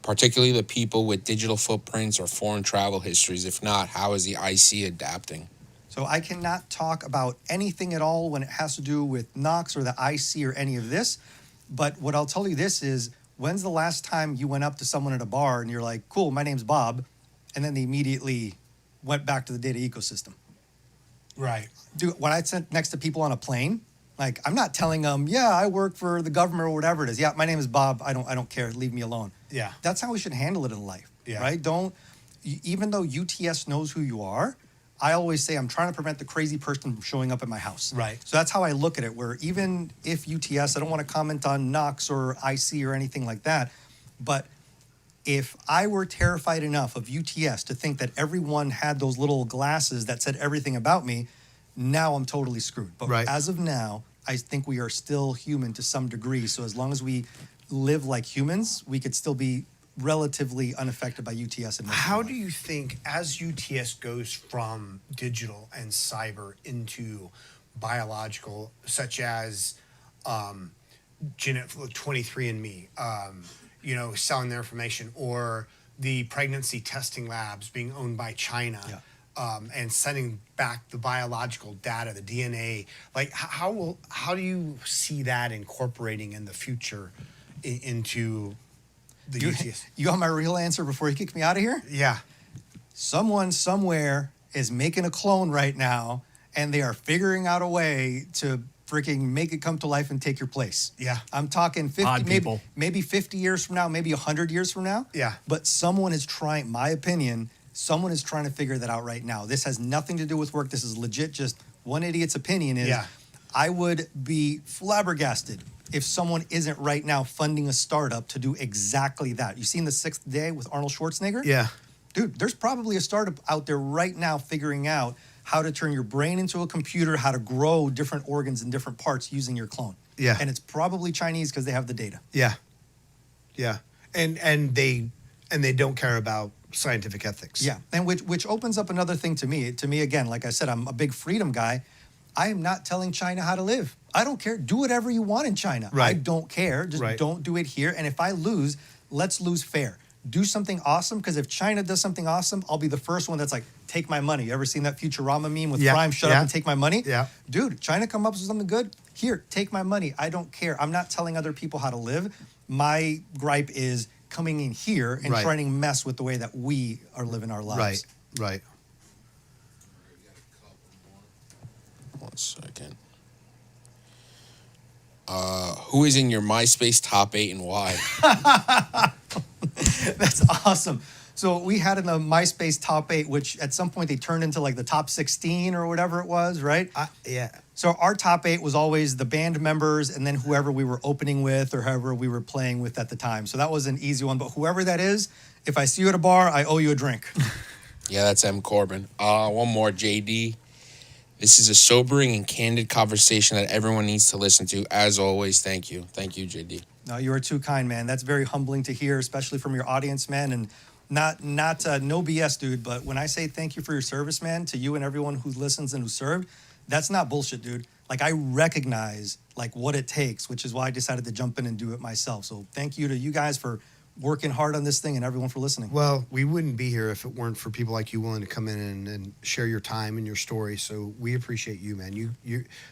particularly the people with digital footprints or foreign travel histories? If not, how is the IC adapting? So I cannot talk about anything at all when it has to do with Knox or the IC or any of this. But what I'll tell you this is, when's the last time you went up to someone at a bar and you're like, cool, my name's Bob, and then they immediately went back to the data ecosystem? Right. Dude, when I sit next to people on a plane, like, I'm not telling them, yeah, I work for the government or whatever it is. Yeah, my name is Bob. I don't care. Leave me alone. Yeah. That's how we should handle it in life. Yeah. Right? Even though UTS knows who you are, I always say I'm trying to prevent the crazy person from showing up at my house. Right. So that's how I look at it, where even if UTS, I don't want to comment on Knox or IC or anything like that, but if I were terrified enough of UTS to think that everyone had those little glasses that said everything about me, now I'm totally screwed. But Right. as of now, I think we are still human to some degree. So as long as we live like humans, we could still be relatively unaffected by UTS. And How do you think, as UTS goes from digital and cyber into biological, such as genetic 23andMe, selling their information, or the pregnancy testing labs being owned by China, and sending back the biological data, the DNA, like how do you see that incorporating in the future into the UTS? You got my real answer before you kick me out of here? Yeah. Someone somewhere is making a clone right now, and they are figuring out a way to freaking make it come to life and take your place. Yeah. I'm talking 50, Odd people. maybe 50 years from now, maybe 100 years from now. Yeah. But someone is trying, my opinion, someone is trying to figure that out right now. This has nothing to do with work. This is legit just one idiot's opinion is, Yeah. I would be flabbergasted if someone isn't right now funding a startup to do exactly that. You seen The Sixth Day with Arnold Schwarzenegger? Yeah. Dude, there's probably a startup out there right now figuring out how to turn your brain into a computer, how to grow different organs and different parts using your clone. Yeah. And it's probably Chinese because they have the data. Yeah. Yeah. And they don't care about scientific ethics. Yeah. And which opens up another thing to me. To me, again, like I said, I'm a big freedom guy. I am not telling China how to live. I don't care. Do whatever you want in China. Right. I don't care. Just Right. don't do it here. And if I lose, let's lose fair. Do something awesome, because if China does something awesome, I'll be the first one that's like, take my money. You ever seen that Futurama meme with Yeah, Prime, shut yeah. up and take my money? Yeah. Dude, China come up with something good? Here, take my money. I don't care. I'm not telling other people how to live. My gripe is coming in here and Right. trying to mess with the way that we are living our lives. Right. One second. Who is in your MySpace top 8 and why? That's awesome. So we had in the MySpace top 8, which at some point they turned into like the top 16 or whatever it was, right? Yeah. So our top 8 was always the band members and then whoever we were opening with or whoever we were playing with at the time. So that was an easy one. But whoever that is, if I see you at a bar, I owe you a drink. Yeah, that's M. Corbin. One more, JD. This is a sobering and candid conversation that everyone needs to listen to. As always, thank you. Thank you, JD. No, you are too kind, man. That's very humbling to hear, especially from your audience, man. And not no BS, dude. But when I say thank you for your service, man, to you and everyone who listens and who served, that's not bullshit, dude. Like, I recognize like what it takes, which is why I decided to jump in and do it myself. So thank you to you guys for working hard on this thing and everyone for listening. Well, we wouldn't be here if it weren't for people like you willing to come in and share your time and your story. So we appreciate you, man. You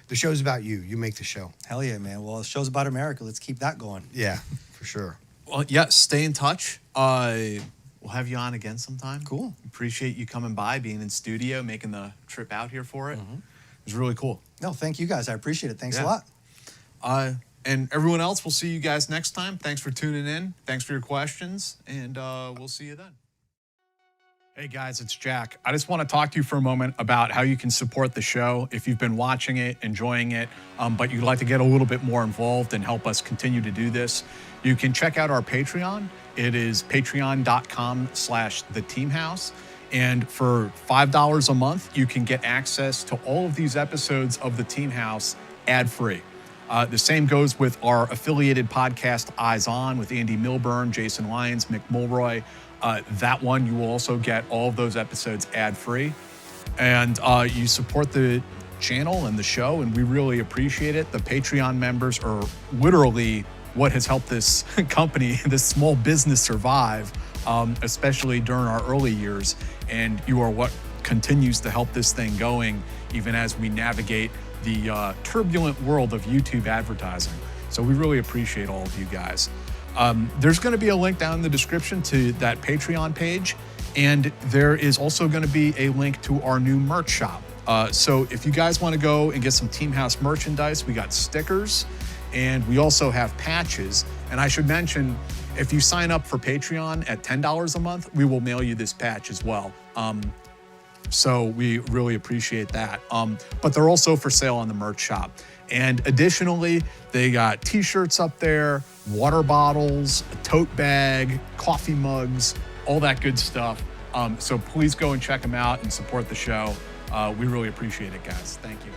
the show's about you. You make the show. Hell yeah, man. Well, the show's about America. Let's keep that going. Yeah, for sure. Well, yeah, stay in touch. We'll have you on again sometime. Cool. Appreciate you coming by, being in studio, making the trip out here for it. It was really cool. No, thank you guys. I appreciate it. Thanks a Yeah. lot. And everyone else, we'll see you guys next time. Thanks for tuning in. Thanks for your questions, and we'll see you then. Hey guys, it's Jack. I just want to talk to you for a moment about how you can support the show if you've been watching it, enjoying it, but you'd like to get a little bit more involved and help us continue to do this. You can check out our Patreon. It is patreon.com/theteamhouse. And for $5 a month, you can get access to all of these episodes of The Team House ad-free. The same goes with our affiliated podcast, Eyes On, with Andy Milburn, Jason Lyons, Mick Mulroy. That one, you will also get all of those episodes ad-free. And you support the channel and the show, and we really appreciate it. The Patreon members are literally what has helped this company, this small business survive, especially during our early years. And you are what continues to help this thing going, even as we navigate the turbulent world of YouTube advertising. So we really appreciate all of you guys. There's going to be a link down in the description to that Patreon page, and there is also going to be a link to our new merch shop. So if you guys want to go and get some Team House merchandise, we got stickers, and we also have patches. And I should mention, if you sign up for Patreon at $10 a month, we will mail you this patch as well. So we really appreciate that. But they're also for sale on the merch shop. And additionally, they got t-shirts up there, water bottles, a tote bag, coffee mugs, all that good stuff. So please go and check them out and support the show. We really appreciate it, guys. Thank you.